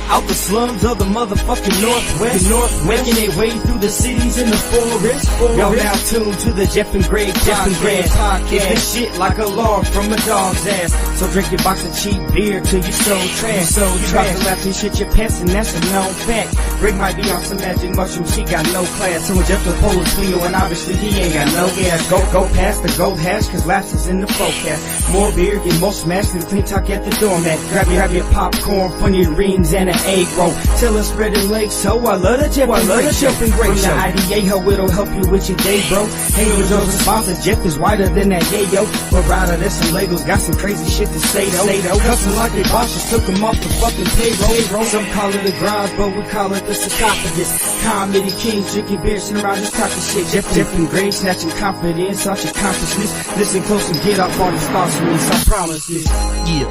Out the slums of the motherfucking Northwest, making their way through the cities in the forest. Y'all now tuned to the Jeff and Greg podcast. This shit like a log from a dog's ass. So drink your box of cheap beer till you so trash. You about to laugh and shit your pants, and that's a known fact. Greg might be on some magic mushroom, she got no class. So Jeff the Polish Leo, and obviously he ain't got no gas. Go past the gold hash, cause laughs is in the forecast. More beer, get more smashed than clean talk at the doormat. Grab your popcorn, funny rings, and an egg roll. Tell us spread the legs, so I love the Jeff and Greg show. From the IDA, how it'll help you with your day, bro. Hey, with Joe's sponsor, Jeff is whiter than that yayo. But rather, there's some Legos, got some crazy shit to say though. Custom like they bosses, took them off the fucking payroll. Some call it a grind, but we call it the sarcophagus. Comedy kings, drinking beer, sitting around this type of shit. Jeff and Greg, snatching confidence off your consciousness. Listen close and get up on these thoughts from me, so I promise this. Yeah.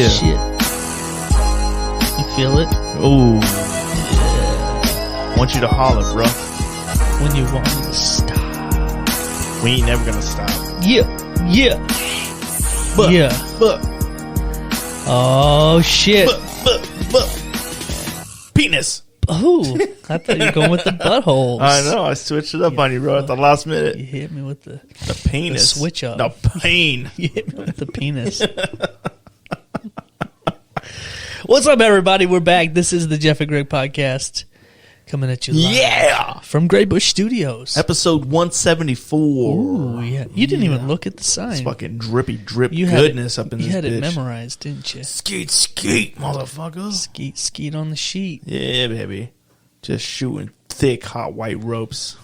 Shit. You feel it? Oh. Yeah. I want you to holler, bro. When you want me to stop. We ain't never gonna stop. Yeah. But. Oh, shit. But. Penis. Oh, I thought you were going with the buttholes. I know. I switched it up on you, bro, at the last minute. You hit me with the penis. The switch up. The pain. You hit me with the penis. What's up, everybody? We're back. This is the Jeff and Greg podcast. Coming at you live from Grey Bush Studios. Episode 174. Ooh, yeah. You didn't even look at the sign. It's fucking drippy drip goodness up in this bitch. You had it memorized, didn't you? Skeet, motherfuckers. Skeet on the sheet. Yeah, baby. Just shooting thick, hot white ropes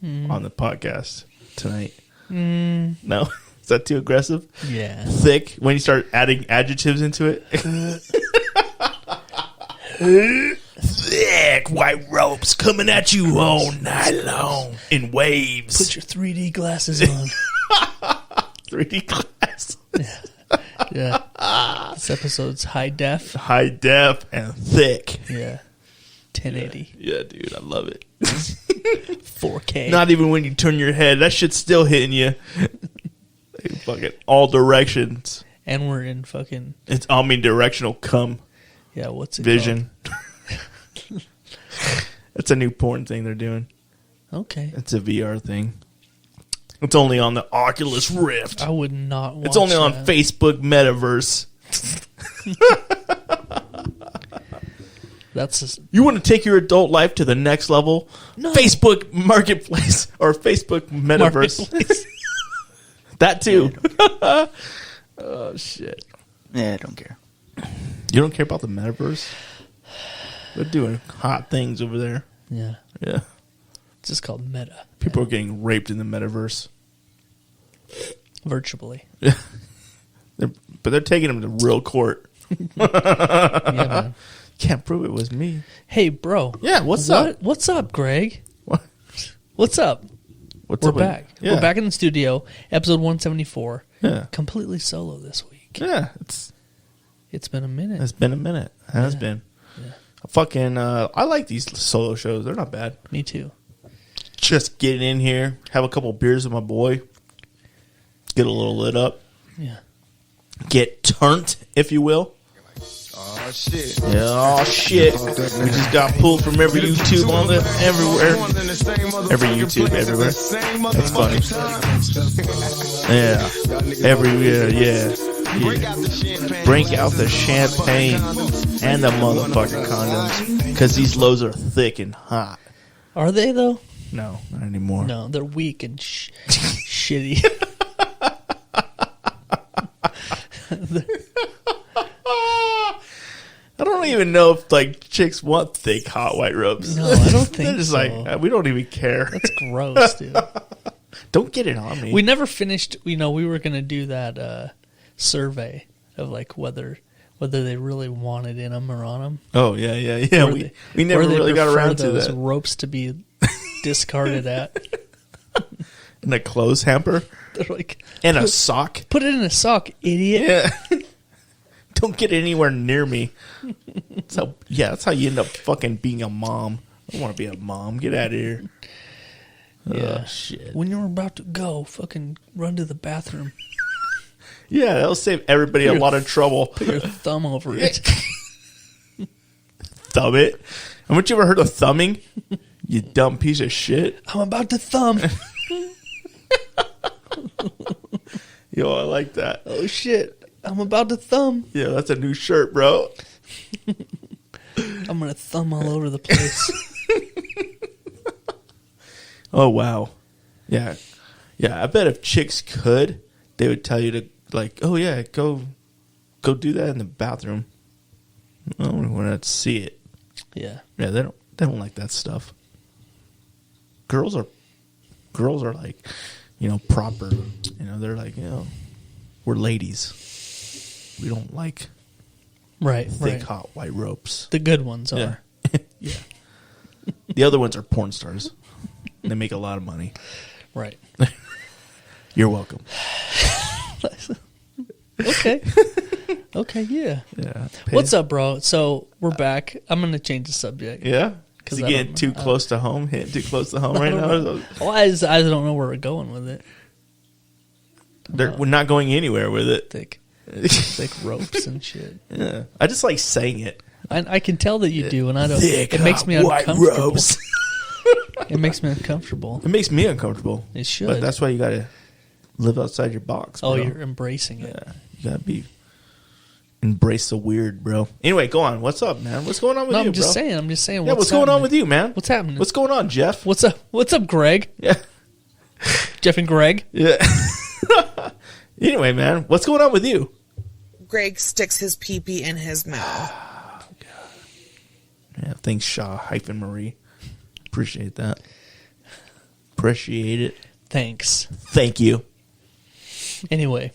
on the podcast tonight. No? Is that too aggressive? Yeah. Thick, when you start adding adjectives into it. Thick white ropes coming at you all night long in waves. Put your 3D glasses on. 3D glasses. Yeah. This episode's high def. High def and thick. Yeah. 1080. Yeah, dude, I love it. 4K. Not even when you turn your head. That shit's still hitting you. Fucking all directions. And we're in fucking... It's omnidirectional cum. Yeah, what's it vision. That's a new porn thing they're doing. Okay. It's a VR thing. It's only on the Oculus Rift. I would not watch It's only on that. Facebook Metaverse. You want to take your adult life to the next level? No. Facebook Marketplace or Facebook Metaverse. That too. Oh, shit. Yeah, I don't care. You don't care about the Metaverse? They're doing hot things over there. Yeah. Yeah. It's just called Meta. People are getting raped in the Metaverse. Virtually. Yeah. But they're taking them to real court. Yeah, man. Can't prove it was me. Hey, bro. Yeah, what's up? What's up, Greg? What? What's up? We're back. Yeah. We're back in the studio. Episode 174. Yeah. Completely solo this week. Yeah. It's been a minute. It's been a minute. It has been. Yeah. Fucking, I like these solo shows. They're not bad. Me too. Just getting in here, have a couple beers with my boy, get a little lit up. Yeah. Get turned, if you will. Oh, shit. Yeah, oh, shit. We just got pulled from every YouTube on the everywhere. Every YouTube, everywhere. That's funny. Yeah. Yeah. Break out the champagne and the motherfucking condoms. Because these lows are thick and hot. Are they, though? No, not anymore. No, they're weak and shitty. I don't even know if like chicks want thick, hot white ropes. No, I don't think They're just so. like, we don't even care. That's gross, dude. Don't get it on me. We never finished. We were going to do that survey of like whether they really want it in them or on them. Oh, yeah. We never really got around to those that. ropes to be discarded at. In a clothes hamper? They're like, and a sock? Put it in a sock, idiot. Yeah. Don't get it anywhere near me. That's how you end up fucking being a mom. I don't want to be a mom. Get out of here. Yeah. Oh, shit. When you're about to go, fucking run to the bathroom. Yeah, that'll save everybody a lot of trouble. Put your thumb over it. Thumb it. Haven't you ever heard of thumbing? You dumb piece of shit. I'm about to thumb. Yo, I like that. Oh, shit. I'm about to thumb. Yeah, that's a new shirt, bro. I'm going to thumb all over the place. Oh, wow. Yeah. Yeah, I bet if chicks could, they would tell you to, like, oh, yeah, go do that in the bathroom. I don't want to see it. Yeah. Yeah, they don't like that stuff. Girls are like, proper. They're like, we're ladies. We don't like thick, hot white ropes. The good ones are. Yeah. The other ones are porn stars. They make a lot of money. Right. You're welcome. Okay. Okay, yeah. Yeah. What's up, bro? So we're back. I'm going to change the subject. Yeah? Because you getting too close to home? Hitting too close to home right now? Well, I don't know where we're going with it. We're not going anywhere with it. Thick ropes and shit. Yeah. I just like saying it. I can tell that you do, and I don't. Thick, it makes me white uncomfortable. ropes. It makes me uncomfortable. It makes me uncomfortable. It should. But that's why you got to live outside your box, bro. Oh, you're embracing it. Yeah. You got to embrace the weird, bro. Anyway, go on. What's up, man? What's going on with you, I'm just saying. Yeah, what's going on with you, man? What's happening? What's going on, Jeff? What's up? What's up, Greg? Yeah. Jeff and Greg? Yeah. Anyway, man, what's going on with you? Greg sticks his pee-pee in his mouth. Oh, God. Yeah, thanks, Shaw-Marie. Appreciate that. Appreciate it. Thanks. Thank you. Anyway,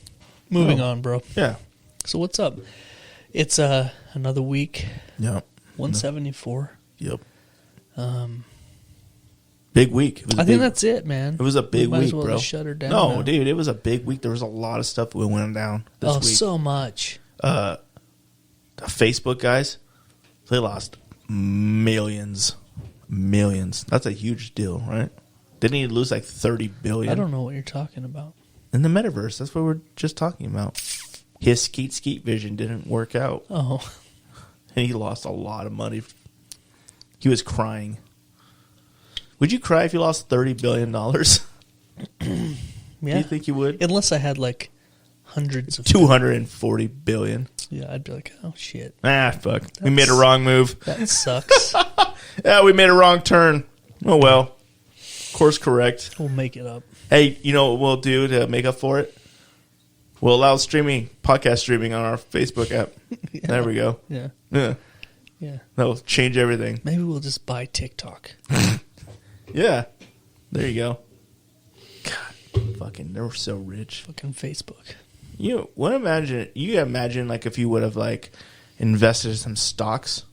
moving on, bro. Yeah. So what's up? It's another week. Yep. 174. Yep. Big week. I think that's it, man. It was a big Might week, as well bro. Just shut her down. No, now. dude, it was a big week. There was a lot of stuff that went down this week. So much. The Facebook guys, they lost millions. That's a huge deal, right? Didn't he lose like $30 billion? I don't know what you're talking about. In the metaverse, that's what we're just talking about. His skeet vision didn't work out. Oh. And he lost a lot of money. He was crying. Would you cry if you lost $30 billion? Yeah. Do you think you would? Unless I had like hundreds of $240 billion. Yeah, I'd be like, oh shit. Fuck. We made a wrong move. That sucks. Yeah, we made a wrong turn. Oh well. Course correct. We'll make it up. Hey, you know what we'll do to make up for it? We'll allow podcast streaming on our Facebook app. Yeah. There we go. Yeah. Yeah. Yeah. That'll change everything. Maybe we'll just buy TikTok. Yeah. There you go. God, fucking, they're so rich. Fucking Facebook. You imagine like if you would have like invested in some stocks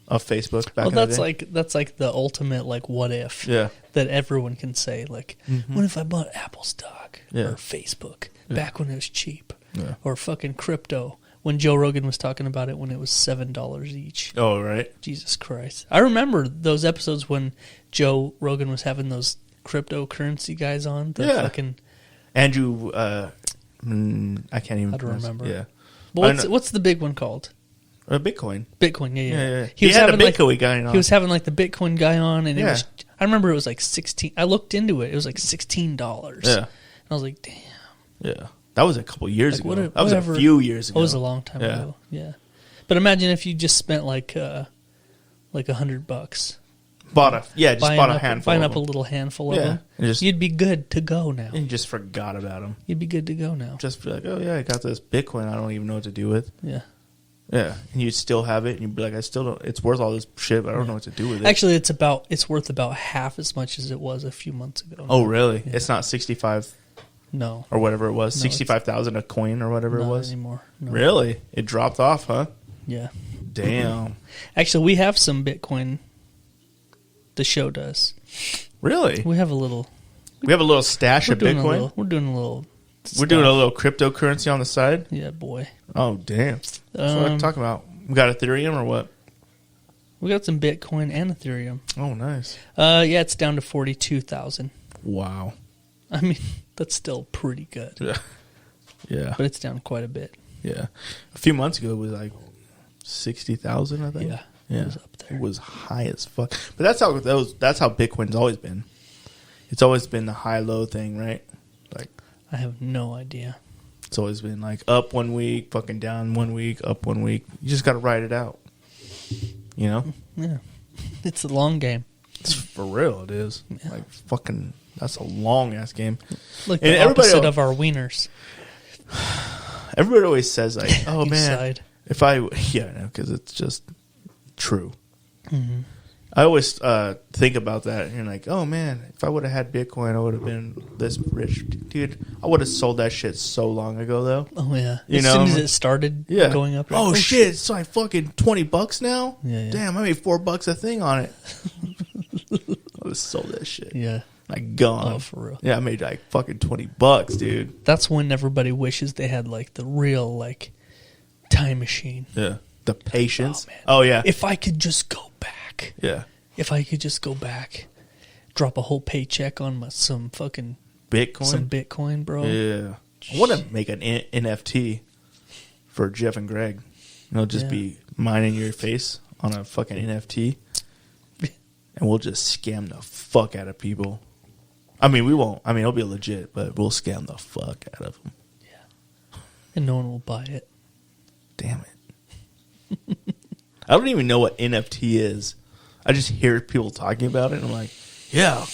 of Facebook back in the day? That's like the ultimate like what if that everyone can say like what if I bought Apple stock or Facebook back when it was cheap or fucking crypto when Joe Rogan was talking about it when it was $7 each. Oh, right. Jesus Christ. I remember those episodes when Joe Rogan was having those cryptocurrency guys on. Fucking Andrew, I can't even remember. Yeah. Well, what's the big one called? Bitcoin. Bitcoin, yeah. He had a Bitcoin guy on. He was having like the Bitcoin guy on, and it was. I remember it was like 16. I looked into it. It was like $16. Yeah. And I was like, damn. Yeah. That was a couple years ago. That was a few years ago. It was a long time ago. Yeah. But imagine if you just spent like $100. Bought a handful. Buying up a little handful of them. You'd be good to go now. And you just forgot about them. You'd be good to go now. Just be like, oh yeah, I got this Bitcoin. I don't even know what to do with. Yeah. Yeah, and you'd still have it, and you'd be like, I still don't. It's worth all this shit, but I don't know what to do with it. Actually, it's worth about half as much as it was a few months ago. Oh, really? Yeah. It's not 65. No. Or whatever it was, 65,000 a coin or whatever it was. Not anymore. No. Really? It dropped off, huh? Yeah. Damn. Actually, we have some Bitcoin. The show does. Really? We have a little. We have a little stash of Bitcoin. We're doing a little. We're doing a little cryptocurrency on the side. Yeah, boy. Oh, damn. That's what I'm talking about. We got Ethereum or what? We got some Bitcoin and Ethereum. Oh, nice. Yeah, it's down to 42,000. Wow. I mean, that's still pretty good. Yeah. Yeah. But it's down quite a bit. Yeah. A few months ago, it was like 60,000, I think. Yeah. Yeah. It was up there. It was high as fuck. But that's how Bitcoin's always been. It's always been the high-low thing, right? Like, I have no idea. it's always been like up 1 week, fucking down 1 week, up 1 week. You just got to ride it out. You know? Yeah. It's a long game. It's for real, it is. Yeah. Like, fucking, that's a long-ass game. Like And the everybody- opposite of our wieners. Everybody always says, like, oh, Each man. side. Because it's just true. Mm-hmm. I always think about that and like, oh man, if I would have had Bitcoin, I would have been this rich, dude. I would have sold that shit so long ago, though. Oh yeah, You as know, soon as it started going up. Oh shit! It's like fucking $20 now. Yeah. Damn, I made $4 a thing on it. I would have sold that shit. Yeah, Like gone. Oh, for real. Yeah, I made like fucking $20, dude. That's when everybody wishes they had like the real like time machine. Yeah. The patience. Oh, man. Oh yeah. If I could just go back. Yeah. If I could just go back, drop a whole paycheck on some Bitcoin, bro. Yeah. I want to make an NFT for Jeff and Greg. Just be mine in your face on a fucking NFT. And we'll just scam the fuck out of people. I mean, we won't. I mean, it'll be legit, but we'll scam the fuck out of them. Yeah. And no one will buy it. Damn it. I don't even know what NFT is. I just hear people talking about it, and I'm like, yeah,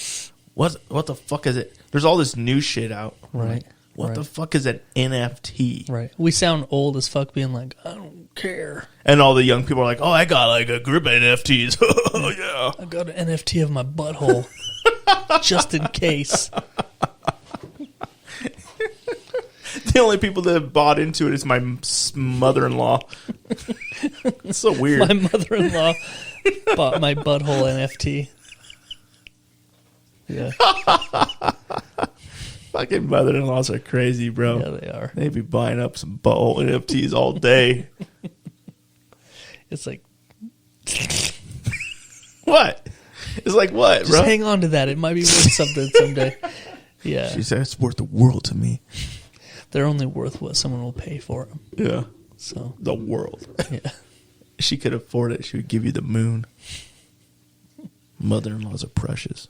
what the fuck is it? There's all this new shit out. I'm Right. like, what the Right. fuck is an NFT? Right. We sound old as fuck being like, I don't care. And all the young people are like, oh, I got like a group of NFTs. Oh, yeah. I got an NFT of my butthole. Just in case. The only people that have bought into it is my mother-in-law. It's so weird. My mother-in-law bought my butthole NFT. Yeah. Fucking mother-in-laws are crazy, bro. Yeah, they are. They be buying up some butthole NFTs all day. It's like, What? It's like what, just bro? hang on to that. It might be worth something someday. Yeah. She said it's worth the world to me. They're only worth what someone will pay for them. Yeah. So, The world. yeah. She could afford it. She would give you the moon. Mother-in-laws are precious.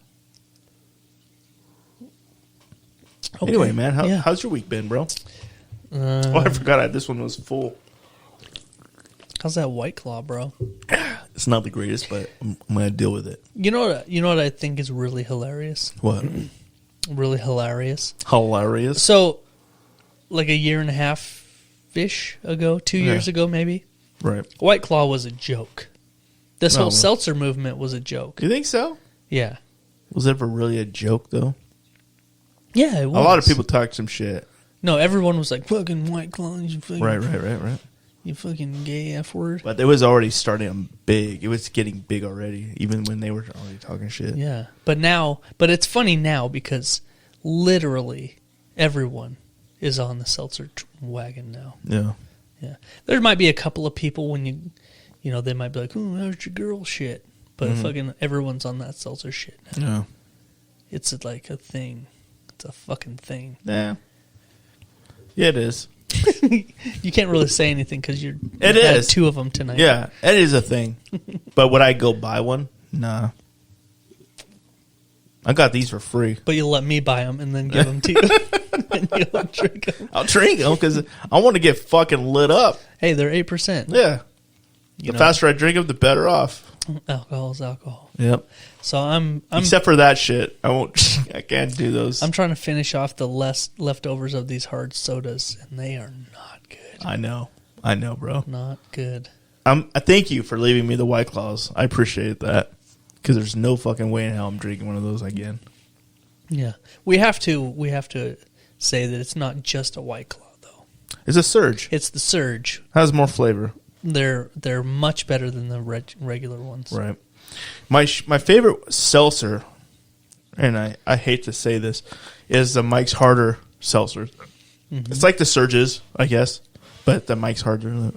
Okay. Anyway, man, Yeah. how's your week been, bro? I forgot this one was full. How's that White Claw, bro? It's not the greatest, but I'm going to deal with it. You know what I think is really hilarious? What? Really hilarious. Hilarious. So, like a year and a half-ish ago, 2 years ago maybe, Right. White Claw was a joke. This No. whole seltzer movement was a joke. You think so? Yeah. Was it ever really a joke, though? Yeah, it was. A lot of people talk some shit. No, everyone was like, fucking White Claw, you fucking, Right. you fucking gay F-word. But it was already starting big. It was getting big already, even when they were already talking shit. Yeah. But it's funny now because literally everyone is on the seltzer wagon now. Yeah. Yeah. There might be a couple of people when you know, they might be like, oh, how's your girl shit? But fucking everyone's on that seltzer shit now. Yeah. It's like a thing. It's a fucking thing. Yeah. Yeah, it is. You can't really say anything because It had is. 2 of them tonight. Yeah, it is a thing. But would I go buy one? Nah. I got these for free. But you'll let me buy them and then give them to you. And you'll drink them. I'll drink them because I want to get fucking lit up. Hey, they're 8%. Yeah. The faster I drink them, the better off. Alcohol is alcohol. Yep. So I'm Except for that shit. I can't do those. I'm trying to finish off the leftovers of these hard sodas, and they are not good. I know, bro. Not good. I thank you for leaving me the White Claws. I appreciate that. Because there's no fucking way in hell I'm drinking one of those again. Yeah, we have to say that it's not just a White Claw though. It's a Surge. It's the Surge. Has more flavor. They're much better than the regular ones. Right. My favorite seltzer, and I hate to say this, is the Mike's Harder seltzer. Mm-hmm. It's like the Surges, I guess, but the Mike's Harder.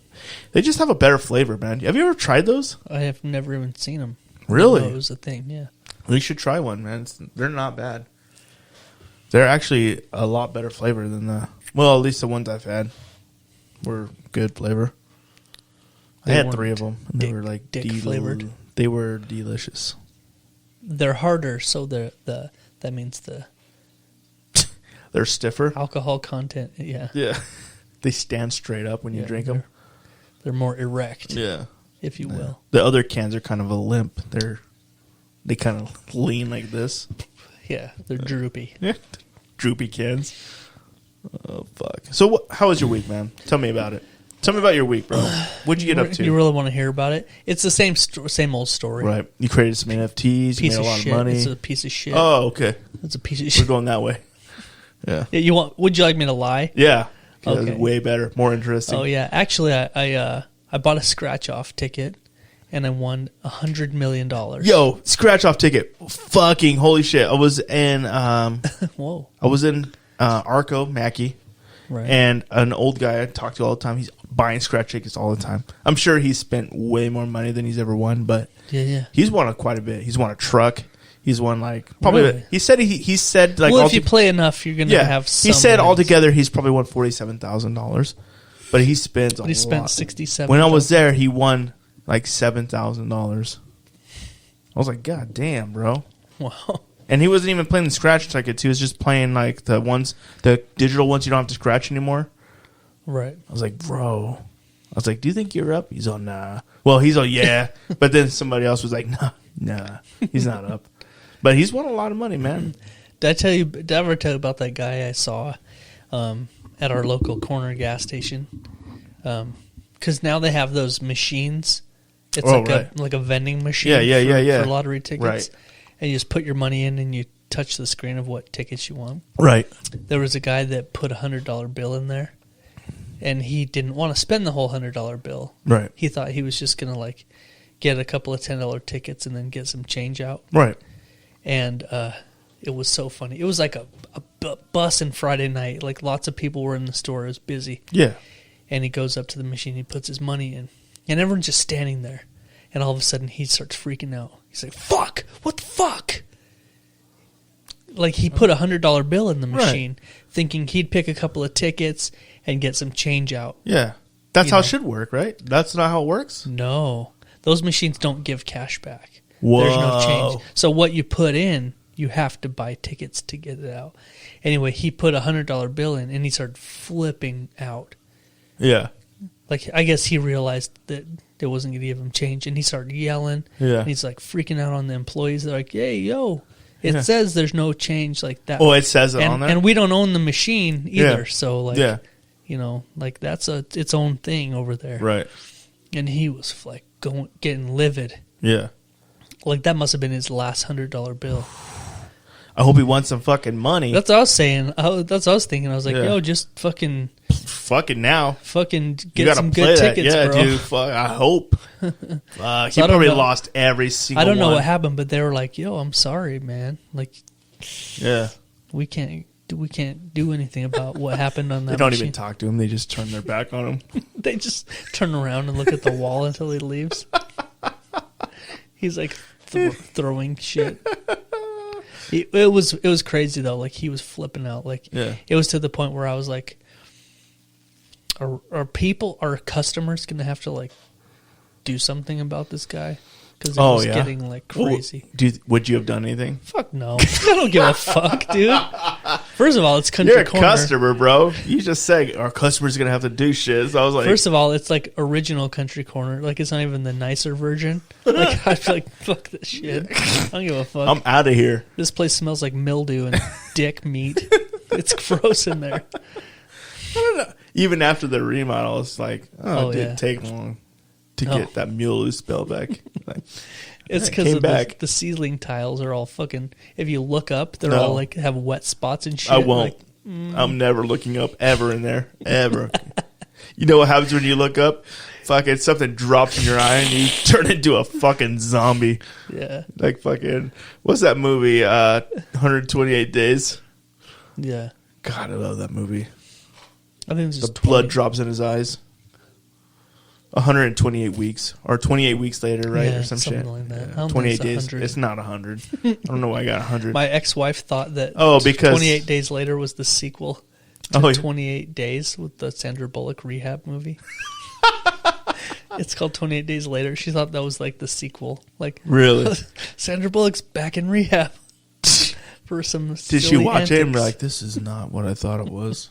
They just have a better flavor, man. Have you ever tried those? I have never even seen them. Really? It was a thing, yeah. You should try one, man. They're not bad. They're actually a lot better flavor than Well, at least the ones I've had were good flavor. I had 3 of them. And they were like dick flavored. They were delicious. They're harder, so that means they're stiffer. Alcohol content, yeah. Yeah. They stand straight up when you drink them. They're more erect, yeah, if you will. The other cans are kind of a limp. They kind of lean like this. Yeah, they're droopy. Yeah, droopy cans. Oh fuck! So how was your week, man? Tell me about it. Tell me about your week, bro. What'd you get up to? You really want to hear about it? It's the same old story. Right. You created some NFTs. You made a lot of money. It's a piece of shit. Oh, okay. It's a piece of shit. We're going that way. Yeah. Would you like me to lie? Yeah. Okay. That's way better, more interesting. Oh yeah. Actually, I bought a scratch off ticket, and I won $100 million. Yo, scratch off ticket. Fucking holy shit! I was in Whoa. I was in Arco Mackey. Right. And an old guy I talk to all the time, he's buying scratch tickets all the time. I'm sure he's spent way more money than he's ever won, but he's won quite a bit. He's won a truck. He's won probably. Really? He said like. Well, if you play enough, you're gonna have. Some he said wins. altogether he's probably won $47,000, but he spends a lot. He spent $67,000. When I was there, he won like $7,000. I was like, God damn, bro! Wow. And he wasn't even playing the scratch tickets. He was just playing like the digital ones you don't have to scratch anymore. Right. I was like, bro. I was like, do you think you're up? He's all, nah. Well, he's all, yeah. But then somebody else was like, nah, he's not up. But he's won a lot of money, man. Did I ever tell you about that guy I saw at our local corner gas station? Because now they have those machines. It's like a vending machine for lottery tickets. Right. And you just put your money in and you touch the screen of what tickets you want. Right. There was a guy that put a $100 bill in there, and he didn't want to spend the whole $100 bill. Right. He thought he was just going to get a couple of $10 tickets and then get some change out. Right. And it was so funny. It was like a bus and Friday night. Like lots of people were in the store. It was busy. Yeah. And he goes up to the machine. He puts his money in, and everyone's just standing there. And all of a sudden, he starts freaking out. He's like, fuck! What the fuck? Like, he put a $100 bill in the machine, thinking he'd pick a couple of tickets and get some change out. Yeah. That's how it should work, right? That's not how it works? No. Those machines don't give cash back. Whoa. There's no change. So what you put in, you have to buy tickets to get it out. Anyway, he put a $100 bill in, and he started flipping out. Yeah. Like, I guess he realized that it wasn't going to give him change, and he started yelling. Yeah. And he's like freaking out on the employees. They're like, "Hey, yo, it says there's no change like that." Oh, it says it on there? And we don't own the machine either. Yeah. So, like, that's its own thing over there. Right. And he was like getting livid. Yeah. Like, that must have been his last $100 bill. I hope he won some fucking money. That's what I was saying. That's what I was thinking. I was like, yo, just fucking now. Fucking get some good tickets, yeah, bro. dude. Fuck, I hope. He probably lost every single one. I don't know what happened, but they were like, yo, I'm sorry, man. Like, yeah, we can't do anything about what happened on that They don't machine. even talk to him. They just turn their back on him. They just turn around and look at the wall until he leaves. He's like throwing shit. It was crazy though. Like, he was flipping out. Like, it was to the point where I was like, are customers gonna have to like do something about this guy? Because it was getting like crazy. Would you have done anything? Fuck no. I don't give a fuck, dude. First of all, it's country You're a corner. customer, bro. You just say our customers are gonna have to do shit. So I was like, first of all, it's like original country corner. Like, it's not even the nicer version. Like, I'd be like, fuck this shit. I don't give a fuck. I'm out of here. This place smells like mildew and dick meat. It's gross in there. I don't know. Even after the remodel, it's like, it didn't take long to get that mule spell back. Like, it's because of the ceiling tiles are all fucking. If you look up, they're all like have wet spots and shit. I won't. Like, I'm never looking up ever in there. Ever. You know what happens when you look up? Fucking something drops in your eye and you turn into a fucking zombie. Yeah. Like fucking, what's that movie? 128 Days. Yeah. God, I love that movie. I think it's just the blood drops in his eyes. 128 weeks or 28 weeks later, right? Yeah, or some shit. like that. Yeah. 28 days. 100. It's not 100. I don't know why I got 100. My ex-wife thought that because 28 days later was the sequel. to 28 Days with the Sandra Bullock rehab movie. It's called 28 Days Later. She thought that was like the sequel. Like, really? Sandra Bullock's back in rehab for some. Did she watch it and be like, "This is not what I thought it was"?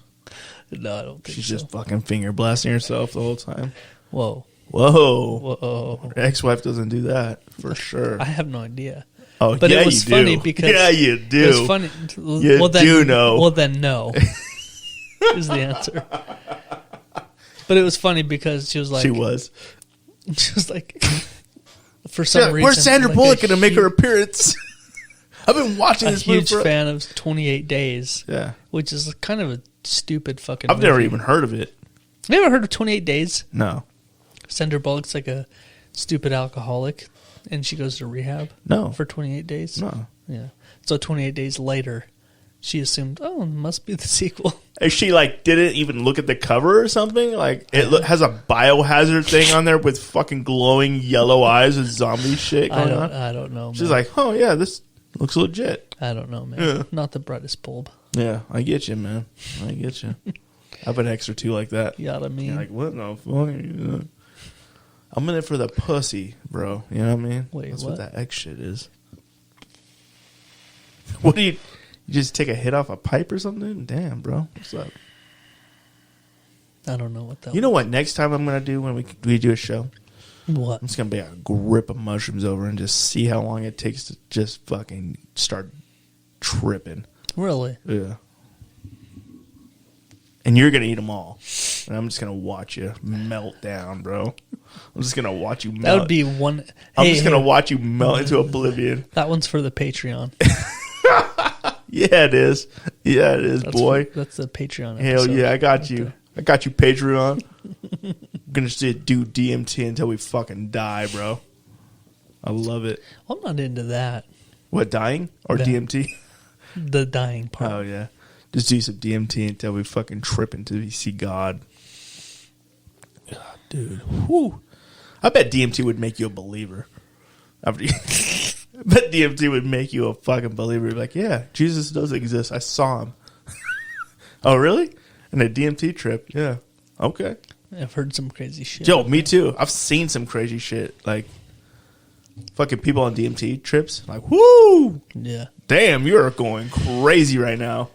No, I don't think She's so. just fucking finger blasting herself the whole time. Whoa. Her ex-wife doesn't do that for sure. I have no idea. Oh, but yeah, it was you funny do. because Yeah, you do. It was funny. You do know. Well, then no is the answer. But it was funny because she was like, for some reason, where's Sandra Bullock going to make her appearance? I've been watching this movie. A huge fan of 28 Days. Yeah, which is kind of a stupid fucking. I've never even heard of it. You never heard of 28 Days? No. Sandra Bullock's like a stupid alcoholic, and she goes to rehab. No. For 28 days. No. Yeah. So 28 days later, she assumed, oh, it must be the sequel. And she didn't even look at the cover or something. Like it has a biohazard thing on there with fucking glowing yellow eyes with zombie shit going on. I don't know. She's like, oh yeah, this looks legit. I don't know, man. Yeah. Not the brightest bulb. Yeah, I get you, man. I get you. I have an ex or two like that. You know what I mean? You're like, what the fuck? I'm in it for the pussy, bro. You know what I mean? Wait, that's what that X shit is. What do you just take a hit off a pipe or something? Damn, bro. What's up? I don't know what that. You know what? Next time I'm gonna do when we do a show. What? I'm just gonna be a grip of mushrooms over and just see how long it takes to just fucking start tripping. Really? Yeah. And you're going to eat them all. And I'm just going to watch you melt down, bro. I'm just going to watch you melt. That would be one. I'm just going to watch you melt into oblivion. That one's for the Patreon. Yeah, it is. Yeah, it is, boy. That's the Patreon episode. Hell yeah, I got you. There. I got you, Patreon. I'm going to do DMT until we fucking die, bro. I love it. I'm not into that. What, dying? Or DMT? The dying part. Oh, yeah. Just do some DMT until we fucking trip until we see God. God, dude. Whew. I bet DMT would make you a believer. I bet DMT would make you a fucking believer. You'd be like, yeah, Jesus does exist. I saw him. Oh, really? And a DMT trip? Yeah. Okay. I've heard some crazy shit. Yo, me too. I've seen some crazy shit. Like, fucking people on DMT trips. Like, whoo! Yeah. Damn, you're going crazy right now.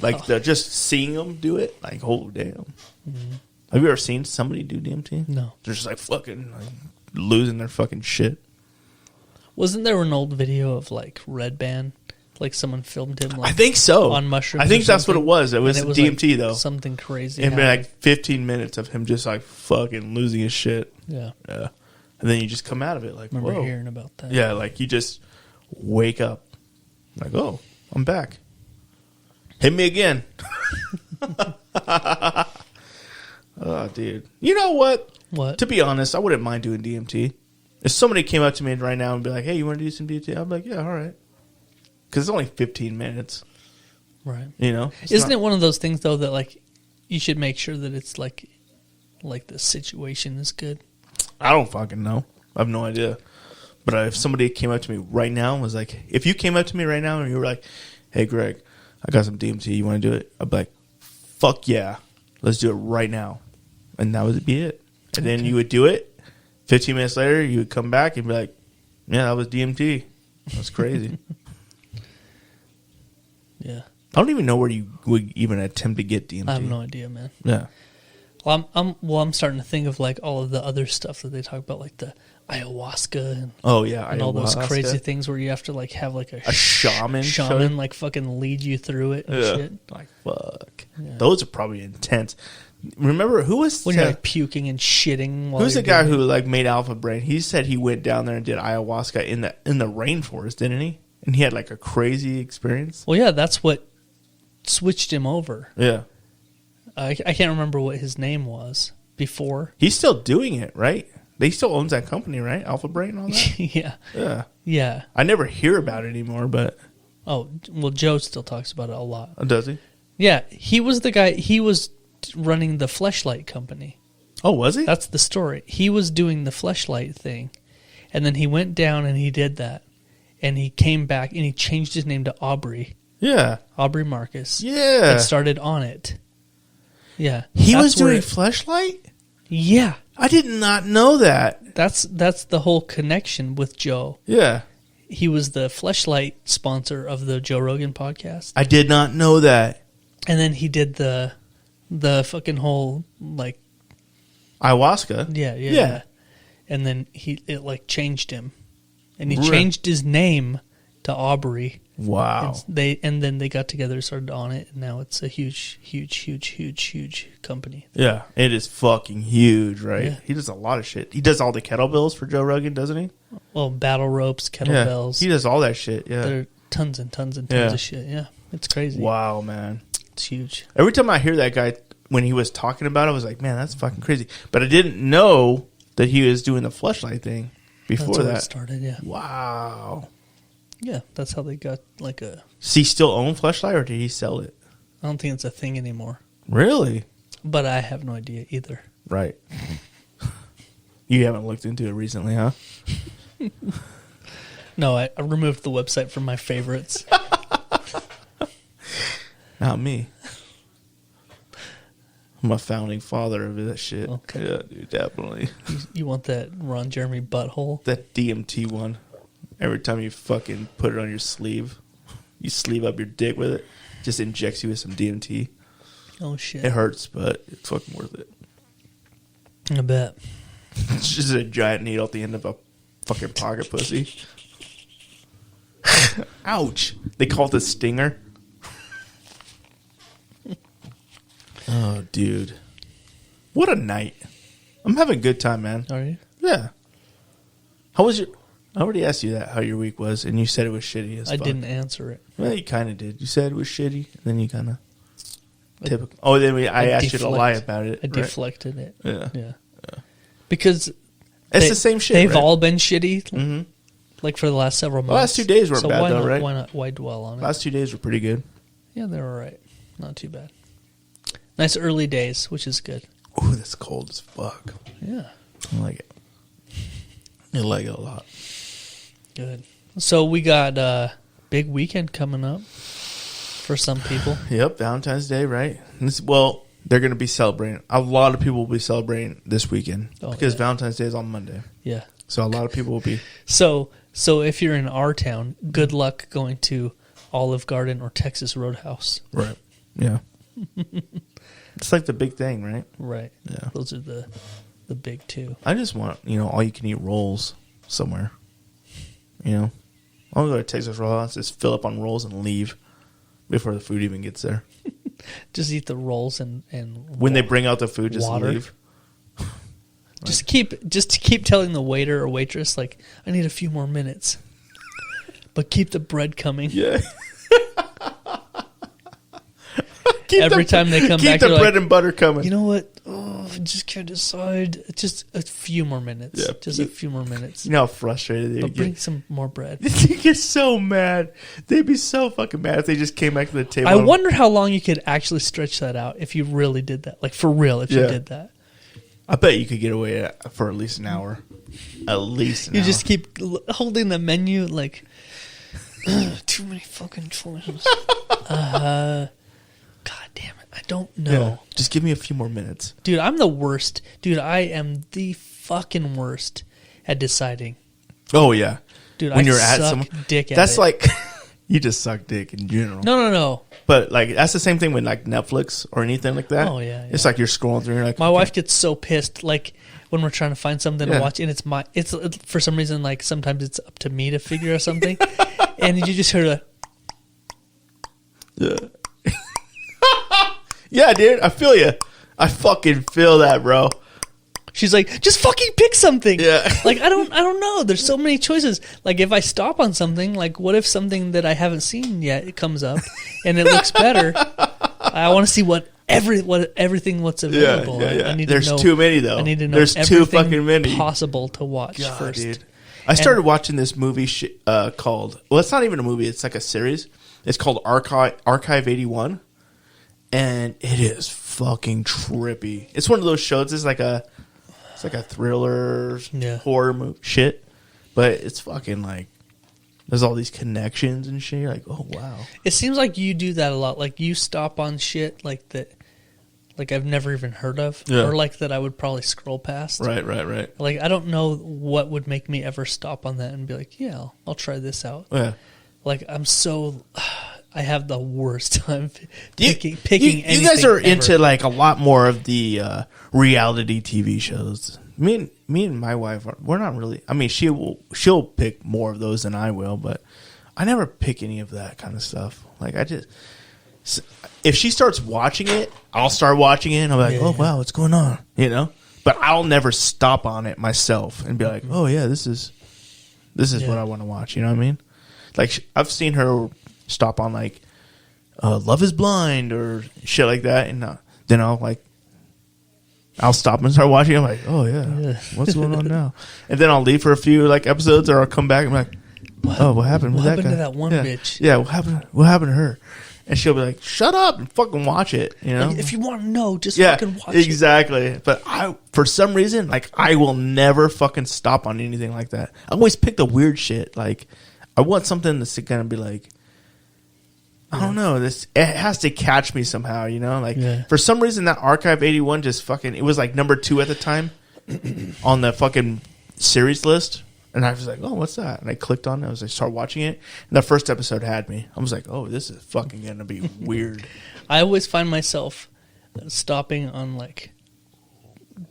Like, just seeing them do it, like, oh, damn. Mm-hmm. Have you ever seen somebody do DMT? No. They're just, like, fucking losing their fucking shit. Wasn't there an old video of, like, Red Band? Like, someone filmed him, like, I think so. On mushrooms. I think that's what it was. It was DMT, like, though. Something crazy. It'd be, like, 15 minutes of him just, like, fucking losing his shit. Yeah. Yeah. And then you just come out of it, like, remember whoa. hearing about that. Yeah, like, you just wake up. Like, oh, I'm back. Hit me again. Oh, dude. You know what? What? To be honest, I wouldn't mind doing DMT. If somebody came up to me right now and be like, hey, you want to do some DMT? I'd be like, yeah, all right. Because it's only 15 minutes. Right. You know? Isn't it one of those things, though, that, like, you should make sure that it's, like the situation is good? I don't fucking know. I have no idea. But if somebody came up to me right now and was like, if you came up to me right now and you were like, hey, Greg, I got some DMT. You want to do it? I'd be like, fuck yeah. Let's do it right now. And that would be it. And then you would do it. 15 minutes later, you would come back and be like, yeah, that was DMT. That's crazy. Yeah. I don't even know where you would even attempt to get DMT. I have no idea, man. Yeah. Well, I'm starting to think of, like, all of the other stuff that they talk about, like the ayahuasca and and all those crazy things where you have to, like, have, like, a shaman like fucking lead you through it and shit. Like, fuck. Yeah. Those are probably intense. Remember, who was... When you're, like, puking and shitting while who's the guy who, like, made Alpha Brain? He said he went down there and did ayahuasca in the rainforest, didn't he? And he had, like, a crazy experience. Well, yeah, that's what switched him over. Yeah. I can't remember what his name was before. He's still doing it, right? They still owns that company, right? Alpha Brain and all that? Yeah. Yeah. Yeah. I never hear about it anymore, but... Oh, well, Joe still talks about it a lot. Oh, does he? Yeah. He was the guy... He was running the Fleshlight company. Oh, was he? That's the story. He was doing the Fleshlight thing. And then he went down and he did that. And he came back and he changed his name to Aubrey. Yeah. Aubrey Marcus. Yeah. That started on it. Yeah. He That's was doing where Fleshlight? Yeah. I did not know that. That's the whole connection with Joe. Yeah. He was the Fleshlight sponsor of the Joe Rogan podcast. I did not know that. And then he did the fucking whole, like... Ayahuasca? Yeah. And then it like changed him. And he Really? changed his name to Aubrey. Wow. And then they got together, started on it, and now it's a huge company. Yeah, it is fucking huge, right? Yeah. He does a lot of shit. He does all the kettlebells for Joe Rogan, doesn't he? Well, battle ropes, Yeah. kettlebells. He does all that shit, yeah. There are tons and tons and tons of shit. Yeah, it's crazy. Wow, man. It's huge. Every time I hear that guy, when he was talking about it, I was like, man, that's fucking crazy. But I didn't know that he was doing the Fleshlight thing before That's where that. it started, yeah. Wow. Yeah, that's how they got like a... Does he still own Fleshlight, or did he sell it? I don't think it's a thing anymore. Really? But I have no idea either. Right. You haven't looked into it recently, huh? No, I removed the website from my favorites. Not me. I'm a founding father of that shit. Okay. Yeah, dude, definitely. You want that Ron Jeremy butthole? That DMT one. Every time you fucking put it on your sleeve, you sleeve up your dick with it, just injects you with some DMT. Oh, shit. It hurts, but it's fucking worth it. I bet. It's just a giant needle at the end of a fucking pocket pussy. Ouch. They call it the stinger. Oh, dude. What a night. I'm having a good time, man. Are you? Yeah. How was your... I already asked you that, how your week was, and you said it was shitty as I fuck. didn't answer it. Well, you kind of did. You said it was shitty, and then you kind of... Typical. Oh, then I asked you to lie about it. I right? deflected it. Yeah. Because... It's the same shit, They've right? all been shitty, Mm-hmm. like for the last several months. The last 2 days weren't so bad, why though, not, right? Why not? Why dwell on it? Last 2 days were pretty good. Yeah, they were all right. Not too bad. Nice early days, which is good. Ooh, that's cold as fuck. Yeah. I like it. I like it a lot. Good. So we got a big weekend coming up for some people. Yep, Valentine's Day, right? Well, they're going to be celebrating. A lot of people will be celebrating this weekend because Valentine's Day is on Monday. Yeah. So a lot of people will be. So if you're in our town, good luck going to Olive Garden or Texas Roadhouse. Right. Yeah. It's like the big thing, right? Right. Yeah. Those are the big two. I just want, all you can eat rolls somewhere. I'll go to Texas Roadhouse, just fill up on rolls and leave before the food even gets there. Just eat the rolls and when they bring out the food, just water. leave. Just keep telling the waiter or waitress, like, I need a few more minutes. But keep the bread coming. Yeah. Every time they come back, keep the they're bread like, and butter coming. You know what? Oh, I just can't decide. Just a few more minutes. Yeah. Just a few more minutes. You know how frustrated they But bring get. some more bread. They get so mad. They'd be so fucking mad if they just came back to the table. I wonder how long you could actually stretch that out if you really did that. Like, for real, if you did that. I bet you could get away for at least an hour. At least an hour. You just keep holding the menu like, too many fucking choices. God damn it. I don't know. Yeah. Just give me a few more minutes. Dude, I'm the worst. Dude, I am the fucking worst at deciding. Oh, yeah. Dude, when I you're at suck some, dick at that's it. like, you just suck dick in general. No. But, like, that's the same thing with, like, Netflix or anything like that. Oh, yeah. It's like you're scrolling through and you're like... My wife gets so pissed, like, when we're trying to find something to watch, and it's for some reason, like, sometimes it's up to me to figure out something, and you just hear Yeah. Yeah, dude, I feel you. I fucking feel that, bro. She's like, just fucking pick something. Yeah. Like, I don't know. There's so many choices. Like, if I stop on something, like, what if something that I haven't seen yet, it comes up and it looks better? I want to see everything what's available. Yeah. I need There's to know, too many, though. I need to know There's everything too fucking many possible to watch first. Dude. I started watching this movie called... Well, it's not even a movie. It's like a series. It's called Archive 81. And it is fucking trippy. It's one of those shows. It's like a thriller horror movie shit, but it's fucking like there's all these connections and shit. You're like, oh wow. It seems like you do that a lot. Like you stop on shit like that, like I've never even heard of, or like that I would probably scroll past. Right. Like I don't know what would make me ever stop on that and be like, yeah, I'll try this out. Yeah. Like I have the worst time picking anything. You guys are ever. into like a lot more of the reality TV shows. Me and my wife we're not really. I mean, she'll pick more of those than I will, but I never pick any of that kind of stuff. Like if she starts watching it, I'll start watching it, and I'm like, oh wow, what's going on? You know. But I'll never stop on it myself and be like, oh yeah, this is what I want to watch. You know what I mean? Like I've seen her stop on like Love is Blind or shit like that, and then I'll stop and start watching. I'm like, oh yeah, what's going on now? And then I'll leave for a few like episodes, or I'll come back and be like, oh, what happened? What with happened that guy? to that one bitch? Yeah, what happened to her? And she'll be like, shut up and fucking watch it. You know, like, if you want to know, just fucking watch it. Exactly. But for some reason, like I will never fucking stop on anything like that. I always pick the weird shit. Like I want something that's gonna be like, I don't know. It has to catch me somehow, you know. Like for some reason, that Archive 81 just fucking. It was like number 2 at the time on the fucking series list, and I was like, "Oh, what's that?" And I clicked on it. I started watching it, and the first episode had me. I was like, "Oh, this is fucking gonna be weird." I always find myself stopping on like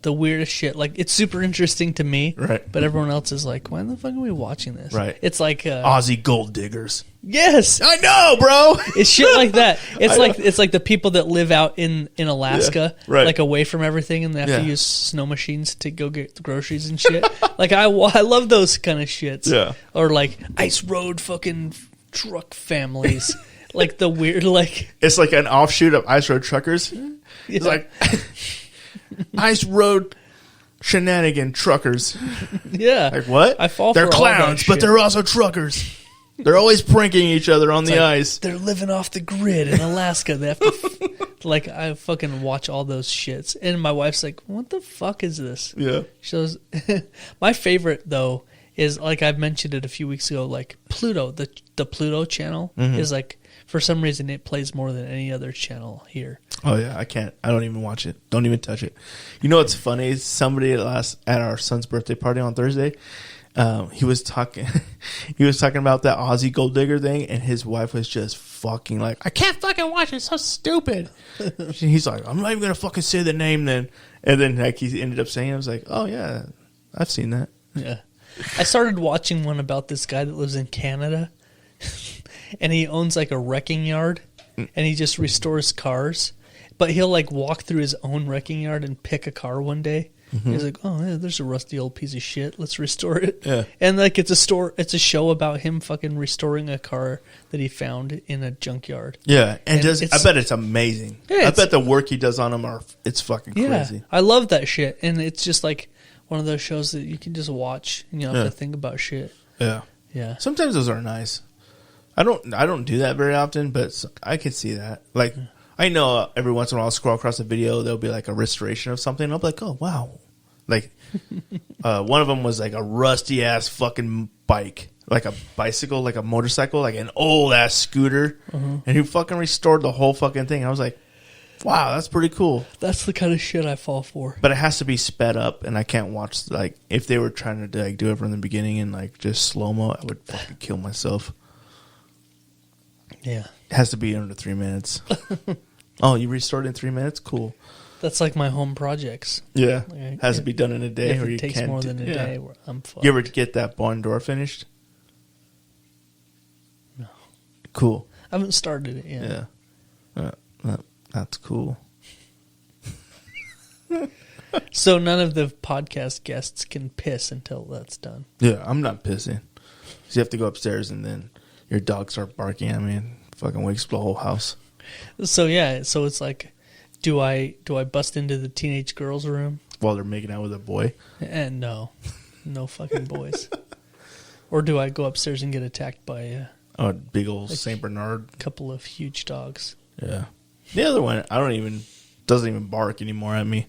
the weirdest shit. Like it's super interesting to me, right? But everyone else is like, "Why the fuck are we watching this?" Right? It's like Aussie gold diggers. Yes, I know, bro. It's shit like that. It's like the people that live out in Alaska, like away from everything, and they have to use snow machines to go get the groceries and shit. Like I love those kind of shits. Yeah. Or like ice road fucking truck families. Like the weird like. It's like an offshoot of Ice Road Truckers. It's like Ice Road Shenanigan Truckers. Yeah. Like what? I fall They're for clowns, all that but shit. they're also truckers. They're always pranking each other on the ice. They're living off the grid in Alaska. They have to, like, I fucking watch all those shits. And my wife's like, what the fuck is this? Yeah. She goes, my favorite, though, is, like I've mentioned it a few weeks ago, like Pluto, the Pluto channel is like, for some reason, it plays more than any other channel here. Oh, yeah. I don't even watch it. Don't even touch it. You know what's funny? Somebody at our son's birthday party on Thursday, he was talking about that Aussie gold digger thing, and his wife was just fucking like, I can't fucking watch it. It's so stupid. He's like, I'm not even going to fucking say the name then. And then like he ended up saying it. I was like, oh, yeah, I've seen that. Yeah. I started watching one about this guy that lives in Canada, and he owns like a wrecking yard, and he just restores cars. But he'll like walk through his own wrecking yard and pick a car one day. Mm-hmm. He's like, oh, yeah, there's a rusty old piece of shit. Let's restore it. Yeah. And like it's a show about him fucking restoring a car that he found in a junkyard. Yeah, and I bet it's amazing. Yeah, I bet the work he does on them it's fucking crazy. I love that shit, and it's just like one of those shows that you can just watch and you don't have to think about shit. Yeah, yeah. Sometimes those are nice. I don't do that very often, but I can see that. Like, I know every once in a while I'll scroll across a video, there'll be like a restoration of something, and I'll be like, oh, wow. Like, one of them was like a rusty ass fucking bike, like a bicycle, like a motorcycle, like an old ass scooter, and he fucking restored the whole fucking thing. I was like, wow, that's pretty cool. That's the kind of shit I fall for. But it has to be sped up, and I can't watch, like, if they were trying to like do it from the beginning and like just slow mo, I would fucking kill myself. Yeah. It has to be under 3 minutes. Oh, you restored in 3 minutes? Cool. That's like my home projects. Yeah. Has to be done in a day. If or it you takes can't more than a day, I'm fucked. You ever get that barn door finished? No. Cool. I haven't started it yet. Yeah. That's cool. So none of the podcast guests can piss until that's done. Yeah, I'm not pissing. So you have to go upstairs and then your dog start barking at me and fucking wakes the whole house. So yeah, so it's like, do I bust into the teenage girls' room while they're making out with a boy? And no fucking boys. Or do I go upstairs and get attacked by a big old Saint Bernard, couple of huge dogs? Yeah. The other one, doesn't even bark anymore at me.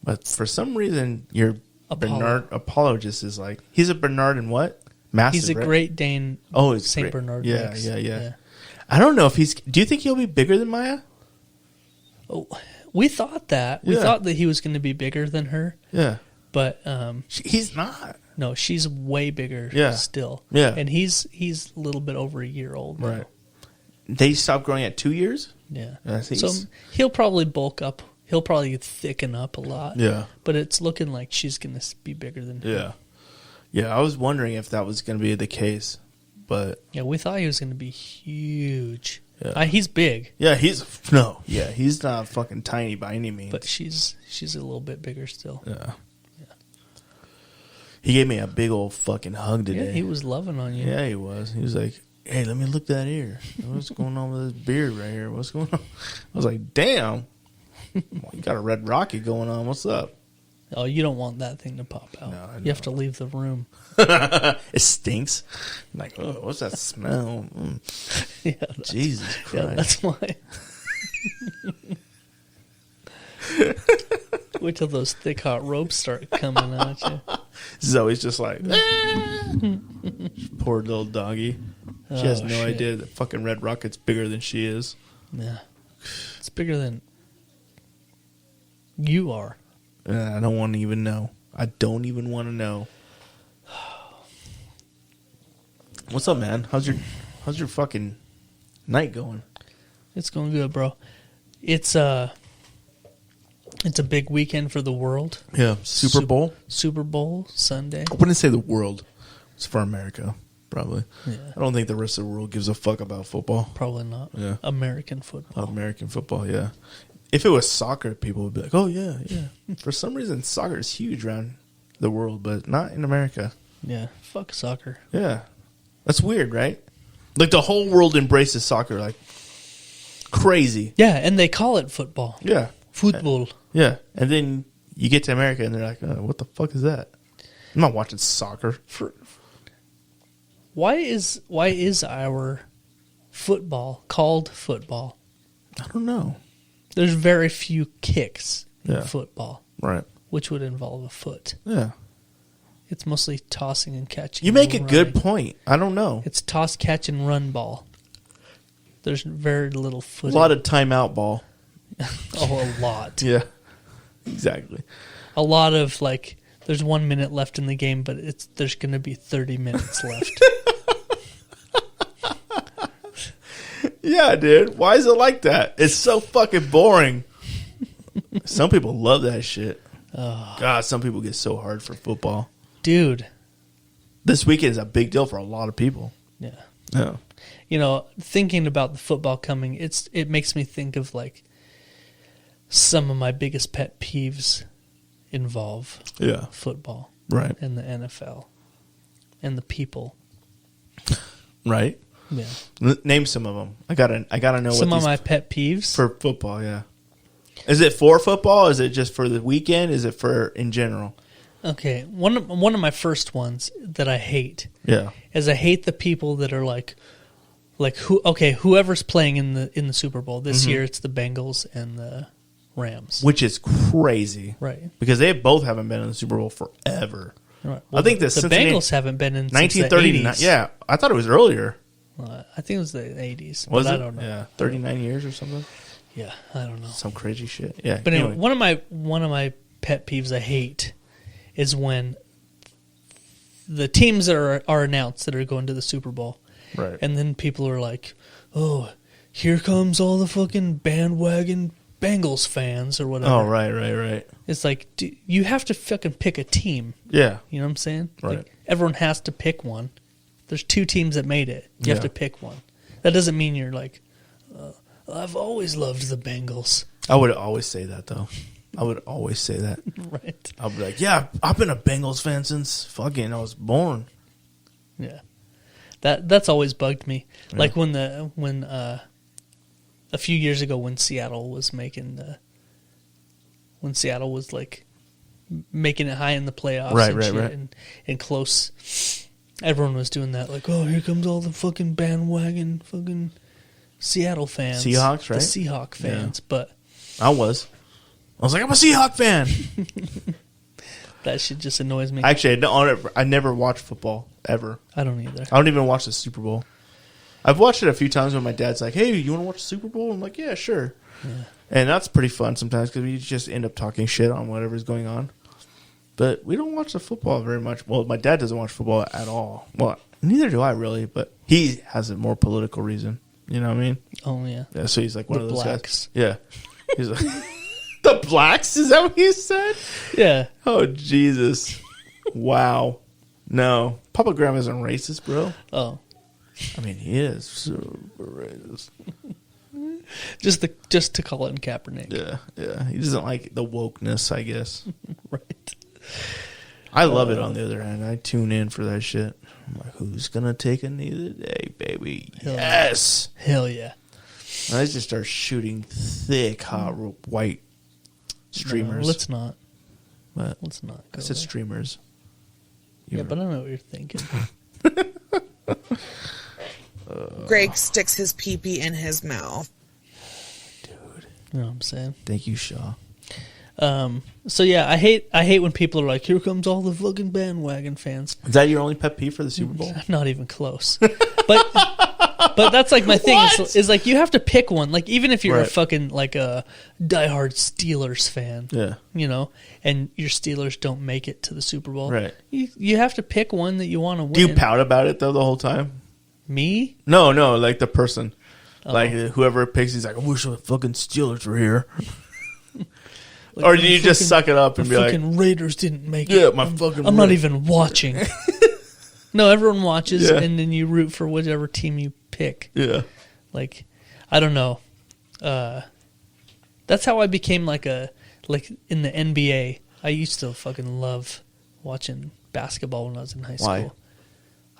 But for some reason, your Bernard apologist is like, he's a Bernard and what? Massive, He's a right? Great Dane. Oh, it's Saint great. Bernard Yeah, mix. yeah. I don't know if he's. Do you think he'll be bigger than Maya? Oh, we thought that. We thought that he was going to be bigger than her. Yeah, but he's not. No, she's way bigger. Yeah. Still. Yeah, and he's a little bit over a year old. Now. Right. They stopped growing at 2 years. Yeah. So he'll probably bulk up. He'll probably thicken up a lot. Yeah. But it's looking like she's going to be bigger than him. Yeah. Yeah, I was wondering if that was going to be the case, but yeah, we thought he was going to be huge. Yeah. He's big. Yeah, he's not fucking tiny by any means. But she's a little bit bigger still. Yeah. He gave me a big old fucking hug today. Yeah, he was loving on you. Yeah, he was. He was like, "Hey, let me look that ear. What's going on with this beard right here? What's going on?" I was like, "Damn, well, you got a red rocket going on. What's up?" Oh, you don't want that thing to pop out. No, I you have to leave the room. It stinks. I'm like, oh, what's that smell? Yeah, Jesus Christ. Yeah, that's why. Wait till those thick hot ropes start coming at you. Zoe's just like, poor little doggy. She has no shit. idea that fucking Red Rocket's bigger than she is. Yeah. It's bigger than you are. I don't want to even know. I don't even want to know. What's up, man? How's your fucking night going? It's going good, bro. It's a big weekend for the world. Yeah, Super Bowl? Super Bowl Sunday. I wouldn't say the world. It's for America, probably. Yeah. I don't think the rest of the world gives a fuck about football. Probably not. Yeah. American football. American football, yeah. If it was soccer, people would be like, oh, yeah, yeah. For some reason, soccer is huge around the world, but not in America. Yeah. Fuck soccer. Yeah. That's weird, right? Like, the whole world embraces soccer, like, crazy. Yeah, and they call it football. Yeah. Football. Yeah. And then you get to America, and they're like, oh, what the fuck is that? I'm not watching soccer. Why is our football called football? I don't know. There's very few kicks in Yeah. football, Right. which would involve a foot. Yeah. It's mostly tossing and catching. You make a and good running. point. I don't know. It's toss, catch, and run ball. There's very little A foot. lot of timeout ball. Oh, a lot. Yeah. Exactly. A lot of, like, there's 1 minute left in the game, but there's going to be 30 minutes left. Yeah, dude. Why is it like that? It's so fucking boring. Some people love that shit. Oh. God, some people get so hard for football. Dude. This weekend is a big deal for a lot of people. Yeah. Yeah. You know, thinking about the football coming, it makes me think of, like, some of my biggest pet peeves involve football. Right. And the NFL. And the people. Right. Yeah. Name some of them. I gotta know some what of my pet peeves for football. Yeah. Is it for football? Is it just for the weekend? Is it for in general? Okay, one of my first ones that I hate. Yeah. Is I hate the people that are like whoever's playing in the Super Bowl this year. It's the Bengals and the Rams, which is crazy, right? Because they both haven't been in the Super Bowl forever. Right. Well, I think the Bengals haven't been in 1939. Since the 80s. Yeah, I thought it was earlier. I think it was the 80s. Was but it? I don't know. Yeah, 39 years or something. Yeah, I don't know. Some crazy shit. Yeah. But anyway, one of my pet peeves I hate is when the teams that are announced that are going to the Super Bowl, right? And then people are like, "Oh, here comes all the fucking bandwagon Bengals fans or whatever." Oh, right. It's like you have to fucking pick a team. Yeah, you know what I'm saying? Right. Like, everyone has to pick one. There's two teams that made it. You have to pick one. That doesn't mean you're like, I've always loved the Bengals. I would always say that, though. I would always say that. Right. I'll be like, yeah, I've been a Bengals fan since fucking I was born. Yeah. That's always bugged me. Yeah. Like when a few years ago when Seattle was making like making it high in the playoffs right. And close. Everyone was doing that, like, oh, here comes all the fucking bandwagon fucking Seattle fans. Seahawks, right? The Seahawk fans, but... I was like, I'm a Seahawk fan! That shit just annoys me. Actually, I never watch football ever. I don't either. I don't even watch the Super Bowl. I've watched it a few times when my dad's like, "Hey, you want to watch the Super Bowl?" I'm like, "Yeah, sure." Yeah. And that's pretty fun sometimes because we just end up talking shit on whatever's going on. But we don't watch the football very much. Well, my dad doesn't watch football at all. Well, neither do I really, but he has a more political reason. You know what I mean? Oh, yeah. Yeah, so he's like one of those blacks. guys. Yeah. He's like, the blacks? Is that what you said? Yeah. Oh, Jesus. Wow. No. Papa Graham isn't racist, bro. Oh. I mean, he is super racist. Just to call it in Kaepernick. Yeah. He doesn't like the wokeness, I guess. Right. I love it on the other hand. I tune in for that shit. I'm like, who's going to take a knee today, baby? Yes. Hell yeah. And I just start shooting thick, hot, white streamers. No, let's not. But let's not. I said streamers. Yeah, but I know what you're thinking. Greg sticks his pee-pee in his mouth. Dude. You know what I'm saying? Thank you, Shaw. So yeah, I hate when people are like, here comes all the fucking bandwagon fans. Is that your only pet peeve for the Super Bowl? Not even close. But that's like my thing is like you have to pick one. Like even if you're a fucking like a diehard Steelers fan, yeah, you know, and your Steelers don't make it to the Super Bowl, right? You have to pick one that you want to win. Do you pout about it though the whole time? Me? No, like the person, like whoever picks, he's like, I wish the fucking Steelers were here. Like, or do you just suck it up and be like, fucking Raiders didn't make it? Yeah, I'm not even watching. No, everyone watches, and then you root for whichever team you pick. Yeah. Like, I don't know. That's how I became like in the NBA. I used to fucking love watching basketball when I was in high school. Why?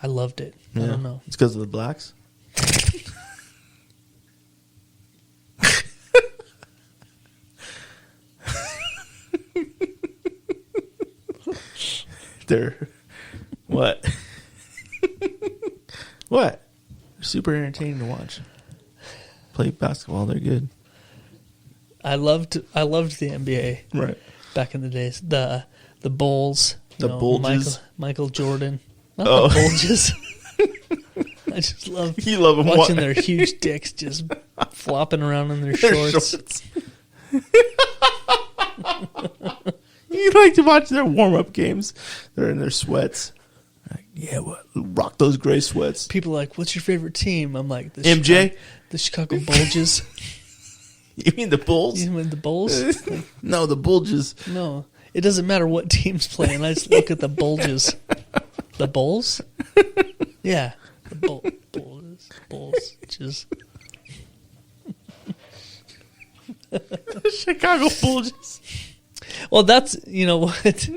I loved it. Yeah. I don't know. It's because of the blacks? They're what? What? They're super entertaining to watch. Play basketball, they're good. I loved the NBA. Right. Back in the days. The Bulls. The Bulges. Michael Jordan. Not the Bulges. I just love watching their huge dicks just flopping around in their shorts. You like to watch their warm-up games. They're in their sweats. Like, yeah, rock those gray sweats. People are like, what's your favorite team? I'm like, MJ? The Chicago Bulges. You mean the Bulls? You mean the Bulls? No, the Bulges. No, it doesn't matter what team's playing. I just look at the Bulges. The Bulls? Yeah. The Bulls. Just... Chicago Bulges. Well, that's, you know what,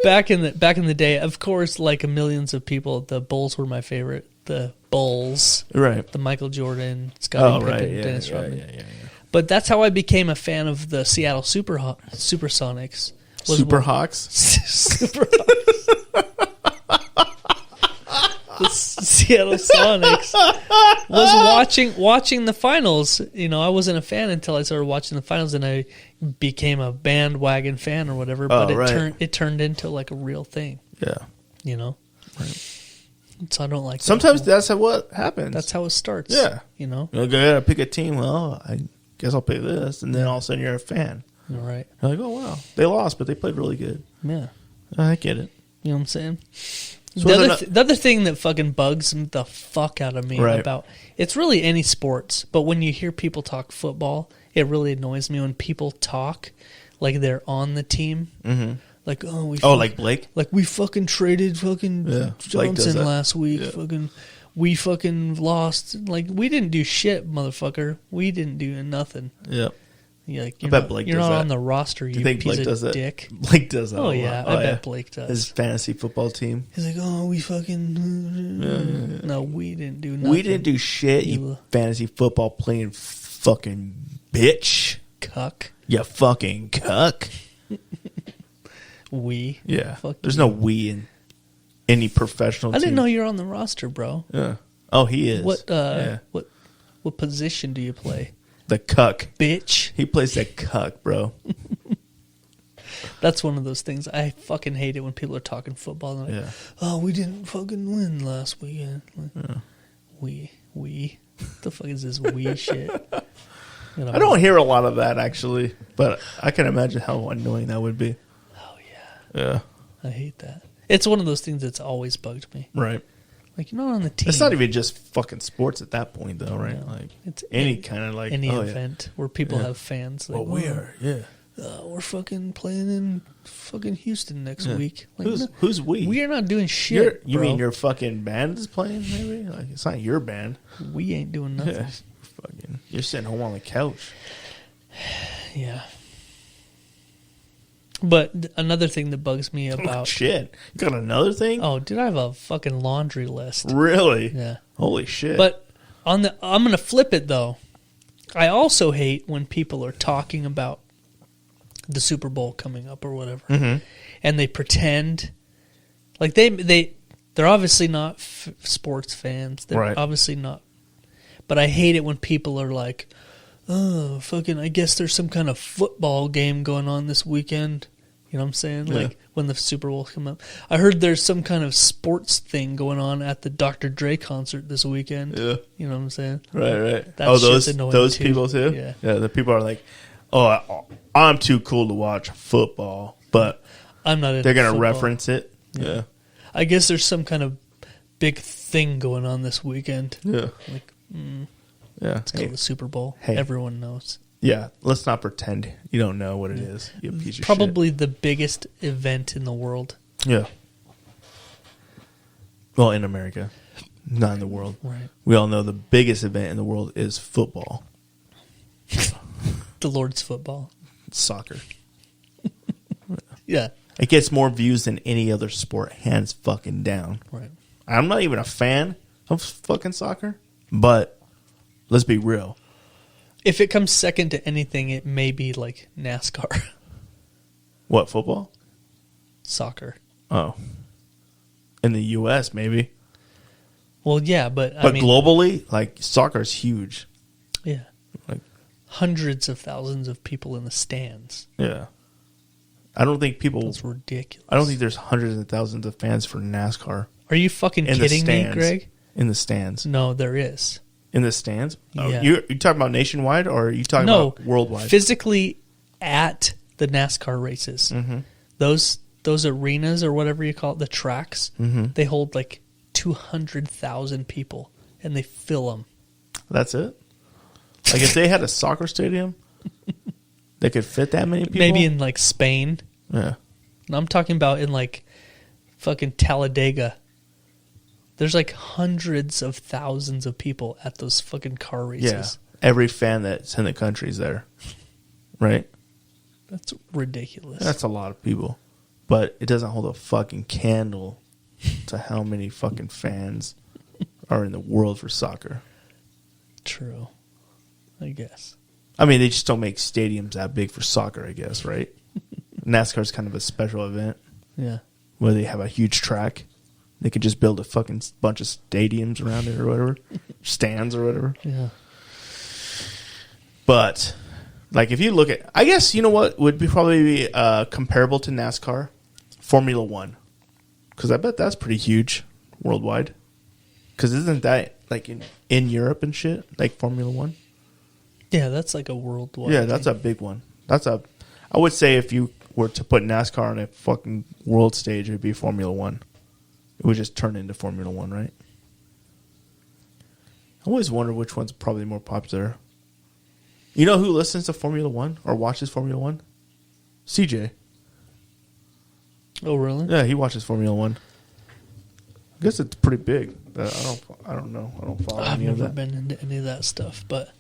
back in the day, of course, like millions of people, the Bulls were my favorite. The Bulls, right? The Michael Jordan, Scottie Pippen, Dennis Rodman. Yeah. But that's how I became a fan of the Seattle Supersonics. Superhawks. Superhawks. The Seattle Sonics was watching the finals. You know, I wasn't a fan until I started watching the finals, and I became a bandwagon fan or whatever. But it turned into like a real thing. Yeah, you know. Right. So I don't like. Sometimes that's what happens. That's how it starts. Yeah, you know. You gotta pick a team. Well, I guess I'll pick this, and then all of a sudden you're a fan. All right. You're like, oh wow, they lost, but they played really good. Yeah, I get it. You know what I'm saying? So the other thing that fucking bugs the fuck out of me about it's really any sports, but when you hear people talk football, it really annoys me when people talk like they're on the team. Mm-hmm. Like, like Blake? Like we fucking traded fucking Johnson last week. Yeah. We fucking lost. Like we didn't do shit, motherfucker. We didn't do nothing. Yeah. You're not on the roster, you piece Blake of dick. Blake does that. Oh, yeah. I bet Blake does. His fantasy football team. He's like, we fucking... No, we didn't do nothing. We didn't do shit, you fantasy football playing fucking bitch. Cuck. You fucking cuck. We. Yeah. There's no we in any professional team. I didn't know you're on the roster, bro. Yeah. Oh, he is. What position do you play? The cuck. Bitch. He plays the cuck, bro. That's one of those things. I fucking hate it when people are talking football. And like, oh, we didn't fucking win last weekend. Like, we. What the fuck is this we shit? You know, I don't hear a lot of that, actually. But I can imagine how annoying that would be. Oh, yeah. Yeah. I hate that. It's one of those things that's always bugged me. Right. Like, you're not on the team. It's not even just fucking sports at that point, though, right? No. Like, it's any kind of, like... Any event where people have fans. Like, we are, we're fucking playing in fucking Houston next week. Like, who's we? We are not doing shit, You bro. mean your fucking band is playing, maybe? Like, it's not your band. We ain't doing nothing. Yeah. Fucking, you're sitting home on the couch. Yeah. But another thing that bugs me about... Oh, shit. You got another thing? Oh, dude, I have a fucking laundry list. Really? Yeah. Holy shit. But I'm going to flip it, though. I also hate when people are talking about the Super Bowl coming up or whatever. Mm-hmm. And they pretend... Like, they're obviously not sports fans. They're obviously not... But I hate it when people are like, oh, fucking, I guess there's some kind of football game going on this weekend. You know what I'm saying? Yeah. Like, when the Super Bowl come up. I heard there's some kind of sports thing going on at the Dr. Dre concert this weekend. Yeah. You know what I'm saying? Right. That shit's those annoying too. people too? Yeah. The people are like, oh, I'm too cool to watch football. But I'm not they're going to football. reference it. Yeah. I guess there's some kind of big thing going on this weekend. Yeah. Like, yeah. it's called the Super Bowl. Hey. Everyone knows. Yeah. Let's not pretend you don't know what it is. You piece of Probably the biggest event in the world. shit. Yeah. Well, in America, not in the world. Right. We all know the biggest event in the world is football. The Lord's football. It's soccer. Yeah. It gets more views than any other sport, hands fucking down. Right. I'm not even a fan of fucking soccer, but let's be real. If it comes second to anything, it may be like NASCAR. What, football? Soccer. Oh. In the U.S., maybe. Well, yeah, but But globally, like, soccer's huge. Yeah. Like, Hundreds of thousands of people in the stands. yeah. I don't think people... That's ridiculous. I don't think there's hundreds of thousands of fans for NASCAR. Are you fucking In the kidding me, stands. Greg? In the stands. No, there is. In the stands? Oh, Yeah. you talking about nationwide, or are you talking about worldwide? Physically at the NASCAR races. Mm-hmm. Those arenas or whatever you call it, the tracks, they hold like 200,000 people, and they fill them. That's it? Like, if they had a soccer stadium, they could fit that many people? Maybe in like Spain. Yeah. And I'm talking about in like fucking Talladega. There's like hundreds of thousands of people at those fucking car races. Yeah. Every fan that's in the country's there. Right? That's ridiculous. That's a lot of people. But it doesn't hold a fucking candle to how many fucking fans are in the world for soccer. True. I guess. I mean, they just don't make stadiums that big for soccer, I guess, right? NASCAR's kind of a special event Yeah. where they have a huge track. They could just build a fucking bunch of stadiums around it or whatever. Stands or whatever. Yeah. But, like, if you look at... I guess, you know what would be probably comparable to NASCAR? Formula One. Because I bet that's pretty huge worldwide. Because isn't that, like, in Europe and shit? Like, Formula One? Yeah, that's like a worldwide. Yeah, that's a big one. I would say if you were to put NASCAR on a fucking world stage, it would be Formula One. It would just turn into Formula One, right? I always wonder which one's probably more popular. You know who listens to Formula One or watches Formula One? CJ. Oh, really? Yeah, he watches Formula One. I guess it's pretty big. But I don't know. I don't follow I've any of never that. been into any of that stuff, but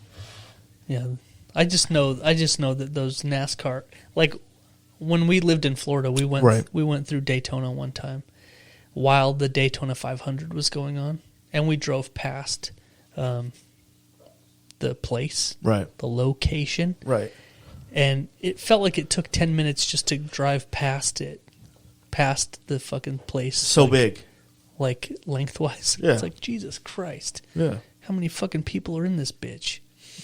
yeah, I just know that those NASCAR, like when we lived in Florida, we went through Daytona one time while the Daytona 500 was going on, and we drove past the place, Right. the location, Right. and it felt like it took 10 minutes just to drive past the fucking place. So big. Like lengthwise. Yeah. It's like, Jesus Christ. Yeah. How many fucking people are in this bitch?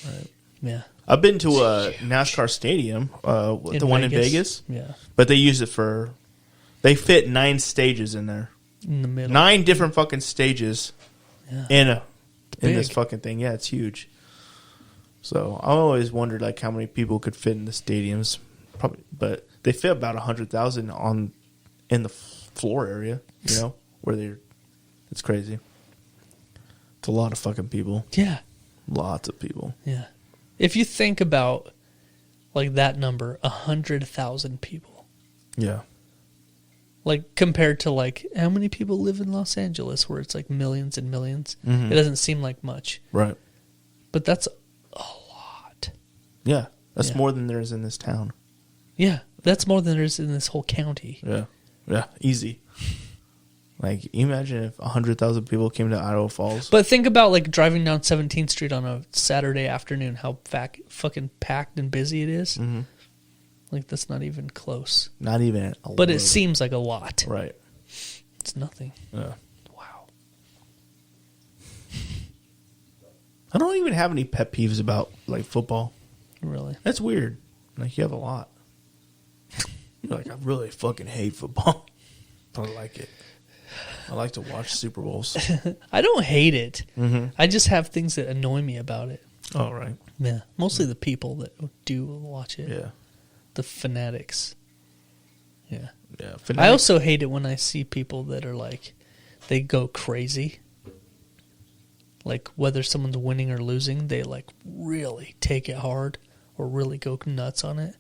Right. Yeah. I've been to a NASCAR stadium, the one in Vegas. Yeah. But they use it for... They fit 9 stages in there. In the middle. 9 different fucking stages in this Big. fucking thing. Yeah, it's huge. So I always wondered like how many people could fit in the stadiums. Probably, but they fit about 100,000 in the floor area. You know where they're. It's crazy. It's a lot of fucking people. Yeah. Lots of people. Yeah. If you think about like that number, 100,000 people. Yeah. Like compared to like how many people live in Los Angeles where it's like millions and 1000000s. Mm-hmm. It doesn't seem like much. Right. But that's a lot. Yeah. That's more than there is in this town. Yeah. That's more than there is in this whole county. Yeah. Yeah. Easy. Like, imagine if 100,000 people came to Idaho Falls. But think about like driving down 17th Street on a Saturday afternoon, how fucking packed and busy it is. Mm-hmm. Like, that's not even close. Not even a But little. it seems like a lot. Right. It's nothing. Yeah. Wow. I don't even have any pet peeves about, like, football. Really? That's weird. Like, you have a lot. You're like, I really fucking hate football. I like it. I like to watch Super Bowls. I don't hate it. Mm-hmm. I just have things that annoy me about it. Oh, right. Yeah. Mostly the people that do watch it. Yeah. The fanatics. Yeah. Yeah. I also hate it when I see people that are like, they go crazy. Like, whether someone's winning or losing, they like really take it hard or really go nuts on it.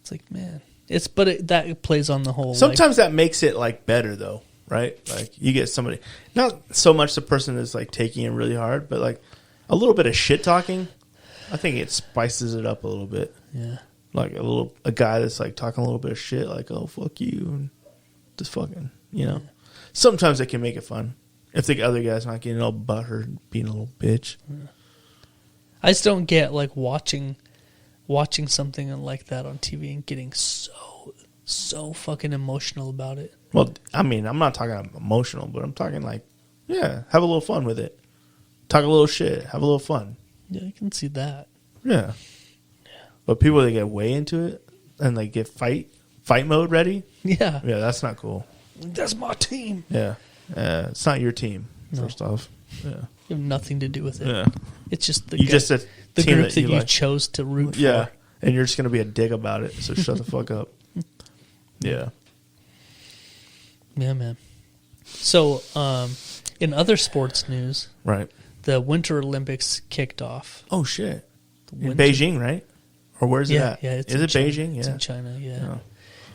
It's like, man. That plays on the whole. Sometimes that makes it, like, better, though. Right? Like, you get somebody, not so much the person that's, like, taking it really hard, but, like, a little bit of shit talking. I think it spices it up a little bit. Yeah. Like, a guy that's, like, talking a little bit of shit, like, oh, fuck you, and just fucking, you know. Sometimes it can make it fun. If the other guy's not getting all butthurt and being a little bitch. Yeah. I just don't get, like, watching something like that on TV and getting so fucking emotional about it. Well, I mean, I'm not talking emotional, but I'm talking like, yeah, have a little fun with it. Talk a little shit. Have a little fun. Yeah, I can see that. Yeah. But people that get way into it and like get fight mode ready. Yeah. Yeah, that's not cool. That's my team. Yeah. It's not your team, first off. Yeah. You have nothing to do with it. Yeah. It's just the the group that you like. Chose to root for. Yeah. And you're just going to be a dick about it, so shut the fuck up. Yeah. Yeah, man. So, in other sports news, right, the Winter Olympics kicked off. Oh, shit. In Beijing, right? Or where's it at? Yeah, Is it China. Beijing? Yeah. It's in China, yeah. Oh.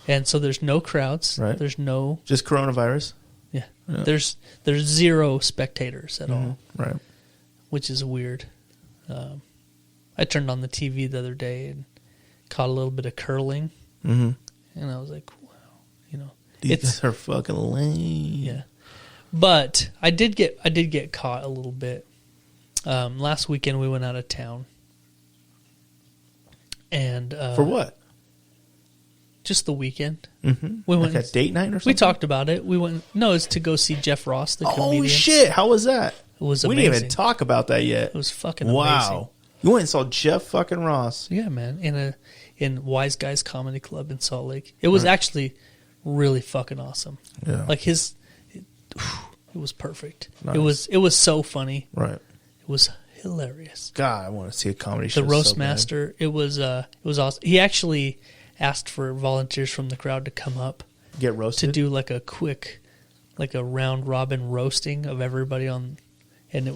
And so there's no crowds. Right. There's no... Just coronavirus? Yeah. Yeah. There's zero spectators at all. Right. Which is weird. I turned on the TV the other day and caught a little bit of curling. Mm-hmm. And I was like, wow, you know. These are fucking lame. Yeah. But I did get caught a little bit. Last weekend we went out of town. And for what? Just the weekend. Mm-hmm. We went like a date night or something? We talked about it. We went. No, it's to go see Jeff Ross, the comedian. Oh shit! How was that? It was we amazing. didn't even talk about that yet. It was fucking wow. amazing. You went and saw Jeff fucking Ross. Yeah, man. In Wise Guys Comedy Club in Salt Lake. It was actually really fucking awesome. Yeah. Like it was perfect. Nice. It was so funny. Right. It was hilarious. God, I want to see a comedy show. The roast master. It was awesome. He actually asked for volunteers from the crowd to come up, get roasted, to do like a quick, like a round robin roasting of everybody on, and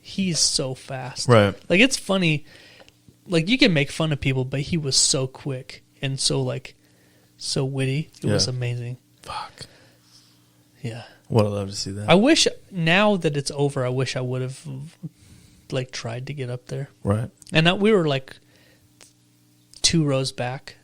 he's so fast. Right. Like it's funny. Like you can make fun of people, but he was so quick and so witty. It was amazing. Fuck. Yeah. Would have loved to see that. I wish now that it's over, I wish I would have like tried to get up there. Right. And we were like 2 rows back,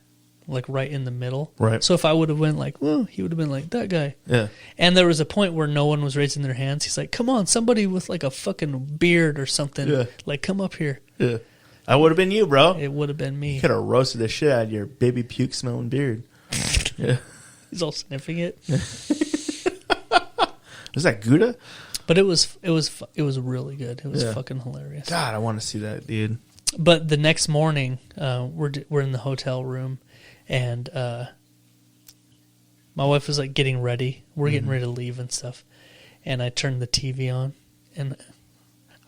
like right in the middle. Right. So if I would have went like, well, he would have been like that guy. Yeah. And there was a point where no one was raising their hands. He's like, come on, somebody with like a fucking beard or something. Yeah. Like, come up here. Yeah. I would have been you, bro. It would have been me. You could have roasted the shit out of your baby puke smelling beard. Yeah. He's all sniffing it. Was that Gouda? But it was really good. It was fucking hilarious. God, I want to see that, dude. But the next morning, we're in the hotel room, and my wife was like getting ready. We're getting ready to leave and stuff, and I turned the TV on, and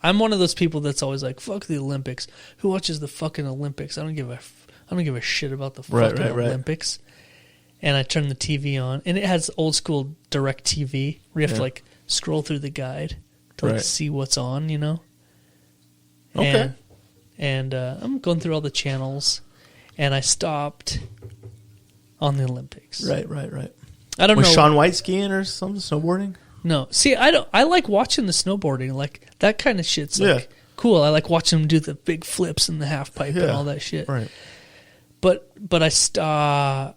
I'm one of those people that's always like, "Fuck the Olympics. Who watches the fucking Olympics? I don't give a shit about the fucking Olympics." And I turned the TV on, and it has old school direct TV where you have to like scroll through the guide to like see what's on, you know. Okay. And I'm going through all the channels, and I stopped on the Olympics. Right. I don't know. Was Shaun White skiing or something, snowboarding? No. See, I like watching the snowboarding. Like, that kind of shit's like cool. I like watching them do the big flips and the half pipe and all that shit. Right. But I stopped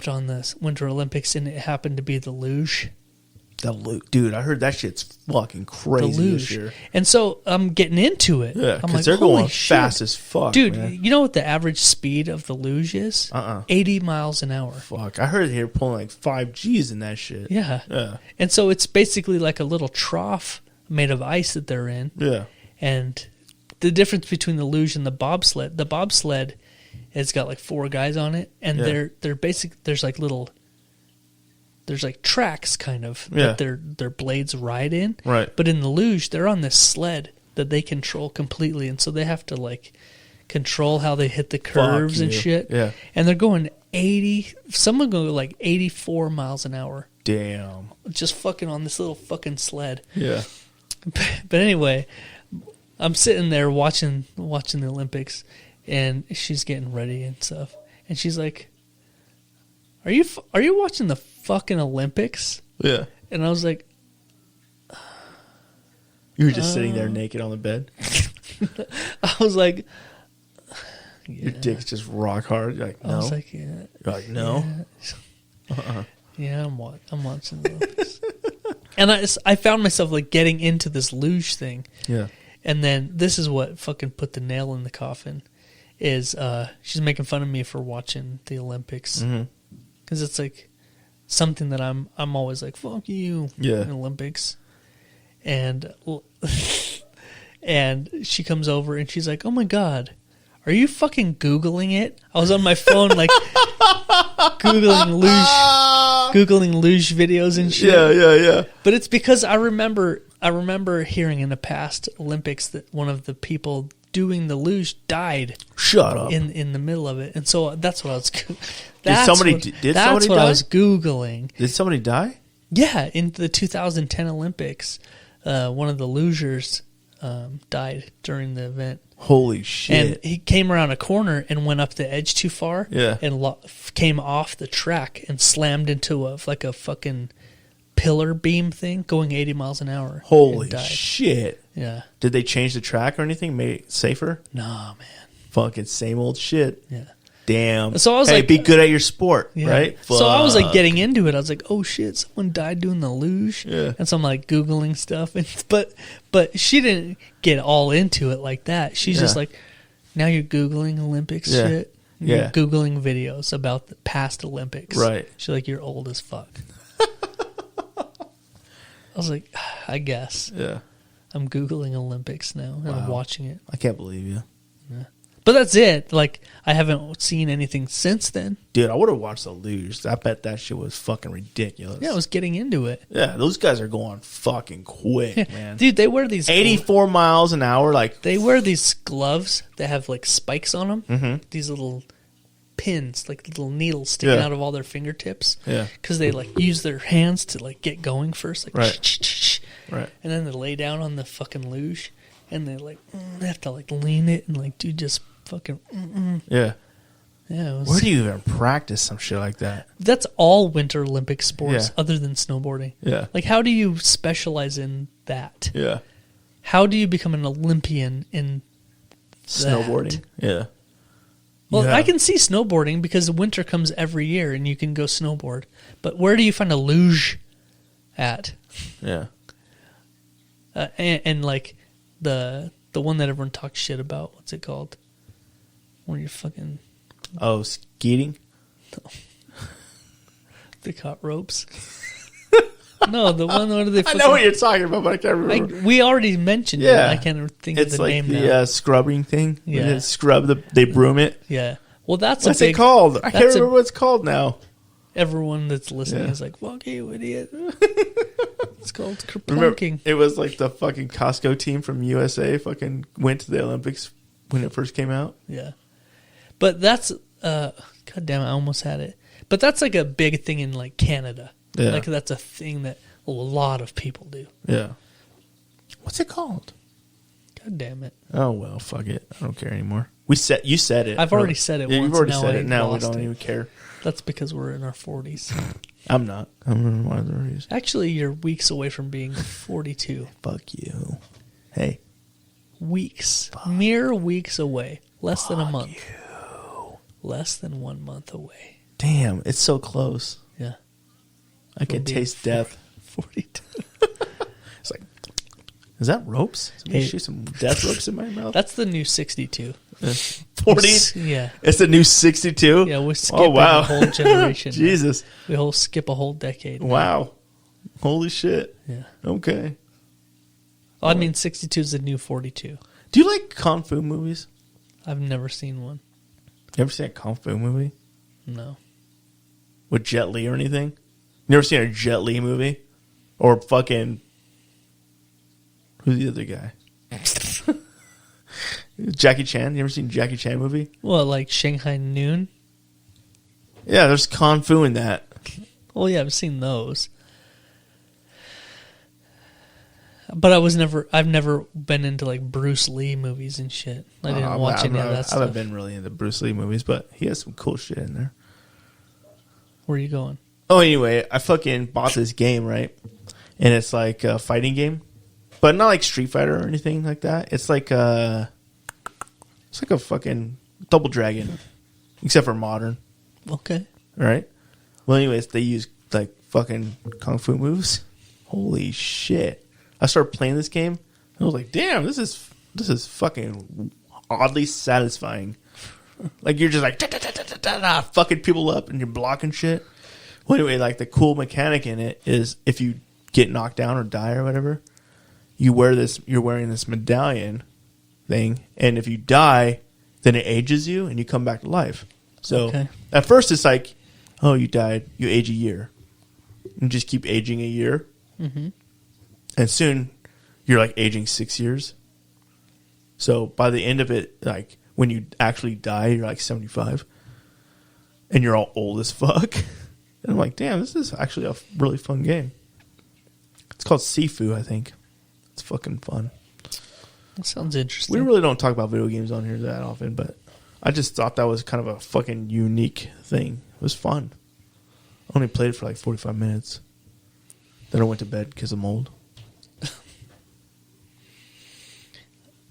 on the Winter Olympics, and it happened to be the luge. Dude, I heard that shit's fucking crazy this year. And so I'm getting into it. Yeah, I'm because they're going fast as fuck, dude. Man. You know what the average speed of the luge is? 80 miles an hour. Fuck, I heard they're pulling like 5 Gs in that shit. Yeah. And so it's basically like a little trough made of ice that they're in. Yeah. And the difference between the luge and the bobsled has got like 4 guys on it, and they're basic. There's like tracks kind of that their blades ride in. Right. But in the luge, they're on this sled that they control completely, and so they have to like control how they hit the curves and shit. Yeah. And they're going 80. Someone go like 84 miles an hour. Damn. Just fucking on this little fucking sled. Yeah. But anyway, I'm sitting there watching the Olympics, and she's getting ready and stuff, and she's like, Are you watching the fucking Olympics? Yeah. And I was like, you were just sitting there naked on the bed. I was like, your dick's just rock hard. You're like, no. I was like, yeah. You're like, no. Yeah, I'm watching the Olympics. And I found myself like getting into this luge thing. Yeah. And then this is what fucking put the nail in the coffin. Is she's making fun of me for watching the Olympics. Because it's like something that I'm always like, fuck you, Olympics. And she comes over and she's like, oh my God, are you fucking Googling it? I was on my phone like Googling luge videos and shit. Yeah. But it's because I remember hearing in the past Olympics that one of the people doing the luge died. Shut up. In the middle of it. And so that's what I was Did somebody die? I was Googling. Did somebody die? Yeah, in the 2010 Olympics, one of the lugers died during the event. Holy shit. And he came around a corner and went up the edge too far. Yeah. And came off the track and slammed into a fucking pillar beam thing going 80 miles an hour. Holy shit. Yeah. Did they change the track or anything? Made it safer? Nah, man. Fucking same old shit. Yeah. Damn. So I was like, be good at your sport, right? So I was like getting into it. I was like, oh shit, someone died doing the luge. Yeah. And so I'm like Googling stuff. But she didn't get all into it like that. She's just like, now you're Googling Olympics shit. You're Googling videos about the past Olympics. Right. She's like, you're old as fuck. I was like, I guess. Yeah. I'm Googling Olympics now, and I'm watching it. I can't believe you. Yeah. But that's it. Like, I haven't seen anything since then. Dude, I would have watched the luge. I bet that shit was fucking ridiculous. Yeah, I was getting into it. Yeah, those guys are going fucking quick, man. Dude, they wear these 84 miles an hour. Like, they wear these gloves that have like spikes on them. Mm-hmm. These little pins, like little needles sticking out of all their fingertips. Yeah. Because they like use their hands to like get going first. Like, right. And then they lay down on the fucking luge. And they like, they have to like lean it and like, dude, just fucking. Yeah. Yeah. Where do you even practice some shit like that? That's all Winter Olympic sports Yeah. other than snowboarding. Yeah. Like, how do you specialize in that? Yeah. How do you become an Olympian in snowboarding? That? Yeah. Well, I can see snowboarding because winter comes every year and you can go snowboard. But where do you find a luge at? Yeah. And like the one that everyone talks shit about, what's it called? When you're fucking... Oh, skeeting? No. They caught ropes. No, the one where they. I know what you're talking about, but I can't remember. We already mentioned it. I can't think of the name now. It's like the scrubbing thing. Yeah. They scrub they broom it. Yeah. Well, that's what's it called? I can't remember what it's called now. Everyone that's listening is like, "Fuck you, idiot!" It's called kerplunking. It was like the fucking Costco team from USA fucking went to the Olympics when it first came out. Yeah, but that's God damn it, I almost had it. But that's like a big thing in like Canada. Yeah, like that's a thing that a lot of people do. Yeah. What's it called? God damn it. Oh well, fuck it. I don't care anymore. You said it. I've already said it once. You've already now said it. Now we don't even care. That's because we're in our 40s. I'm not. I'm in my 30s. Actually, you're weeks away from being 42. Fuck you. Hey. Weeks. Mere weeks away. Less than a month. You. Less than 1 month away. Damn, it's so close. Yeah. I can taste death. 42. It's like, is that ropes? Somebody shoot some death ropes in my mouth? That's the new 62. 40? Yeah. It's the new 62? Yeah, we're skipping a whole generation. Jesus. We skip a whole decade. Wow. Holy shit. Yeah. Okay. Well, I mean, 62 is the new 42. Do you like Kung Fu movies? I've never seen one. You ever seen a Kung Fu movie? No. With Jet Li or anything? You never seen a Jet Li movie? Or fucking... Who's the other guy? Jackie Chan. You ever seen Jackie Chan movie? Well, like Shanghai Noon? Yeah, there's Kung Fu in that. Well, yeah, I've seen those. But I've never been into like Bruce Lee movies and shit. I didn't watch any of that stuff. I haven't been really into Bruce Lee movies, but he has some cool shit in there. Where are you going? Oh, anyway, I fucking bought this game, right? And it's like a fighting game. But not like Street Fighter or anything like that. It's like a fucking Double Dragon. Except for modern. Okay. Right? Well, anyways, they use like fucking Kung Fu moves. Holy shit. I started playing this game. And I was like, damn, this is fucking oddly satisfying. Like you're just like fucking people up and you're blocking shit. Well, anyway, like the cool mechanic in it is if you get knocked down or die or whatever, you're wearing this medallion thing, and if you die, then it ages you and you come back to life. So at first it's like, oh, you died, you age a year. You just keep aging a year. Mm-hmm. And soon you're like aging 6 years. So by the end of it, like when you actually die, you're like 75. And you're all old as fuck. And I'm like, damn, this is actually a really fun game. It's called Sifu, I think. It's fucking fun. That sounds interesting. We really don't talk about video games on here that often, but I just thought that was kind of a fucking unique thing. It was fun. I only played it for like 45 minutes. Then I went to bed because I'm old.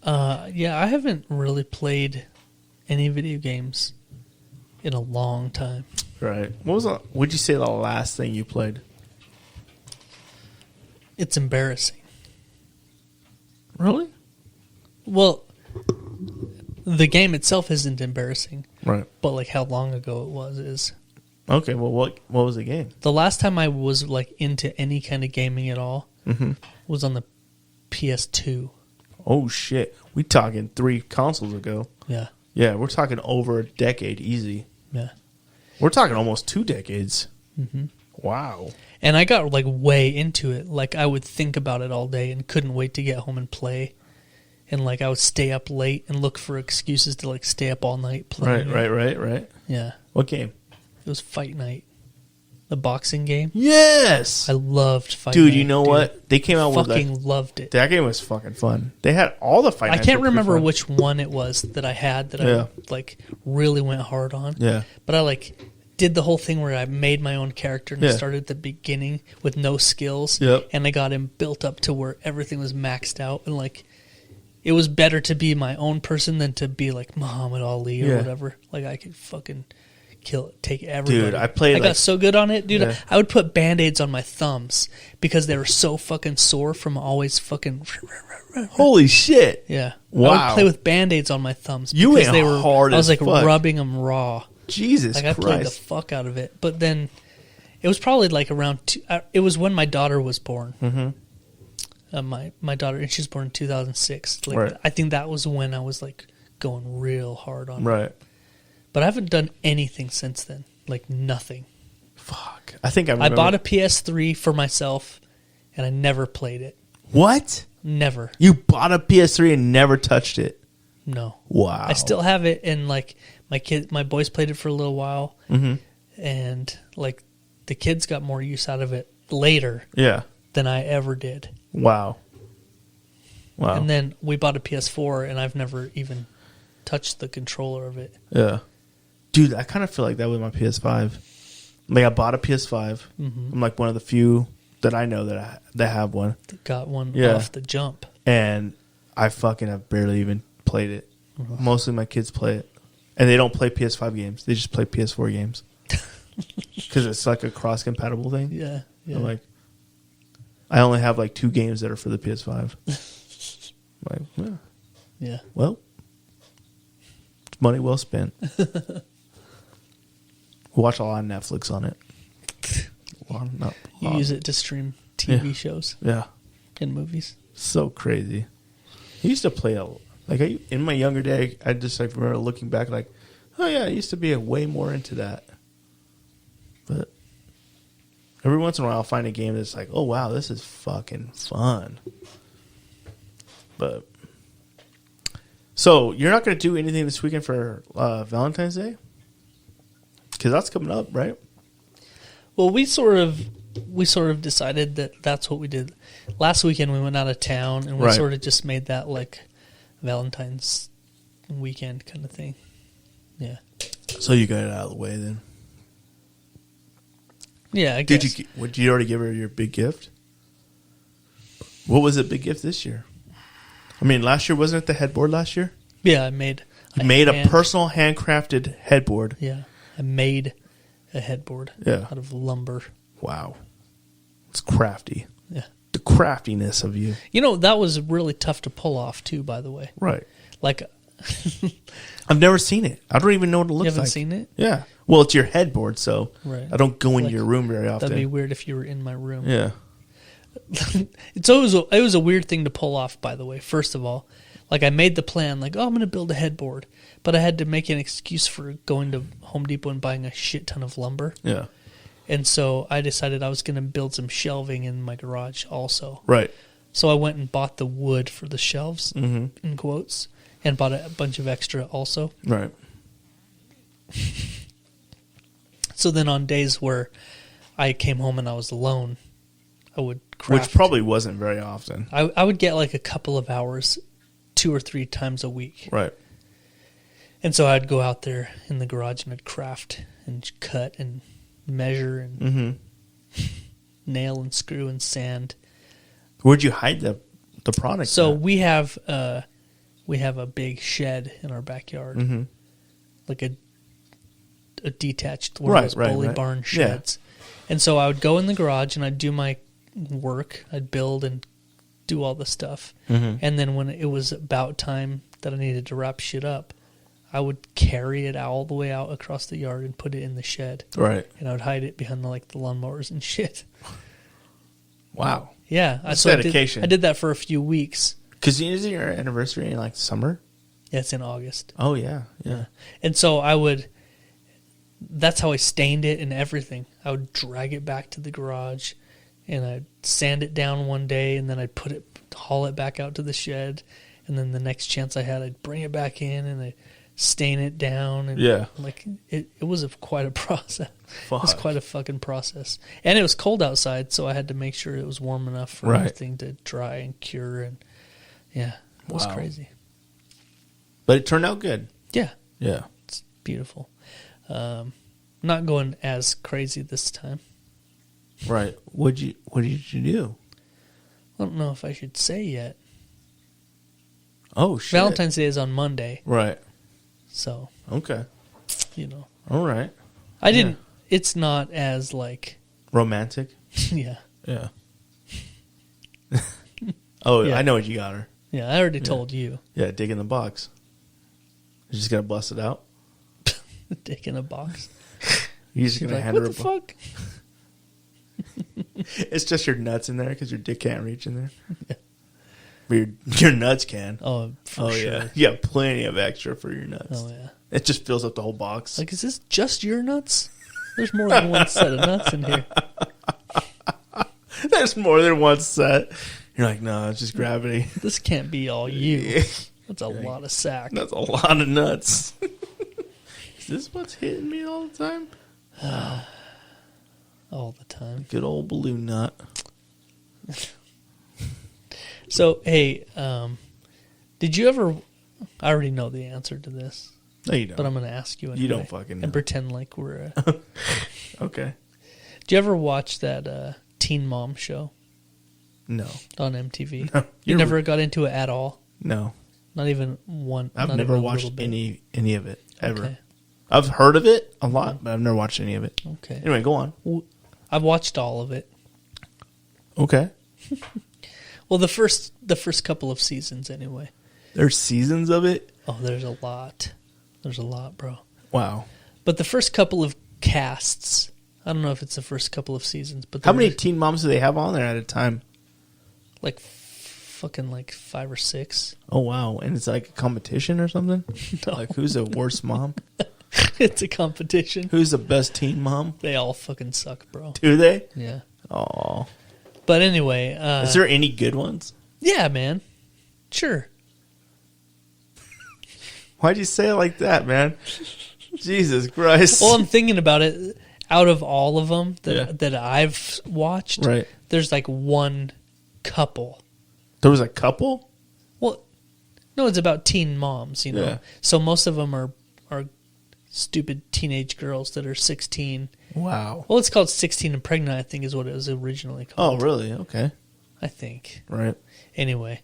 Yeah, I haven't really played any video games in a long time. Right. What'd you say the last thing you played? It's embarrassing. Really? Well, the game itself isn't embarrassing. Right. But like how long ago it was is. Okay, well what was the game? The last time I was like into any kind of gaming at all was on the PS2. Oh shit. We talking 3 consoles ago. Yeah. Yeah, we're talking over a decade easy. Yeah. We're talking almost 2 decades. Mm-hmm. Wow. And I got like way into it. Like I would think about it all day and couldn't wait to get home and play. And like I would stay up late and look for excuses to like stay up all night playing. Right. Yeah. What game? It was Fight Night. The boxing game. Yes. I loved Fight Night. Dude, you know what? They came out with fucking loved it. That game was fucking fun. They had all the Fight Nights. I can't remember which one it was that I had that I like really went hard on. Yeah. But I like did the whole thing where I made my own character and started at the beginning with no skills. Yep. And I got him built up to where everything was maxed out. And like, it was better to be my own person than to be like Muhammad Ali or whatever. Like I could fucking take everybody. Dude, I got so good on it, dude. Yeah. I would put Band-Aids on my thumbs because they were so fucking sore from always fucking... Holy shit. Yeah. Wow. I would play with Band-Aids on my thumbs because they were hard I was like fuck. rubbing them raw. Jesus Christ. I played the Christ. fuck out of it. But then It was probably like around. It was when my daughter was born. My daughter, and she was born in 2006. Like, right. I think that was when I was like going real hard on right. it. But I haven't done anything since then. Like nothing. Fuck. I think I bought a PS3 for myself, and I never played it. What? Never. You bought a PS3 and never touched it? No. Wow. I still have it, and like my boys played it for a little while, and like the kids got more use out of it later than I ever did. Wow. And then we bought a PS4, and I've never even touched the controller of it. Yeah. Dude, I kind of feel like that with my PS5. Like, I bought a PS5. I'm like one of the few that I know that have one. Got one off the jump. And I fucking have barely even played it. Mostly my kids play it. And they don't play PS5 games. They just play PS4 games. Because it's like a cross-compatible thing. Yeah. I'm like, I only have like 2 games that are for the PS5. I'm like, yeah. Well, it's money well spent. We watch a lot of Netflix on it. You use it to stream TV shows. Yeah. And movies. So crazy. I used to play in my younger day, I just like remember looking back like, oh yeah, I used to be way more into that. But every once in a while I'll find a game that's like, oh wow, this is fucking fun. But so you're not going to do anything this weekend for Valentine's Day? Because that's coming up, right? Well, we sort of decided that that's what we did. Last weekend we went out of town, and we sort of just made that like Valentine's weekend kind of thing. Yeah. So you got it out of the way then? Yeah, I guess. Did you already give her your big gift? What was the big gift this year? I mean, last year, wasn't it the headboard last year? Yeah, I made... You made a personal handcrafted headboard. Yeah, I made a headboard out of lumber. Wow. It's crafty. Yeah. The craftiness of you. You know, that was really tough to pull off, too, by the way. Right. Like... I've never seen it. I don't even know what it looks like. You haven't seen it? Yeah. Well, it's your headboard, so I don't go into like, your room very often. That'd be weird if you were in my room. Yeah. It was a weird thing to pull off, by the way, first of all. Like, I made the plan, like, I'm going to build a headboard. But I had to make an excuse for going to Home Depot and buying a shit ton of lumber. Yeah. And so I decided I was going to build some shelving in my garage also. Right. So I went and bought the wood for the shelves, in quotes, and bought a bunch of extra also. Right. So then on days where I came home and I was alone, I would craft. Which probably wasn't very often. I would get like a couple of hours 2 or 3 times a week. Right. And so I'd go out there in the garage and I'd craft and cut and measure and nail and screw and sand. Where'd you hide the product? So we have a big shed in our backyard, like a detached one of those bully barn sheds. Yeah. And so I would go in the garage and I'd do my work. I'd build and do all the stuff. And then when it was about time that I needed to wrap shit up, I would carry it all the way out across the yard and put it in the shed. Right. And I would hide it behind the lawnmowers and shit. Wow. Yeah. That's dedication. I did that for a few weeks. Because isn't your anniversary in like summer? Yeah, it's in August. Oh, yeah. Yeah. And so that's how I stained it and everything. I would drag it back to the garage and I'd sand it down one day and then I'd haul it back out to the shed. And then the next chance I had, I'd bring it back in and I'd stain it down. And like it was quite a process. Fuck. It was quite a fucking process. And it was cold outside, so I had to make sure it was warm enough for everything to dry and cure. And yeah, it was crazy. But it turned out good. Yeah. Yeah. It's beautiful. Not going as crazy this time. Right. What did you do? I don't know if I should say yet. Oh, shit. Valentine's Day is on Monday. Right. So. Okay. You know. All right. I didn't. It's not as like. Romantic? Yeah. Yeah. I know what you got her. Yeah, I already told you. Yeah, dig in the box. You're just going to bust it out? Dick in a box. You're just going to hand her a box? What the fuck? It's just your nuts in there because your dick can't reach in there. Yeah. But your nuts can. Oh, for sure. Yeah. You have plenty of extra for your nuts. Oh, yeah. It just fills up the whole box. Like, is this just your nuts? There's more than one set of nuts in here. There's more than one set. You're like, no, it's just gravity. This can't be all you. That's a lot of sack. That's a lot of nuts. Is this what's hitting me all the time? All the time. Good old balloon nut. So, hey, did you ever... I already know the answer to this. No, you don't. But I'm going to ask you anyway. You don't fucking know. And pretend like we're... Okay. Did you ever watch that Teen Mom show? No. On MTV? No. You never got into it at all? No. Not even one? I've never watched any of it, ever. Okay. I've heard of it a lot, but I've never watched any of it. Okay. Anyway, go on. I've watched all of it. Okay. Well, the first couple of seasons, anyway. There's seasons of it? Oh, there's a lot. There's a lot, bro. Wow. But the first couple of casts, I don't know if it's the first couple of seasons, but how many teen moms do they have on there at a time? Like fucking like 5 or 6. Oh, wow. And it's like a competition or something? No. Like, who's the worst mom? It's a competition. Who's the best teen mom? They all fucking suck, bro. Do they? Yeah. Oh. But anyway. Is there any good ones? Yeah, man. Sure. Why'd you say it like that, man? Jesus Christ. Well, I'm thinking about it. Out of all of them that I've watched, right. There's like one couple. There was a couple? Well, no, it's about teen moms, you know. Yeah. So most of them are stupid teenage girls that are 16. Wow. Well, it's called 16 and Pregnant, I think is what it was originally called. Oh, really? Okay. I think. Right. Anyway.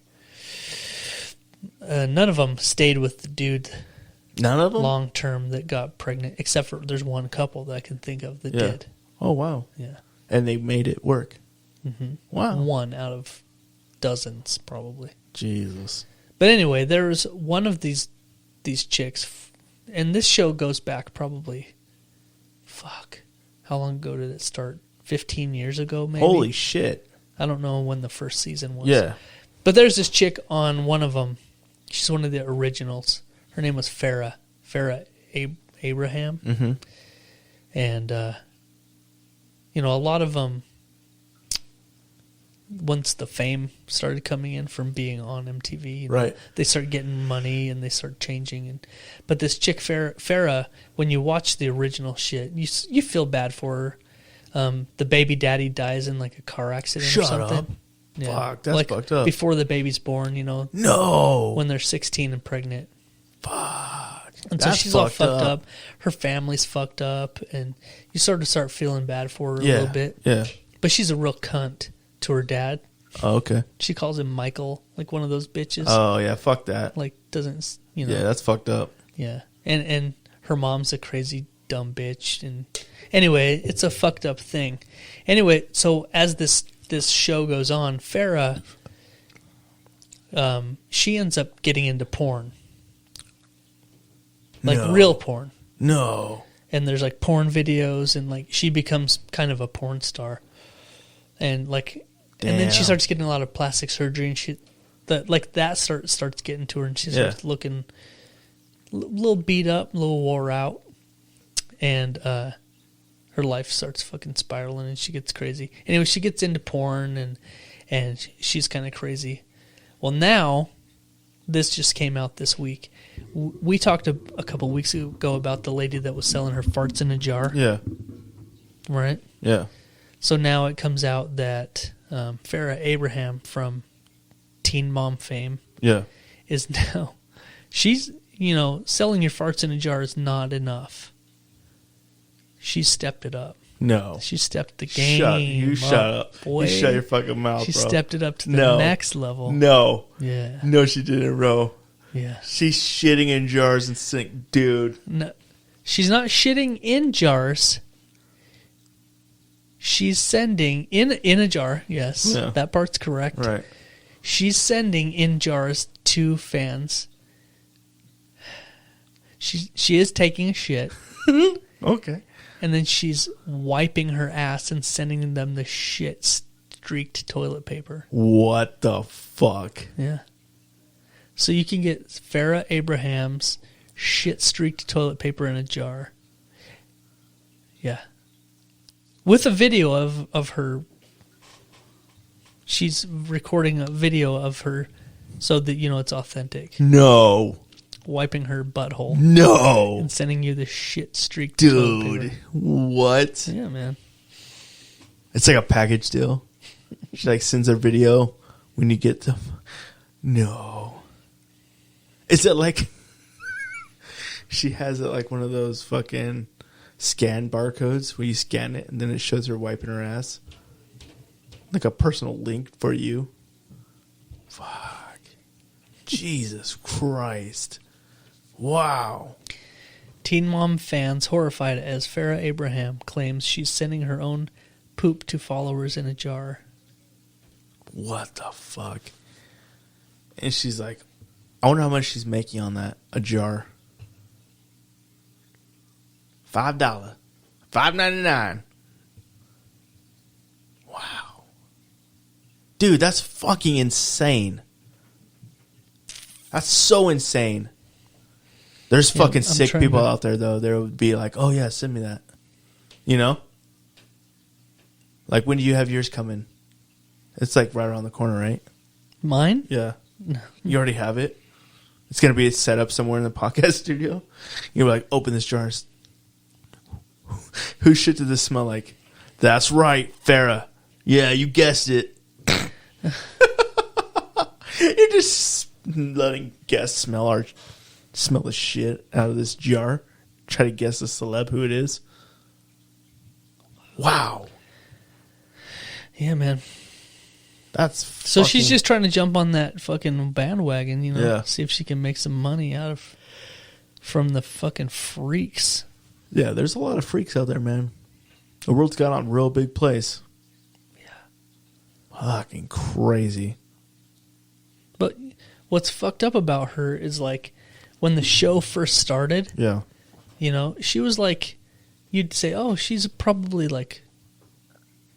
None of them stayed with the dude. None of them? Long term that got pregnant, except for there's one couple that I can think of that did. Oh, wow. Yeah. And they made it work. Mm-hmm. Wow. One out of dozens, probably. Jesus. But anyway, there was one of these chicks, and this show goes back probably, how long ago did it start? 15 years ago, maybe? Holy shit. I don't know when the first season was. Yeah. But there's this chick on one of them. She's one of the originals. Her name was Farrah Abraham. Mm-hmm. And, a lot of them, once the fame started coming in from being on MTV, right, they started getting money and they started changing. But this chick, Farrah, when you watch the original shit, you feel bad for her. The baby daddy dies in like a car accident or something. Up. Yeah. Fuck, that's fucked up. Before the baby's born, No. when they're 16 and pregnant. Fuck. And so she's all fucked up. Her family's fucked up, and you sort of start feeling bad for her a little bit. Yeah. But she's a real cunt to her dad. Oh, okay. She calls him Michael, like one of those bitches. Oh, yeah, fuck that. Like, doesn't, Yeah, that's fucked up. Yeah. And her mom's a crazy, dumb bitch. And anyway, it's a fucked up thing. Anyway, so as this show goes on, Farrah, she ends up getting into porn. Like real porn. No. And there's like porn videos, and like she becomes kind of a porn star. And like, Damn. and then she starts getting a lot of plastic surgery, and that starts getting to her, and she starts looking a little beat up, a little wore out, and her life starts fucking spiraling, and she gets crazy. Anyway, she gets into porn, and she's kind of crazy. Well, now this just came out this week. We talked a couple weeks ago about the lady that was selling her farts in a jar. Yeah. Right? Yeah. So now it comes out that Farrah Abraham from Teen Mom fame is now... She's, selling your farts in a jar is not enough. She stepped it up. No. She stepped the game Shut up. Boy. You shut your fucking mouth, She bro. stepped it up to the next level. No. Yeah. No, she didn't, bro. Yeah. She's shitting in jars and sink. Dude. No. She's not shitting in jars. She's sending in a jar. Yes. Yeah. That part's correct. Right. She's sending in jars to fans. She is taking a shit. Okay. And then she's wiping her ass and sending them the shit-streaked toilet paper. What the fuck? Yeah. So you can get Farrah Abraham's shit-streaked toilet paper in a jar. Yeah. With a video of her. She's recording a video of her so that, it's authentic. No. Wiping her butthole. No. And sending you the shit-streaked toilet paper. What? Yeah, man. It's like a package deal. She sends her video when you get them. No. Is it like she has it like one of those fucking scan barcodes where you scan it and then it shows her wiping her ass? Like a personal link for you? Fuck. Jesus Christ. Wow. Teen Mom fans horrified as Farrah Abraham claims she's sending her own poop to followers in a jar. What the fuck? And she's like, I wonder how much she's making on that. A jar. $5. $5.99. Wow. Dude, that's fucking insane. That's so insane. There's fucking sick people out there, though. There would be like, oh, yeah, send me that. Like, when do you have yours coming? It's like right around the corner, right? Mine? Yeah. You already have it? It's going to be set up somewhere in the podcast studio. You're like, open this jar. Whose shit did this smell like? That's right, Farrah. Yeah, you guessed it. You're just letting guests smell the shit out of this jar. Try to guess the celeb who it is. Wow. Yeah, man. That's so she's just trying to jump on that fucking bandwagon, Yeah. See if she can make some money from the fucking freaks. Yeah, there's a lot of freaks out there, man. The world's got on a real big place. Yeah. Fucking crazy. But what's fucked up about her is like when the show first started, Yeah. She was like, you'd say, oh, she's probably like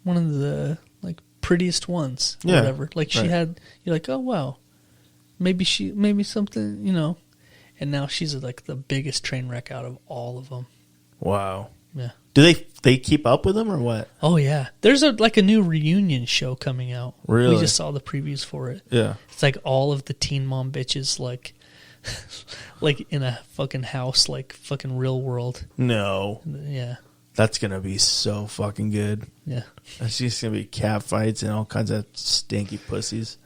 one of the like prettiest ones or whatever. Like she had, you're like, oh, wow. Maybe something, and now she's like the biggest train wreck out of all of them. Wow. Yeah. Do they keep up with them or what? Oh, yeah. There's a new reunion show coming out. Really? We just saw the previews for it. Yeah. It's like all of the Teen Mom bitches like in a fucking house, like fucking real world. No. Yeah. That's going to be so fucking good. Yeah. It's just going to be cat fights and all kinds of stinky pussies.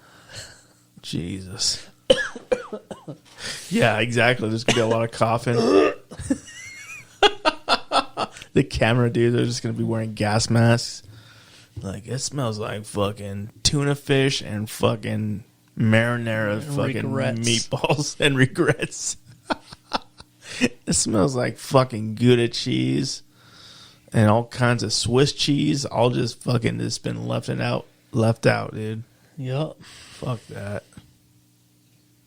Jesus. Yeah, exactly. There's going to be a lot of coughing. The camera dudes are just going to be wearing gas masks. Like, it smells like fucking tuna fish and fucking marinara fucking meatballs and regrets. It smells like fucking Gouda cheese and all kinds of Swiss cheese. All just fucking just been left out, dude. Yep. Fuck that.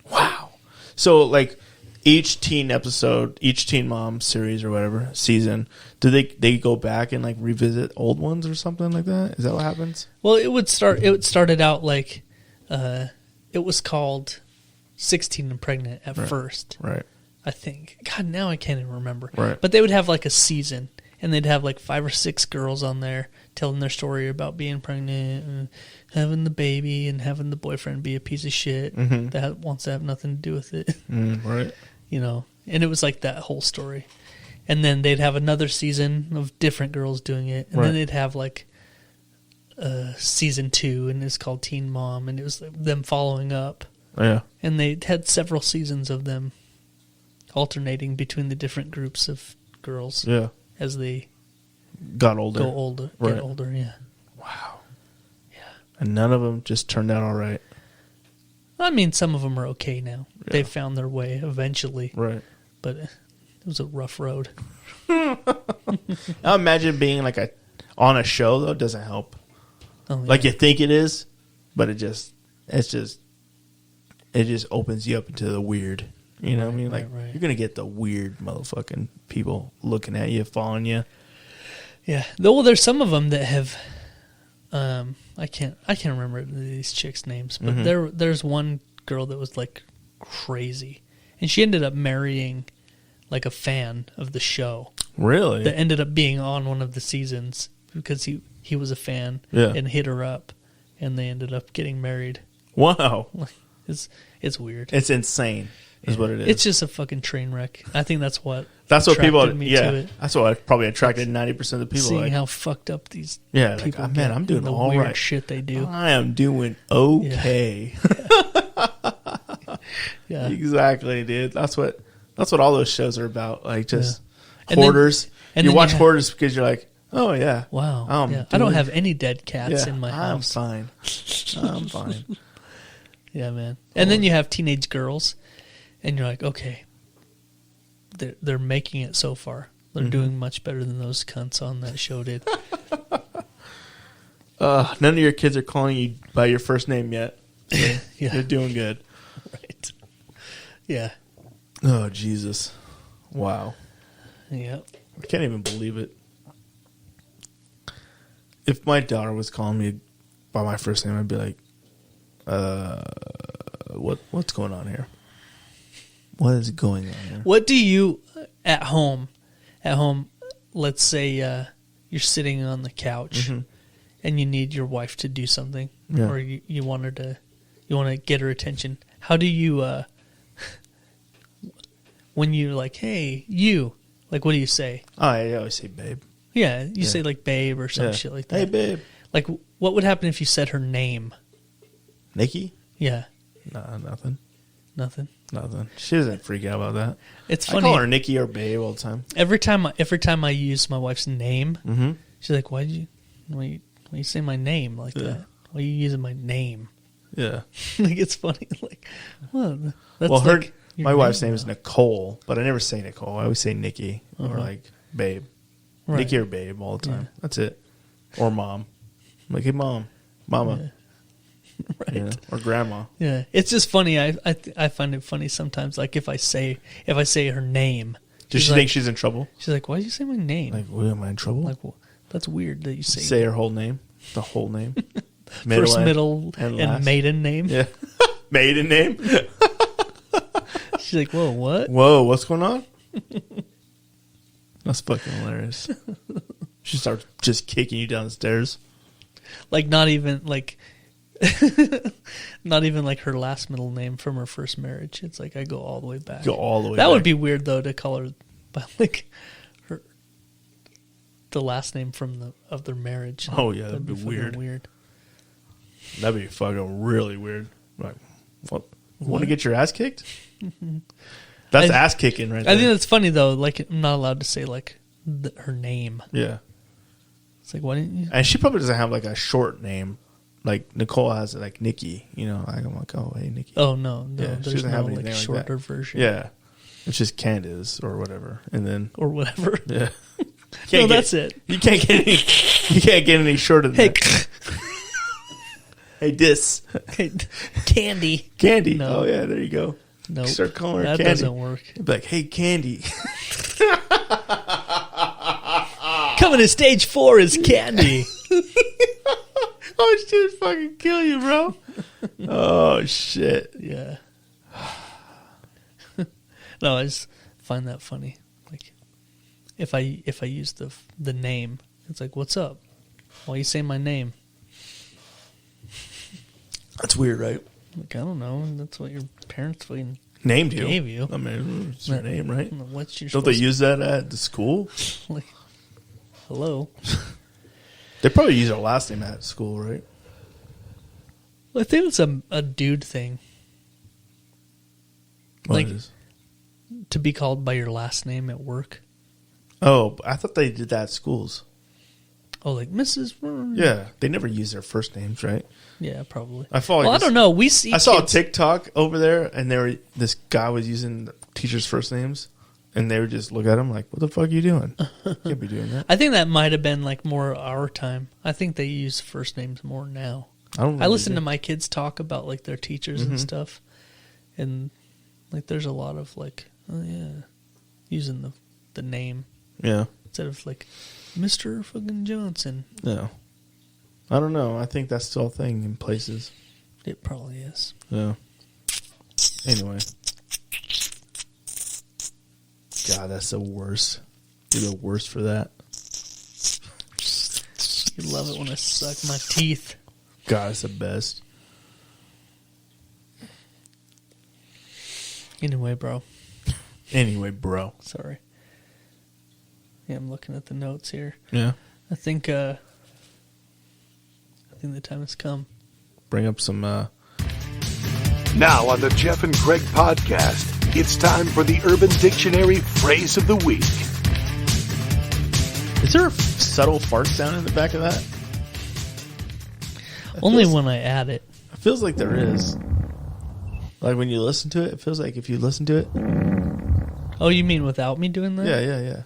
Wow. So, like, each teen mom series or whatever season, do they go back and like revisit old ones or something like that? Is that what happens? Well, it started out like it was called 16 and Pregnant at first. Right. I think. God, now I can't even remember. Right. But they would have like a season and they'd have like 5 or 6 girls on there telling their story about being pregnant and having the baby and having the boyfriend be a piece of shit that wants to have nothing to do with it. Right. And it was like that whole story. And then they'd have another season of different girls doing it. And then they'd have like season 2 and it's called Teen Mom and it was them following up. Yeah. And they had several seasons of them alternating between the different groups of girls. Yeah. As they got older. Get older, yeah. Wow. Yeah. And none of them just turned out all right. I mean, some of them are okay now. Yeah. They found their way eventually. Right. But it was a rough road. I imagine being like on a show, though, doesn't help. Oh, yeah. Like you think it is, but it just opens you up into the weird. You know what I mean? Like, you're going to get the weird motherfucking people looking at you, following you. Yeah. Well, there's some of them that have. I can't remember these chicks' names, but there's one girl that was like crazy, and she ended up marrying like a fan of the show. Really? That ended up being on one of the seasons because he was a fan and hit her up, and they ended up getting married. Wow. It's weird. It's insane. Is what it is. It's just a fucking train wreck. I think that's what people. me to it. That's what probably attracted 90% of the people. Seeing like, how fucked up these people like, man, I'm doing the all weird right. shit they do. I am doing okay. Yeah. Exactly, dude. That's what all those shows are about. Like just And hoarders. then You watch hoarders because you're like, oh yeah, wow. Yeah. I don't have any dead cats in my I'm house. fine. I'm fine. Yeah, man. And then you have teenage girls, and you're like, okay, they're making it so far. They're doing much better than those cunts on that show did. None of your kids are calling you by your first name yet. So Yeah. You're doing good. Right. Yeah. Oh, Jesus. Wow. Yeah. I can't even believe it. If my daughter was calling me by my first name, I'd be like, what's going on here? What is going on here? What do you at home? Let's say you're sitting on the couch and you need your wife to do something, or you want her to, you want to get her attention. How do you when you're like, hey, you, like, what do you say? Oh, I always say babe. Yeah, you say like babe or some shit like that. Hey, babe. Like, what would happen if you said her name? Nikki? Yeah, Nah, nothing. nothing. She doesn't freak out about that. It's I funny. call her Nikki or babe all the time. Every time I use my wife's name, she's like, why you say my name like that? Why are you using my name? Yeah. Like, it's funny. Like, well, that's Well, like my wife's name is Nicole, but I never say Nicole. I always say Nikki or like babe. Right. Nikki or babe all the time. That's it. Or mom. I'm like, hey, mom. Mama. Right. You know? Or grandma. Yeah, it's just funny. I find it funny sometimes. Like if I say her name, Does she think she's in trouble? She's like, "Why did you say my name?" Like, well, am I in trouble? Like, well, that's weird that you say her whole name, the whole name, first, middle, and last. maiden name. Yeah, maiden name. She's like, "Whoa, what? Whoa, what's going on?" That's fucking hilarious. She starts just kicking you down the stairs. Like not even like her last middle name from her first marriage. It's like I go all the way back. Go all the way That back. would be weird though to call her by like the last name of their marriage. Oh yeah, that'd be fucking weird. That'd be fucking really weird. Like, what? Want to get your ass kicked? That's ass kicking right there. I think that's funny though. Like I'm not allowed to say like her name. Yeah. It's like, why didn't you? And she probably doesn't have like a short name. Like Nicole has like Nikki, you know. I'm like, oh, hey, Nikki. Oh no, Yeah, she there's doesn't no have like anything like shorter that. version. Yeah, it's just Candace or whatever, and then or whatever. yeah. No, that's it. You can't get any. You can't get any shorter than Hey, that. Hey, dis. hey, Candy. Candy. No. Oh yeah, there you go. No, Start calling her that Candy. doesn't work. Be like, hey, Candy. Coming to stage 4 is Candy. Oh, she would fucking kill you, bro. Oh shit. Yeah. No, I just find that funny. Like, if I use the name, it's like, what's up? Why you say my name? That's weird, right? Like, I don't know. That's what your parents fucking Named you. gave you. I mean, it's your name, right? What's your Don't they use that at the school? like? Hello. They probably use our last name at school, right? Well, I think it's a dude thing. What Like- is? To be called by your last name at work. Oh, I thought they did that at schools. Oh, like Mrs. Yeah, they never use their first names, right? Yeah, probably. I follow. Well, I don't know. We see. I saw a kids- TikTok over there, and this guy was using the teachers' first names, and they would just look at him like, "What the fuck are you doing? You can't be doing that." I think that might have been like more our time. I think they use first names more now. I listen to my kids talk about like their teachers and stuff, and like there's a lot of like, oh yeah, using the name Yeah, instead of like Mr. fucking Johnson. Yeah. I don't know. I think that's still a thing in places. It probably is. Yeah. Anyway. God, that's the worst. You're the worst for that. You love it when I suck my teeth. God, it's the best. Anyway, bro. Sorry. Yeah, I'm looking at the notes here. Yeah. I think the time has come. Bring up some... Now on the Jeff and Greg podcast, it's time for the Urban Dictionary Phrase of the Week. Is there a subtle fart sound in the back of that? Only when I add it. It feels like there is. Like when you listen to it, it feels like if you listen to it... Oh, you mean without me doing that? Yeah.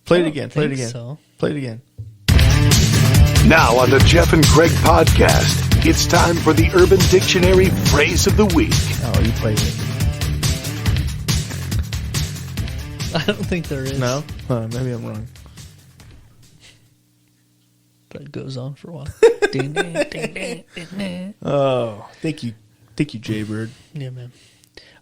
Play it again. Play it again. So. Play it again. Now on the Jeff and Greg podcast, it's time for the Urban Dictionary Phrase of the Week. Oh, you played it. I don't think there is. No? Maybe I'm wrong. But it goes on for a while. Ding, ding, ding, ding, ding, ding. Oh, thank you. Thank you, Jaybird. Yeah, man.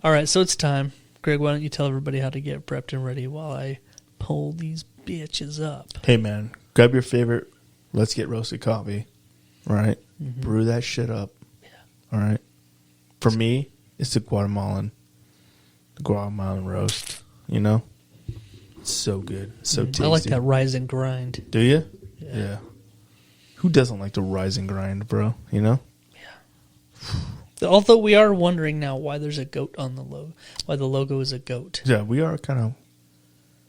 All right, so it's time. Greg, why don't you tell everybody how to get prepped and ready while I pull these bitches up? Hey, man, grab your favorite Let's Get Roasted coffee, all right? Mm-hmm. Brew that shit up, all right? For me, it's the Guatemalan roast, you know? It's so good, so tasty. I like that rise and grind. Do you? Yeah. Who doesn't like to rise and grind, bro, you know? Although we are wondering now why there's a goat on the logo, why the logo is a goat. Yeah, we are kind of...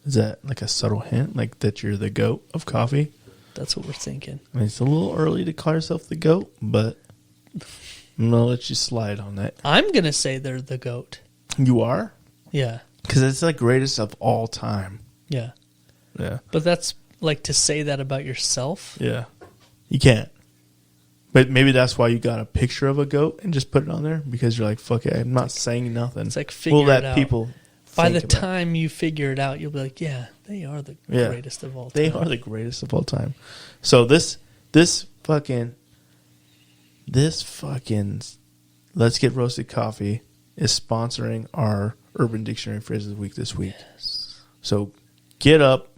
Is that like a subtle hint, like that you're the goat of coffee? That's what we're thinking. I mean, it's a little early to call yourself the goat, but I'm going to let you slide on that. I'm going to say they're the goat. You are? Yeah. Because it's like greatest of all time. Yeah. Yeah. But that's like to say that about yourself. Yeah. You can't. But maybe that's why you got a picture of a goat and just put it on there, because you're like, fuck it, I'm not saying nothing. It's like figure we'll it let out. people By the think about it. time you figure it out, you'll be like, yeah, they are the greatest of all time. They are the greatest of all time. So this fucking Let's Get Roasted Coffee is sponsoring our Urban Dictionary Phrases of the Week this week. Yes. So get up,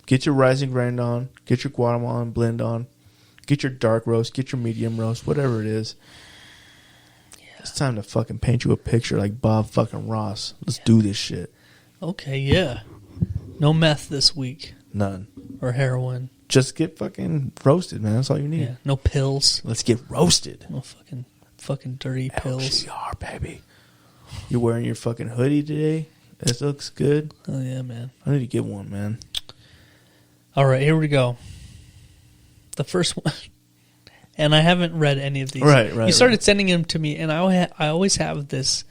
get your rising grind on, get your Guatemalan blend on, get your dark roast, get your medium roast, whatever it is. Yeah. It's time to fucking paint you a picture like Bob fucking Ross. Let's do this shit. Okay, yeah. No meth this week. None. Or heroin. Just get fucking roasted, man. That's all you need. Yeah. No pills. Let's get roasted. No fucking dirty pills. LGR, baby. You're wearing your fucking hoodie today? This looks good. Oh, yeah, man. I need to get one, man. All right, here we go. The first one. And I haven't read any of these. Right. You started sending them to me, and I always have this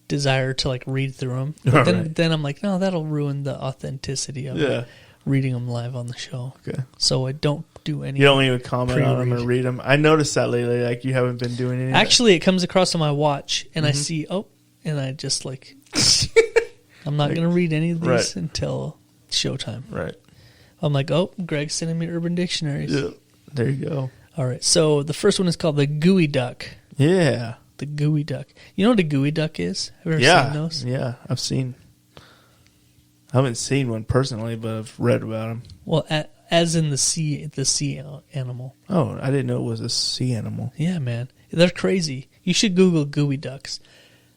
desire to like read through them. But then I'm like, no, that'll ruin the authenticity of reading them live on the show. Okay. So I don't do any. You don't even comment on them or read them. I noticed that lately. Like you haven't been doing anything. Actually, it comes across on my watch, and I see, and I just like, I'm not going to read any of these until showtime. Right. I'm like, Greg's sending me Urban Dictionaries. Yeah. There you go. All right. So the first one is called the Gooey Duck. Yeah. The Gooey Duck. You know what a Gooey Duck is? Have you ever seen those? Yeah, I've seen. I haven't seen one personally, but I've read about them. Well, as in the sea animal. Oh, I didn't know it was a sea animal. Yeah, man. They're crazy. You should Google Gooey Ducks.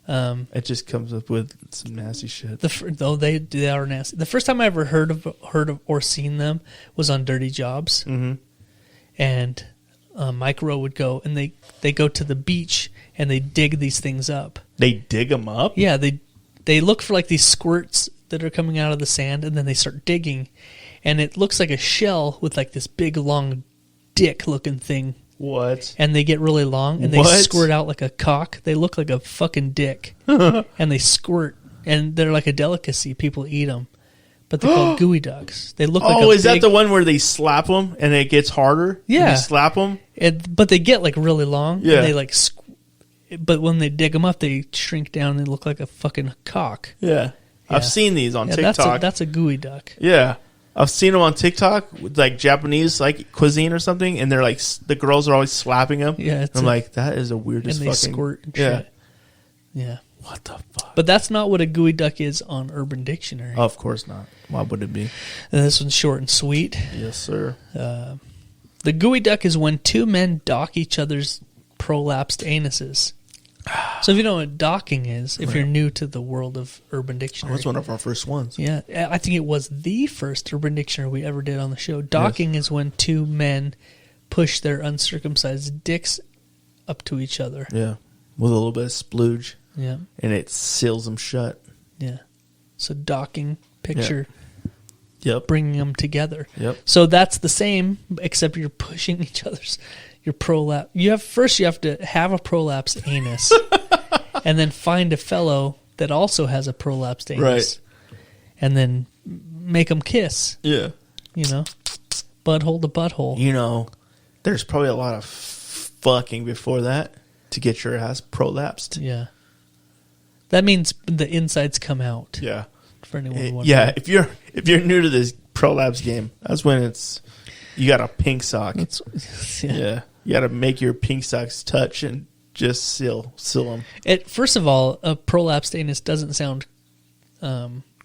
It just comes up with some nasty shit. They are nasty. The first time I ever heard of or seen them was on Dirty Jobs. Mm-hmm. And Mike Rowe would go, and they go to the beach, and they dig these things up. They dig them up? Yeah, they look for like these squirts that are coming out of the sand, and then they start digging, and it looks like a shell with like this big long dick looking thing. What? And they get really long, and they squirt out like a cock. They look like a fucking dick, and they squirt, and they're like a delicacy. People eat them, but they're called Gooey Ducks. They look like is that the one where they slap them and it gets harder? Yeah, you slap them, but they get like really long. Yeah, and they like. But when they dig them up, they shrink down and they look like a fucking cock. Yeah. I've seen these on TikTok. That's a Gooey Duck. Yeah. I've seen them on TikTok with like Japanese like cuisine or something, and they're like the girls are always slapping them. Yeah, I'm like, that is the weirdest. And they fucking squirt and yeah. shit. Yeah. What the fuck? But that's not what a gooey duck is on Urban Dictionary. Oh, of course not. Why would it be? And this one's short and sweet. Yes, sir. The gooey duck is when two men dock each other's prolapsed anuses. So if you know what docking is, if you're new to the world of Urban Dictionary. That was one of our first ones. Yeah, I think it was the first Urban Dictionary we ever did on the show. Docking is when two men push their uncircumcised dicks up to each other. Yeah. With a little bit of splooge. Yeah. And it seals them shut. Yeah. So docking, picture Yep. bringing them together. Yep. So that's the same, except you're pushing each other's your prolapse. You have to have a prolapsed anus, and then find a fellow that also has a prolapsed anus, Right. and then make them kiss. Yeah. You know, butthole to butthole. You know, there's probably a lot of fucking before that to get your ass prolapsed. Yeah. That means the insides come out. Yeah. For anyone wondering. Yeah, if you're new to this prolapse game, that's when you got a pink sock. Yeah. You got to make your pink socks touch and just seal them. First of all, a prolapsed anus doesn't sound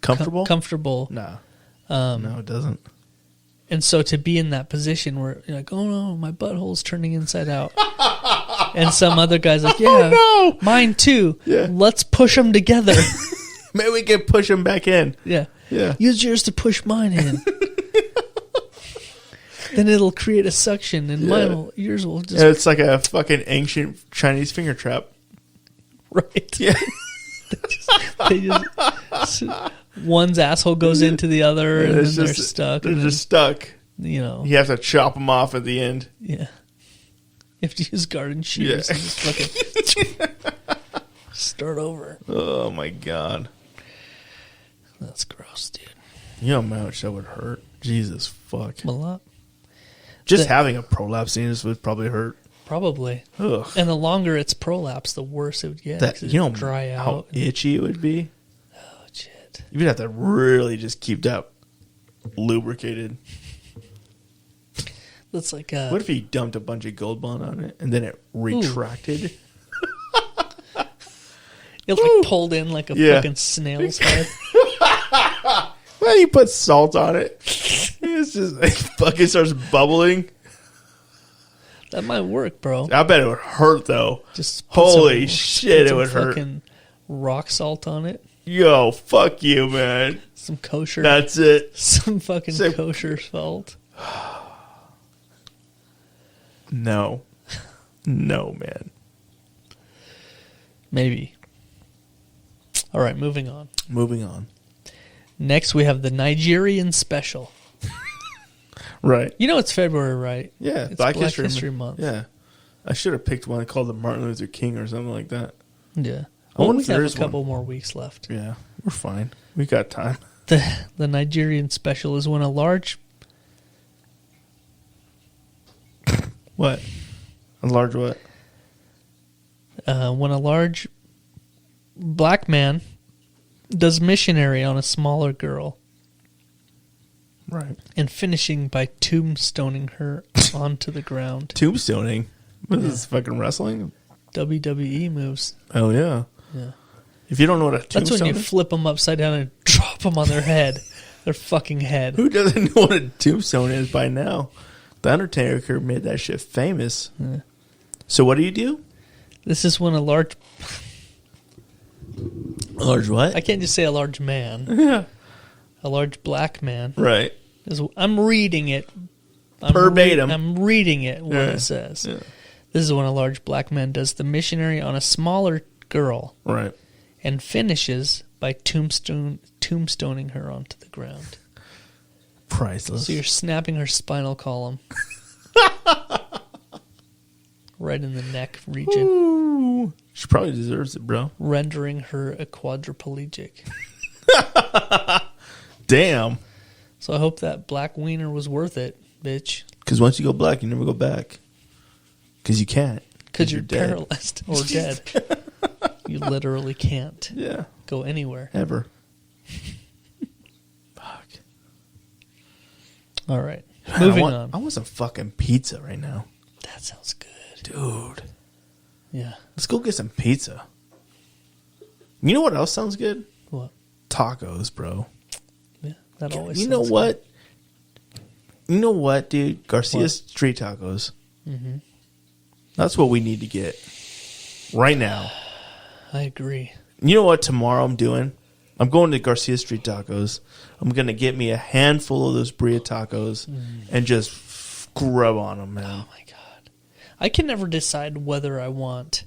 comfortable. Comfortable. No. No, it doesn't. And so to be in that position where you're like, oh no, my butthole's turning inside out. And some other guy's like, yeah, oh, no. Mine too. Yeah. Let's push them together. Maybe we can push them back in. Yeah. Yeah. Use yours to push mine in. Then it'll create a suction, and yours will just... It's like a fucking ancient Chinese finger trap. Right. Yeah. they just one's asshole goes into the other, and then they're stuck. They're just stuck. You know. You have to chop them off at the end. Yeah. You have to use garden shears and just fucking start over. Oh, my God. That's gross, dude. You know how much that would hurt? Jesus fuck. A lot. Just having a prolapse anus would probably hurt. Probably. Ugh. And the longer it's prolapsed, the worse it would get. That, you know dry out. how itchy it would be? Oh, shit. You'd have to really just keep that lubricated. That's like what if you dumped a bunch of Gold Bond on it and then it retracted? It like pulled in like a fucking snail's head. Well, you put salt on it. It's just like fucking starts bubbling. That might work, bro. I bet it would hurt though. Just holy shit, it would hurt. Fucking rock salt on it. Yo, fuck you, man. Some kosher. That's it. Some fucking kosher salt. No. No, man. Maybe. All right, moving on. Moving on. Next, we have the Nigerian Special. Right. You know it's February, right? Yeah, it's Black History Month. Yeah. I should have picked one called the Martin Luther King or something like that. Yeah. I wonder we if there have is a couple one. more weeks left. Yeah, we're fine. We got time. The Nigerian Special is when a large... What? A large what? When a large black man does missionary on a smaller girl. Right. And finishing by tombstoning her onto the ground. Tombstoning? What is this, fucking wrestling? WWE moves. Oh, yeah. Yeah. If you don't know what a tombstone That's when you is, flip them upside down and drop them on their head. Their fucking head. who doesn't know what a tombstone is by now? The Undertaker made that shit famous. Yeah. So what do you do? This is when a large... A large what? I can't just say a large man. Yeah. A large black man. Right. I'm reading it. Verbatim. I'm reading it when Yeah. it says. Yeah. This is when a large black man does the missionary on a smaller girl. Right. And finishes by tombstoning her onto the ground. Priceless. So you're snapping her spinal column. Right in the neck region. Ooh. She probably deserves it, bro. Rendering her a quadriplegic. Damn. So I hope that black wiener was worth it, bitch. Because once you go black, you never go back. Because you can't. Because you're dead. paralyzed or dead. You literally can't Yeah. go anywhere. Ever. Fuck. All right. Man, Moving on. I want some fucking pizza right now. That sounds good. Dude. Yeah. Let's go get some pizza. You know what else sounds good? What? Tacos, bro. Yeah. That always You know sounds what? You know what, dude? Garcia's street tacos. Mm-hmm. That's what we need to get right now. I agree. You know what tomorrow I'm doing? I'm going to Garcia Street Tacos. I'm going to get me a handful of those birria tacos and just grub on them, man. Oh, my God. I can never decide whether I want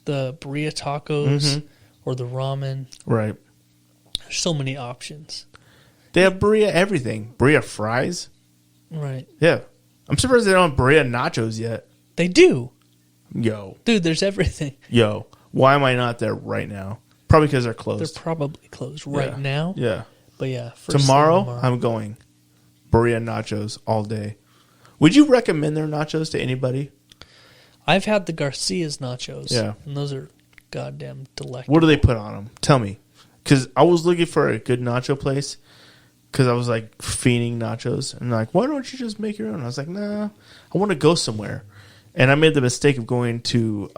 the birria tacos or the ramen. Right. There's so many options. They have birria everything. Birria fries. Right. Yeah. I'm surprised they don't have birria nachos yet. They do. Yo. Dude, there's everything. Yo. Why am I not there right now? Probably because they're closed. They're probably closed right now. Yeah. But yeah. Tomorrow, I'm going birria nachos all day. Would you recommend their nachos to anybody? I've had the Garcias nachos. Yeah. And those are goddamn delectable. What do they put on them? Tell me. Because I was looking for a good nacho place. Because I was like fiending nachos. And like, why don't you just make your own? I was like, nah, I want to go somewhere. And I made the mistake of going to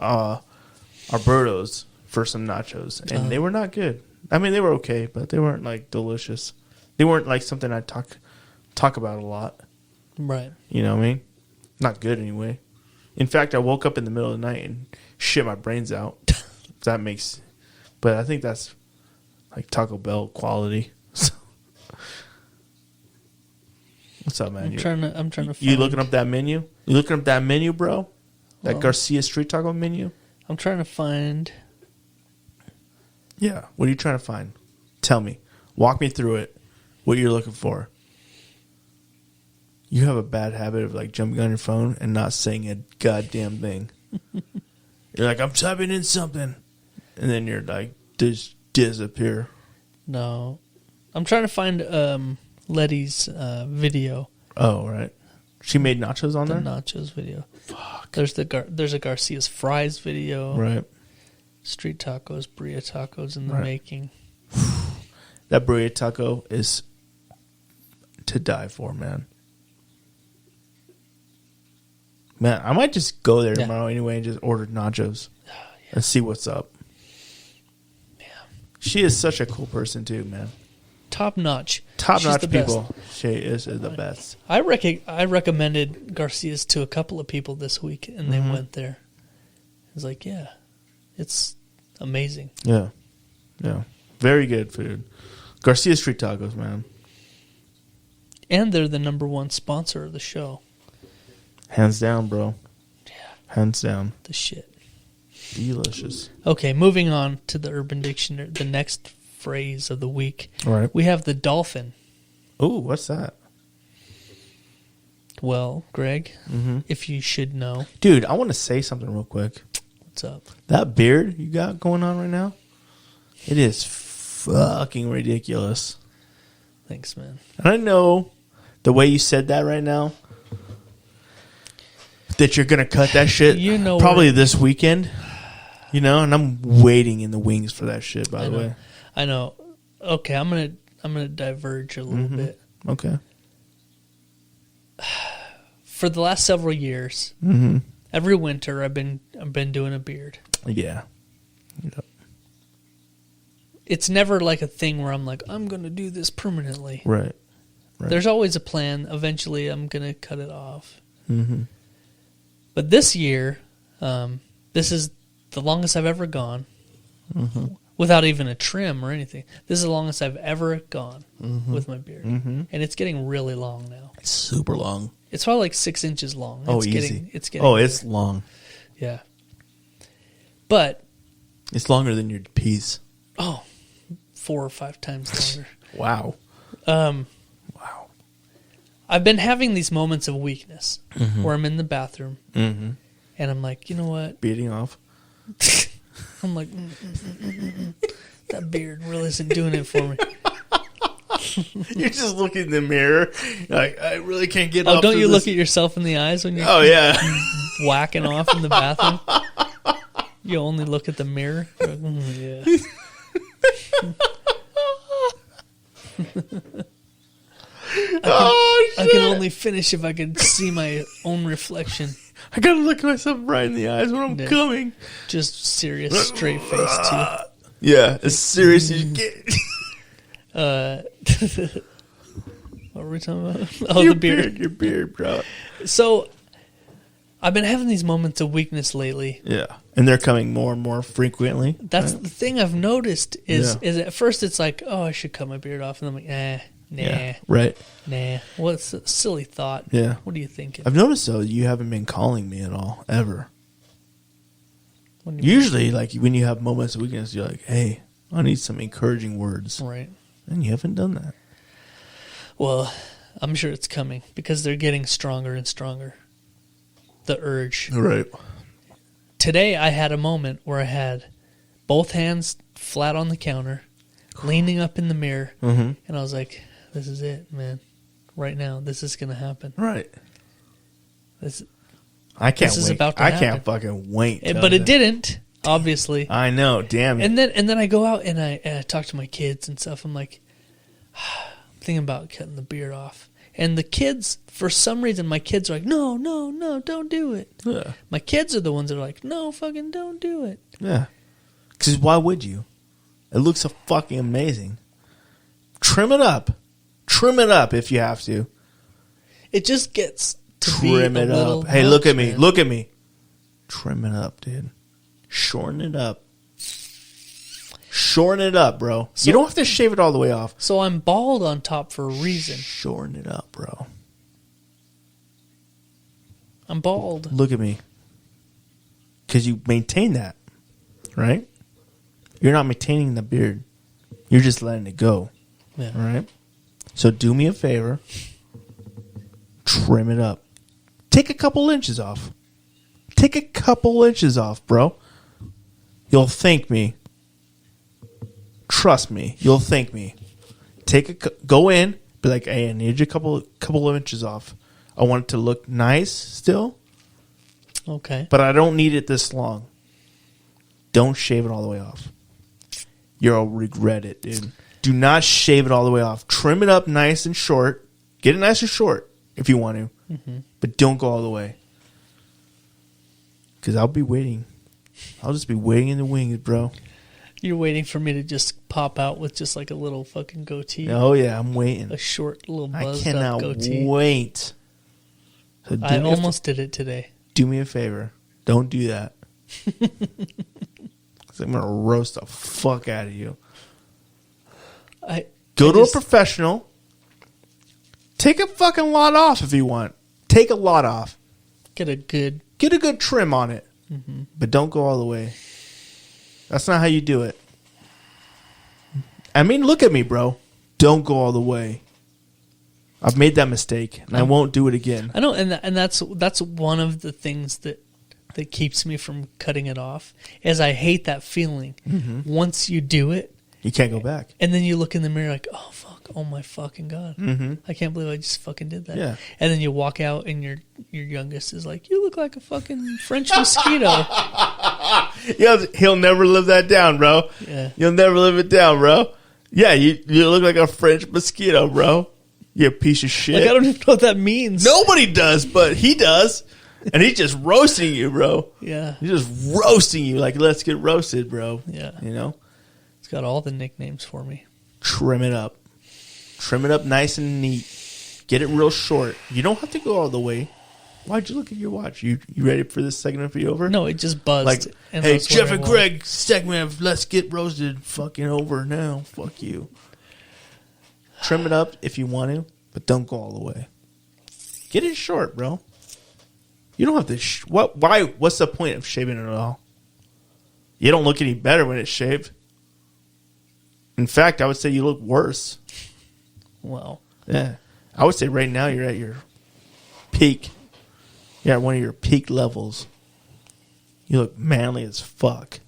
Alberto's for some nachos. And they were not good. I mean, they were okay, but they weren't like delicious. They weren't like something I talk about a lot. Right. You know what I mean? Not good anyway. In fact, I woke up in the middle of the night and shit my brains out. That makes... But I think that's like Taco Bell quality. What's up, man? I'm trying to find... You looking up that menu? You looking up that menu, bro? That Garcia Street Taco menu? I'm trying to find... Yeah. What are you trying to find? Tell me. Walk me through it. What you're looking for. You have a bad habit of like jumping on your phone and not saying a goddamn thing. You're like, I'm typing in something. And then you're like, just disappear. No. I'm trying to find Letty's video. Oh, right. She made nachos on the there? Nachos video. Fuck. There's a Garcia's fries video. Right. Street tacos, birria tacos in the making. That birria taco is to die for, man. Man, I might just go there tomorrow anyway and just order nachos and see what's up. Yeah. She is such a cool person too, man. Top notch. Top notch people. Best. She is the best. I recommended Garcia's to a couple of people this week, and they went there. I was like, yeah, it's amazing. Yeah. Yeah. Very good food. Garcia Street Tacos, man. And they're the #1 sponsor of the show. Hands down, bro. Yeah. Hands down. The shit. Delicious. Okay, moving on to the Urban Dictionary, the next phrase of the week. All right. We have the dolphin. Ooh, what's that? Well, Greg, if you should know. Dude, I want to say something real quick. What's up? That beard you got going on right now, it is fucking ridiculous. Thanks, man. And I know the way you said that right now, that you're going to cut that shit probably this weekend. You know, and I'm waiting in the wings for that shit, by the way. I know. Okay, I'm gonna diverge a little bit. Okay. For the last several years, every winter I've been doing a beard. Yeah. Yep. It's never like a thing where I'm like, I'm gonna do this permanently. Right. There's always a plan. Eventually, I'm gonna cut it off. Mm-hmm. But this year, this is the longest I've ever gone. Without even a trim or anything. This is the longest I've ever gone with my beard. And it's getting really long now. It's super long. It's probably like 6 inches long. Oh, it's easy. It's getting it's long. Yeah. But. It's longer than your peas. Oh, 4 or 5 times longer. Wow. Wow. I've been having these moments of weakness where I'm in the bathroom and I'm like, you know what? Beating off. I'm like, that beard really isn't doing it for me. You're just looking in the mirror. Like, I really can't get up. Oh, don't you look at yourself in the eyes when you're whacking off in the bathroom? You only look at the mirror. Like, yeah. I I can only finish if I can see my own reflection. I gotta look myself right in the eyes when I'm coming. Just serious, straight face too. Yeah, as serious as you get. What were we talking about? Oh, the beard. Your beard, bro. So, I've been having these moments of weakness lately. Yeah, and they're coming more and more frequently. That's the thing I've noticed is at first it's like, oh, I should cut my beard off, and I'm like, nah, right. Nah. What's a silly thought? Yeah. What are you thinking? I've noticed though you haven't been calling me at all ever. What do you Usually, like when you have moments of weakness, you're like, hey, I need some encouraging words, right? And you haven't done that. Well, I'm sure it's coming because they're getting stronger and stronger. The urge. Right. Today I had a moment where I had both hands flat on the counter, leaning up in the mirror, and I was like, this is it, man. Right now, this is going to happen. Right. I can't wait. Is about to happen. I can't fucking wait. But it didn't, obviously. I know, damn it. And then I go out and I talk to my kids and stuff. I'm like, I'm thinking about cutting the beard off. And the kids, for some reason, my kids are like, no, don't do it. Yeah. My kids are the ones that are like, no, fucking don't do it. Yeah. Because why would you? It looks so fucking amazing. Trim it up. Trim it up if you have to. It just gets to Trim be it a little up. Hey, much, look at me. man. Look at me. Trim it up, dude. Shorten it up. Shorten it up, bro. So, you don't have to shave it all the way off. So I'm bald on top for a reason. Shorten it up, bro. I'm bald. Look at me. Because you maintain that, right? You're not maintaining the beard. You're just letting it go. Yeah. All right? So do me a favor. Trim it up. Take a couple inches off. Take a couple inches off, bro. You'll thank me. Trust me. You'll thank me. Go in. Be like, hey, I need you a couple of inches off. I want it to look nice still. Okay. But I don't need it this long. Don't shave it all the way off. You'll regret it, dude. Do not shave it all the way off. Trim it up nice and short. Get it nice and short if you want to. But don't go all the way. Because I'll be waiting. I'll just be waiting in the wings, bro. You're waiting for me to just pop out with just like a little fucking goatee. Oh, yeah, I'm waiting. A short little I buzzed cannot up goatee. wait. So I almost did it today. Do me a favor. Don't do that. Because I'm going to roast the fuck out of you. Go to a professional. Take a fucking lot off if you want. Take a lot off. Get a good trim on it. But don't go all the way. That's not how you do it. I mean, look at me, bro. Don't go all the way. I've made that mistake, and I won't do it again. I know, and that's one of the things that keeps me from cutting it off, is I hate that feeling. Once you do it, you can't go back. And then you look in the mirror like, oh, fuck, oh my fucking God. I can't believe I just fucking did that. Yeah. And then you walk out and your youngest is like, you look like a fucking French mosquito. He'll never live that down, bro. Yeah. You'll never live it down, bro. Yeah, you look like a French mosquito, bro. You piece of shit. Like, I don't even know what that means. Nobody does, but he does. And he's just roasting you, bro. Yeah. He's just roasting you like, let's get roasted, bro. Yeah. You know? It's got all the nicknames for me. Trim it up. Trim it up nice and neat. Get it real short. You don't have to go all the way. Why'd you look at your watch? You ready for this segment to be over? No, it just buzzed. Like, and hey, Jeff and Greg, segment of Let's Get Roasted fucking over now. Fuck you. Trim it up if you want to, but don't go all the way. Get it short, bro. You don't have to... Why? What's the point of shaving it at all? You don't look any better when it's shaved. In fact, I would say you look worse. Well. Yeah. I would say right now you're at your peak. You're at one of your peak levels. You look manly as fuck.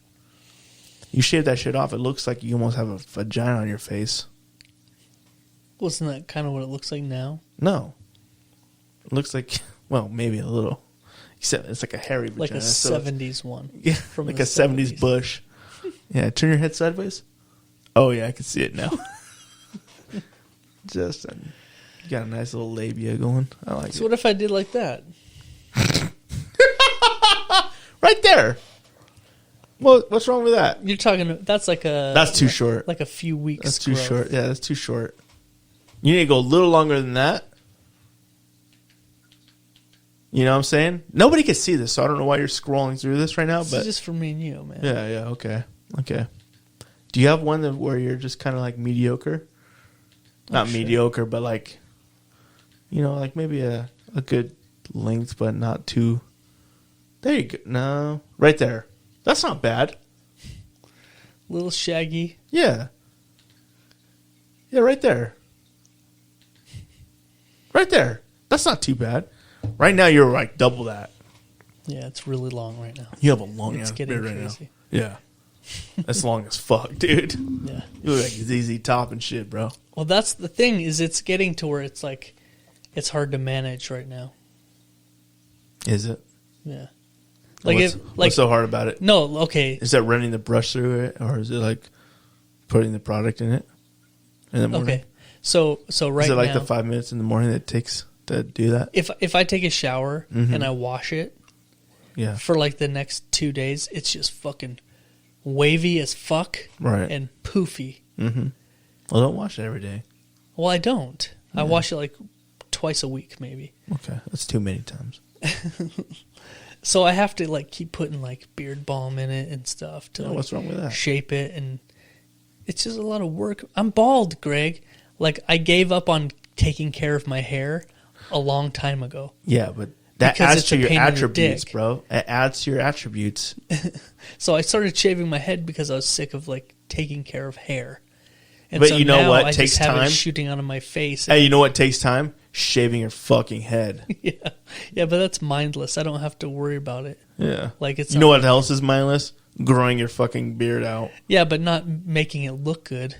You shave that shit off, it looks like you almost have a vagina on your face. Wasn't that kind of what it looks like now? No. It looks like, well, maybe a little. Except it's like a hairy vagina. Like a 70s one. Yeah, from like a 70s bush. Yeah, turn your head sideways. Oh, yeah, I can see it now. Just You got a nice little labia going. I like it. So what if I did like that? Right there. Well, what's wrong with that? You're talking. That's like a. That's too short. Like a few weeks. That's too growth. short. Yeah, that's too short. You need to go a little longer than that. You know what I'm saying? Nobody can see this, so I don't know why you're scrolling through this right now. This but is just for me and you, man. yeah, okay. Do you have one where you're just kind of like mediocre? Not mediocre, but like, like maybe a good length, but not too. There you go. No, right there. That's not bad. Little shaggy. Yeah. Yeah, right there. Right there. That's not too bad. Right now, you're like double that. Yeah, it's really long right now. You have a long ass getting beard right crazy. now. Yeah. That's long as fuck, dude. Yeah. You look like ZZ Top and shit, bro. Well, that's the thing, is it's getting to where it's like, it's hard to manage right now. Is it? Yeah. What's so hard about it? No, okay. Is that running the brush through it, or is it like putting the product in it in the morning? Okay. So right now. Is it like the 5 minutes in the morning that it takes to do that? If I take a shower and I wash it, yeah, for like the next 2 days, it's just fucking wavy as fuck, right, and poofy. Mm-hmm. Well, don't wash it every day. Well, I don't. I wash it like twice a week, maybe. Okay, that's too many times. So I have to like keep putting like beard balm in it and stuff to what's wrong with that? Shape it, and it's just a lot of work. I'm bald, Greg. Like I gave up on taking care of my hair a long time ago. Yeah, but that because adds to your pain in the attributes, dick. bro. It adds to your attributes. So I started shaving my head because I was sick of like taking care of hair. And But so you know now what? I Takes just have time. it shooting out of my face. Hey, you know what takes time? Shaving your fucking head. Yeah, but that's mindless. I don't have to worry about it. Yeah. Like it's. You know what else is mindless? Growing your fucking beard out. Yeah, but not making it look good.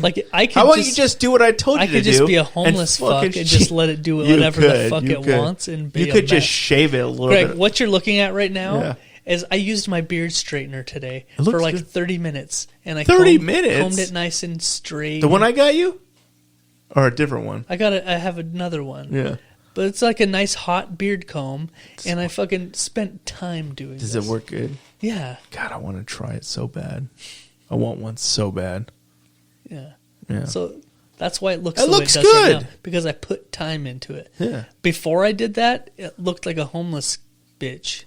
Like I could. How about you just do what I told you to do? I could just be a homeless fuck and just let it do whatever the fuck it wants and be. You could just shave it a little bit. Greg, what you're looking at right now is I used my beard straightener today for like 30 minutes, and I 30 combed it nice and straight. The one I got you, or a different one? I have another one. Yeah. But it's like a nice hot beard comb, and I fucking spent time doing Does this. it work good? Yeah. God, I want to try it so bad. I want one so bad. Yeah. Yeah. So that's why it looks It the way looks it does good. right now, because I put time into it. Yeah. Before I did that, it looked like a homeless bitch.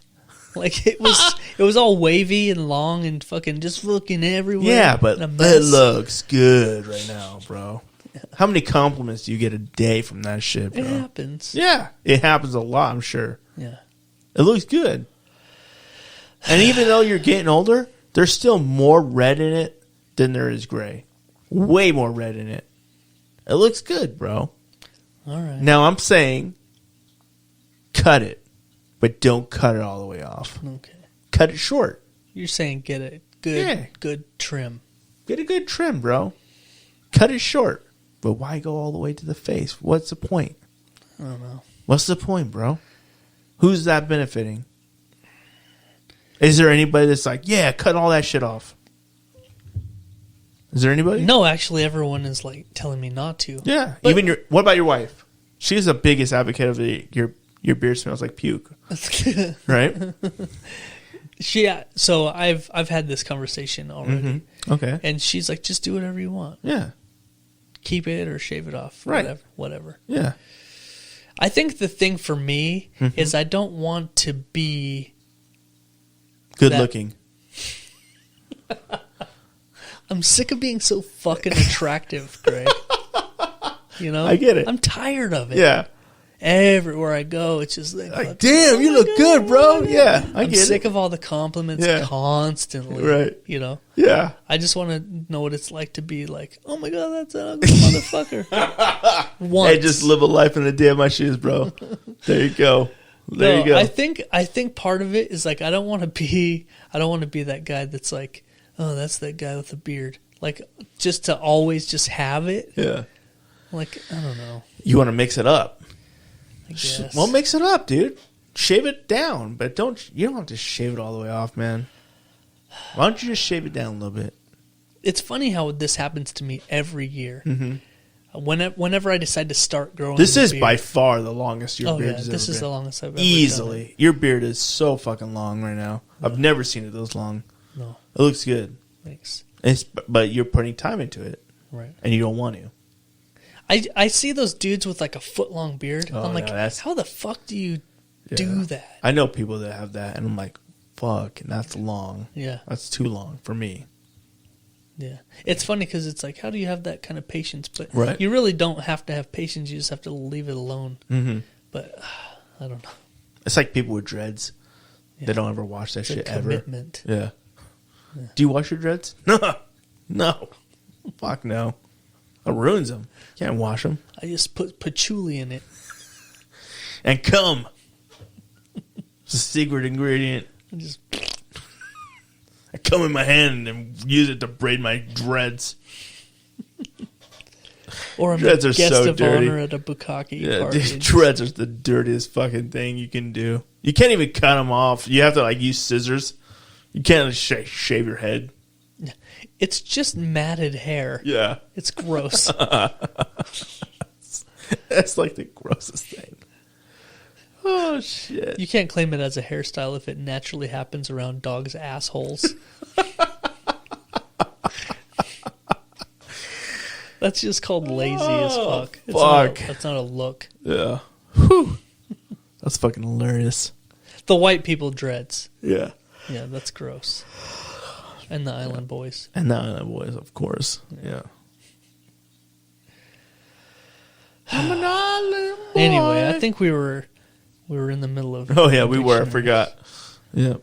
Like it was all wavy and long and fucking just looking everywhere. Yeah, but a mess. it looks good right now, bro. How many compliments do you get a day from that shit, bro? It happens. Yeah, it happens a lot, I'm sure. Yeah. It looks good. And even though you're getting older, there's still more red in it than there is gray. Way more red in it. It looks good, bro. All right. Now I'm saying cut it, but don't cut it all the way off. Okay. Cut it short. You're saying get a good trim. Get a good trim, bro. Cut it short. But why go all the way to the face? What's the point? I don't know. What's the point, bro? Who's that benefiting? Is there anybody that's like, yeah, cut all that shit off? Is there anybody? No, actually, everyone is like telling me not to. Yeah. But- Even what about your wife? She's the biggest advocate of your beard smells like puke. Right? So I've had this conversation already. Mm-hmm. Okay. And she's like, just do whatever you want. Yeah. Keep it or shave it off. Right. Whatever. Yeah. I think the thing for me is I don't want to be good looking. I'm sick of being so fucking attractive, Greg. You know? I get it. I'm tired of it. Yeah. Everywhere I go, it's just like damn, you look good, bro. Yeah, I'm sick of all the compliments constantly. Right. You know? Yeah. I just want to know what it's like to be like, oh my God, that's an ugly motherfucker. Once. Hey, just live a life in the day of my shoes, bro. There you go. There you go. I think part of it is like I don't want to be that guy that's like, oh, that's that guy with the beard. Like just to always just have it. Yeah. Like, I don't know. You want to mix it up. I guess. Well, mix it up, dude. Shave it down, but you don't have to shave it all the way off, man. Why don't you just shave it down a little bit? It's funny how this happens to me every year. Mm-hmm. Whenever I decide to start growing, This is beard, by far the longest your beard has ever this is been. the longest I've ever Easily. done it. Your beard is so fucking long right now. I've never seen it this long. No, It looks good. thanks. But you're putting time into it, Right. and you don't want to. I see those dudes with like a foot long beard. Oh, I'm like, no, that's- how the fuck do you do that? I know people that have that, and I'm like, fuck, and that's long. Yeah. That's too long for me. Yeah, it's funny because it's like, how do you have that kind of patience? But Right. you really don't have to have patience. You just have to leave it alone. Mm-hmm. But I don't know. It's like people with dreads. Yeah. They don't ever wash that It's a shit ever. commitment. Yeah. Do you wash your dreads? No. No. Fuck no. It ruins them. Can't wash them. I just put patchouli in it. And cum. It's a secret ingredient. I just I cum in my hand and use it to braid my dreads. or I'm Dreads a are guest so of dirty. honor at a bukkake Yeah, party. dude, dreads are the dirtiest fucking thing you can do. You can't even cut them off. You have to like use scissors. You can't shave your head. It's just matted hair. Yeah. It's gross. That's like the grossest thing. Oh, shit. You can't claim it as a hairstyle if it naturally happens around dogs' assholes. That's just called lazy as fuck. It's fuck. That's not a look. Yeah. Whew. That's fucking hilarious. The white people dreads. Yeah. Yeah, that's gross. And the Island Boys. And the Island Boys, of course. Yeah. I'm an island boy. Anyway, I think we were in the middle of. Oh, yeah, we were. I dictionaries. forgot. Yeah.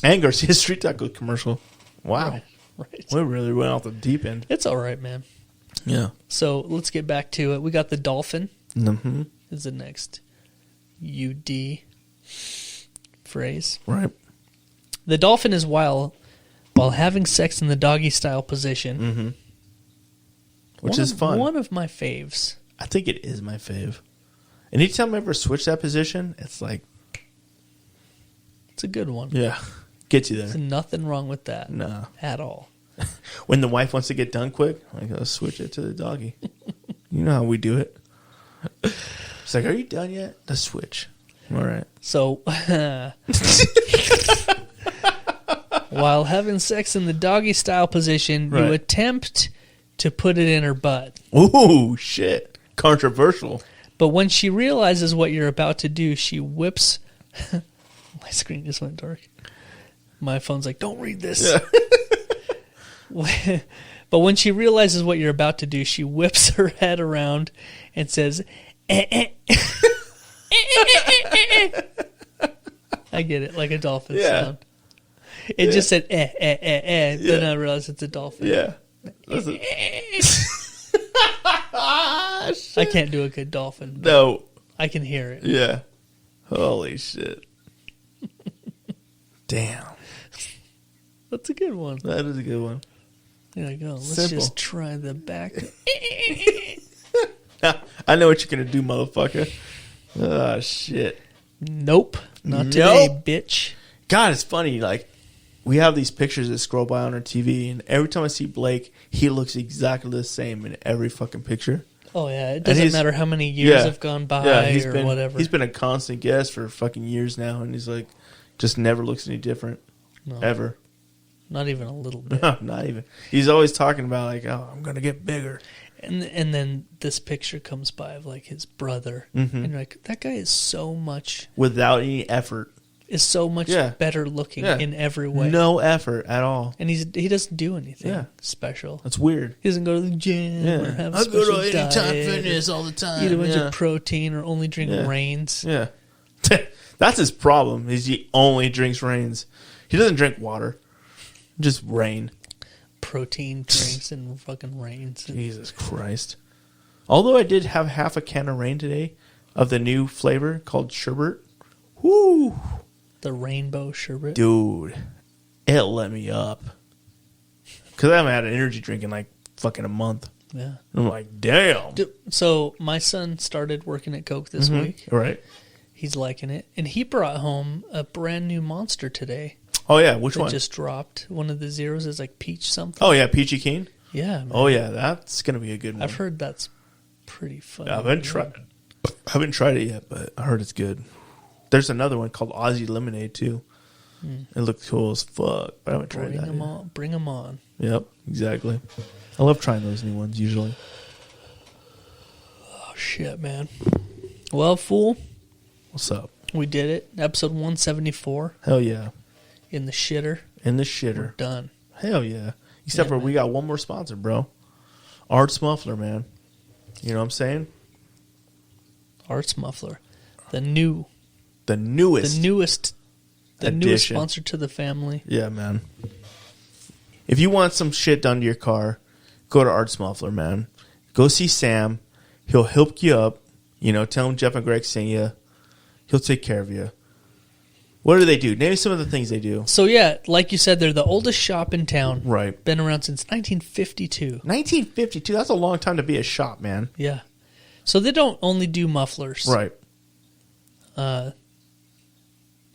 And Garcia's Street Taco commercial. Wow. Right. We really went off the deep end. It's all right, man. Yeah. So let's get back to it. We got the dolphin. Mm-hmm. Is the next UD phrase. Right. The dolphin is while having sex in the doggy style position. Mm-hmm. Which is fun. One of my faves. I think it is my fave. Anytime I ever switch that position, it's like, It's a good one. yeah, gets you There's there. nothing wrong with that. No. At all. When the wife wants to get done quick, like, let's switch it to the doggy. You know how we do it. It's like, are you done yet? Let's switch. All right. So, while having sex in the doggy style position, Right. you attempt to put it in her butt. Ooh, shit. Controversial. But when she realizes what you're about to do, she whips. My screen just went dark. My phone's like, don't read this. Yeah. But when she realizes what you're about to do, she whips her head around and says, I get it, like a dolphin Yeah. sound. It just said, Then Yeah. I realized it's a dolphin. Yeah. I can't do a good dolphin, but No. I can hear it. Yeah. Holy shit. Damn. That's a good one. That is a good one. There you go. Let's Simple. just try the back. I know what you're going to do, motherfucker. Oh, shit. Nope. Not today, Nope. bitch. God, it's funny. Like, we have these pictures that scroll by on our TV, and every time I see Blake, he looks exactly the same in every fucking picture. Oh, yeah. It doesn't he's- matter how many years have gone by he's or been, whatever. He's been a constant guest for fucking years now, and he's like, just never looks any different. No. Ever. Not even a little bit. Not even. He's always talking about, like, oh, I'm going to get bigger. And then this picture comes by of like his brother, Mm-hmm. and you're like, that guy is so much Without any effort. Yeah. better looking Yeah. in every way. No effort at all. And he doesn't do anything Yeah. special. That's weird. He doesn't go to the gym or have a I special go to Anytime diet Fitness or all the time. eat a bunch Yeah. of protein or only drink Yeah. Reigns. Yeah. That's his problem, is he only drinks Reigns. He doesn't drink water. Just rain. Protein drinks and fucking Reigns. Jesus Christ. Although I did have half a can of Reign today of the new flavor called sherbet. Woo! The rainbow sherbet. Dude, it let me up. Because I haven't had an energy drink in like fucking a month. Yeah. I'm like, damn. So my son started working at Coke this week. Right. He's liking it. And he brought home a brand new Monster today. Oh, yeah. Which That one? just dropped. One of the zeros is like peach something. Oh, yeah. Peachy Keen? Yeah. Man. Oh yeah, that's gonna be a good one. I've heard that's pretty funny. I haven't tried it yet, but I heard it's good. There's another one called Aussie Lemonade too. It looks cool as fuck, but I haven't tried that yet. Bring them on. Yep, exactly. I love trying those new ones usually. Oh shit, man. Well, fool. What's up? We did it. Episode 174. Hell yeah. In the shitter. We're done. Hell yeah. Except for we got one more sponsor, bro. Arts Muffler, man. You know what I'm saying? Arts Muffler. The newest sponsor to the family. Yeah, man. If you want some shit done to your car, go to Arts Muffler, man. Go see Sam. He'll help you up. You know, tell him Jeff and Greg sent you. He'll take care of you. What do they do? Name some of the things they do. So, yeah, like you said, they're the oldest shop in town. Right. Been around since 1952. 1952? That's a long time to be a shop, man. Yeah. So they don't only do mufflers. Right. Not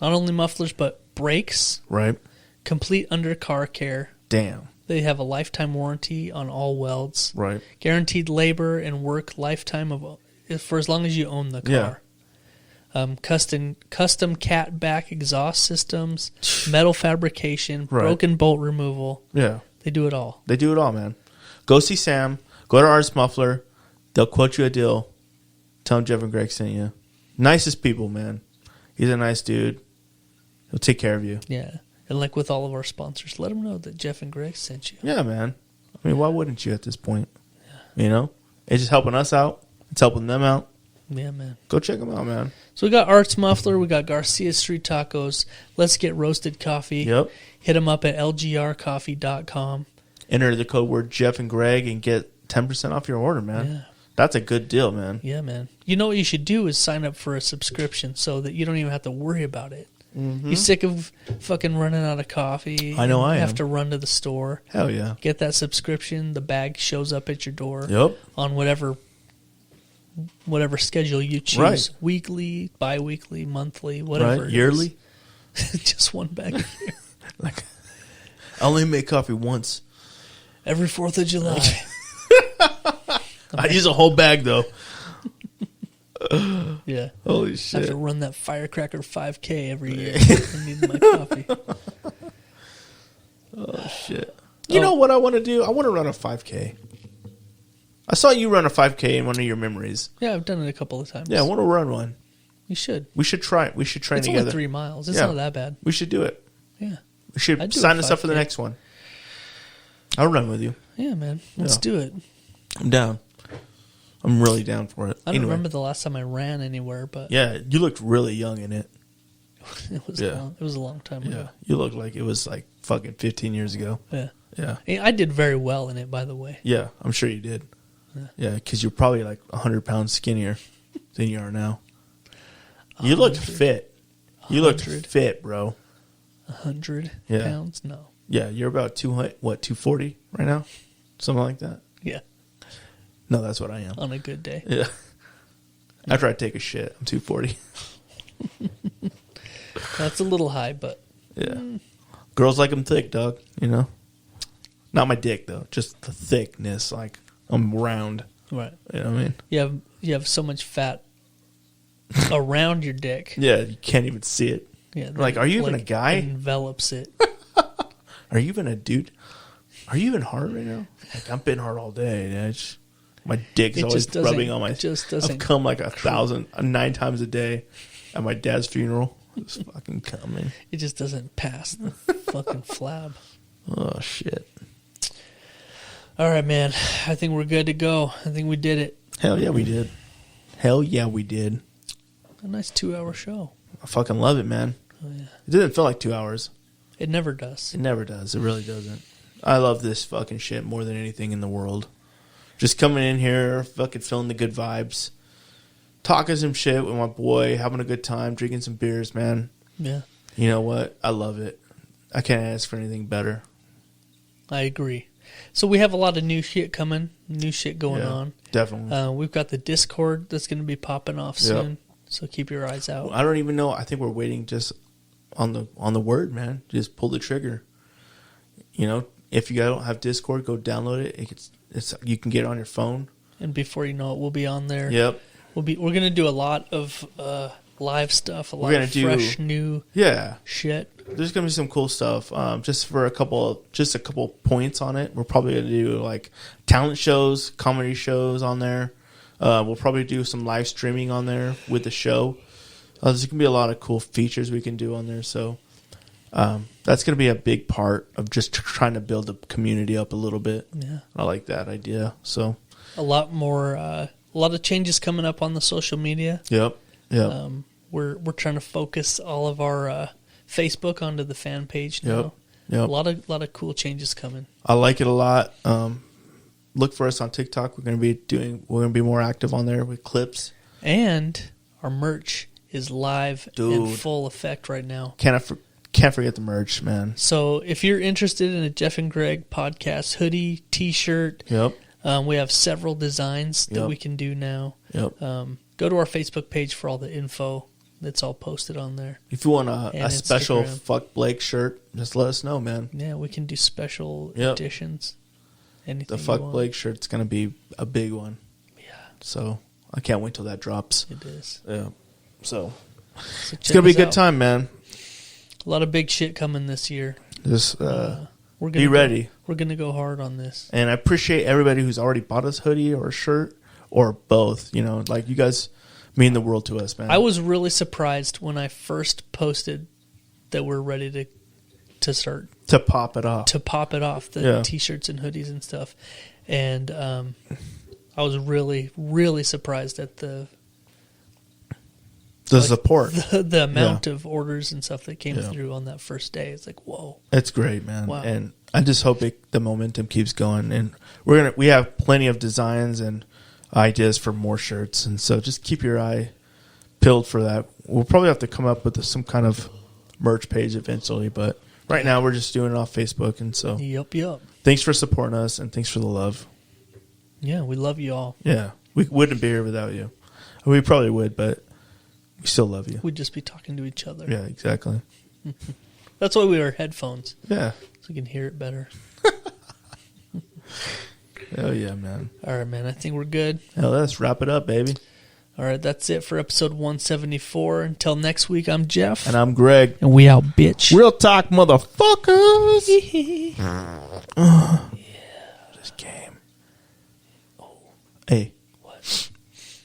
only mufflers, but brakes. Right. Complete under-car care. Damn. They have a lifetime warranty on all welds. Right. Guaranteed labor and work lifetime for as long as you own the car. Yeah. Custom cat back exhaust systems, metal fabrication, Right. broken bolt removal. Yeah. They do it all. They do it all, man. Go see Sam. Go to Arts Muffler. They'll quote you a deal. Tell them Jeff and Greg sent you. Nicest people, man. He's a nice dude. He'll take care of you. Yeah. And like with all of our sponsors, let them know that Jeff and Greg sent you. Yeah, man. I mean, why wouldn't you at this point? Yeah. You know? It's just helping us out. It's helping them out. Yeah, man. Go check them out, man. So we got Arts Muffler. We got GARCIAS Street Tacos. Let's Get Roasted Coffee. Yep. Hit them up at lgrcoffee.com. Enter the code word Jeff and Greg and get 10% off your order, man. Yeah. That's a good deal, man. Yeah, man. You know what you should do is sign up for a subscription so that you don't even have to worry about it. Mm-hmm. You sick of fucking running out of coffee? I know I am. Have to run to the store. Hell yeah. Get that subscription. The bag shows up at your door. Yep. On whatever schedule you choose. Right. Weekly, bi-weekly, monthly, whatever. Right. Yearly? Just one bag a year. Like, I only make coffee once. Every 4th of July. I use a whole bag, though. Yeah. Holy shit. I have to run that firecracker 5K every year. I need my coffee. Oh, shit. You know what I want to do? I want to run a 5K. I saw you run a 5K in one of your memories. Yeah, I've done it a couple of times. Yeah, I want to run one. You should. We should try it. We should train together. It's only 3 miles. It's not that bad. We should do it. Yeah. We should sign us up for the next one. I'll run with you. Yeah, man. Let's do it. I'm down. I'm really down for it. I don't remember the last time I ran anywhere, but yeah, you looked really young in it. It was a long time ago. Yeah, you looked like it was like fucking 15 years ago. Yeah. Yeah. I did very well in it, by the way. Yeah, I'm sure you did. Yeah, because you're probably like 100 pounds skinnier than you are now. You looked fit. You looked fit, bro. 100 pounds? No. Yeah, you're about 240 right now? Something like that? Yeah. No, that's what I am. On a good day. Yeah. After I take a shit, I'm 240. That's a little high, but... Yeah. Girls like them thick, dog, you know? Not my dick, though. Just the thickness. Like, I'm round. Right. You know what I mean? You have so much fat around your dick. Yeah, you can't even see it. Yeah. Like, are you even a guy? It envelops it. Are you even a dude? Are you even hard right now? Like, I'm been hard all day. My dick's always rubbing on my... I've come like 9 times a day at my dad's funeral. It's fucking coming. It just doesn't pass the fucking flab. Oh, shit. All right, man. I think we're good to go. I think we did it. Hell yeah, we did. Hell yeah, we did. A nice 2-hour show. I fucking love it, man. Oh, yeah. It didn't feel like 2 hours. It never does. It never does. It really doesn't. I love this fucking shit more than anything in the world. Just coming in here, fucking feeling the good vibes. Talking some shit with my boy, having a good time, drinking some beers, man. Yeah. You know what? I love it. I can't ask for anything better. I agree. So we have a lot of new shit coming, new shit going on. Definitely. We've got the Discord that's going to be popping off soon, so keep your eyes out. I don't even know. I think we're waiting just on the word, man. Just pull the trigger. You know, If you don't have Discord, go download it. You can get it on your phone. And before you know it, we'll be on there. Yep. We're gonna do a lot of live stuff. We're gonna do fresh new shit. There's gonna be some cool stuff. Just a couple points on it. We're probably gonna do like talent shows, comedy shows on there. We'll probably do some live streaming on there with the show. There's gonna be a lot of cool features we can do on there. So that's gonna be a big part of just trying to build the community up a little bit. Yeah, I like that idea. So a lot more, a lot of changes coming up on the social media. Yep. We're trying to focus all of our Facebook onto the fan page now. Yep. A lot of cool changes coming. I like it a lot. Look for us on TikTok. We're gonna be more active on there with clips. And our merch is live in full effect right now. Can't forget the merch, man. So if you're interested in a Jeff and Greg podcast hoodie, T-shirt, we have several designs that we can do now. Go to our Facebook page for all the info. It's all posted on there. If you want a special Fuck Blake shirt, just let us know, man. Yeah, we can do special editions. Anything the Fuck Blake shirt's going to be a big one. Yeah. So I can't wait till that drops. It is. Yeah. So it's going to be a good time, man. A lot of big shit coming this year. Just be ready. We're going to go hard on this. And I appreciate everybody who's already bought us hoodie or a shirt or both. You know, like you guys mean the world to us, man. I was really surprised when I first posted that we're ready to start. To pop it off. The T-shirts and hoodies and stuff. And I was really, really surprised at the support. The amount of orders and stuff that came through on that first day. It's like, whoa. It's great, man. Wow. And I just hope the momentum keeps going. And we have plenty of designs and ideas for more shirts. And so just keep your eye peeled for that. We'll probably have to come up with some kind of merch page eventually, but right now we're just doing it off Facebook. And so Yep. Thanks for supporting us and thanks for the love. Yeah, we love you all. Yeah. We wouldn't be here without you. We probably would, but we still love you. We'd just be talking to each other. Yeah, exactly. That's why we wear headphones. Yeah. So we can hear it better. Hell yeah, man. All right, man. I think we're good. Hell, let's wrap it up, baby. All right, that's it for episode 174. Until next week, I'm Jeff. And I'm Greg. And we out, bitch. Real talk, motherfuckers. This game. Oh. Hey. What?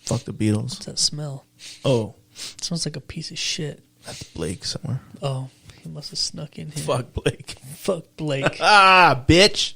Fuck the Beatles. What's that smell? Oh. It smells like a piece of shit. That's Blake somewhere. Oh, he must have snuck in here. Fuck Blake. Fuck Blake. Bitch.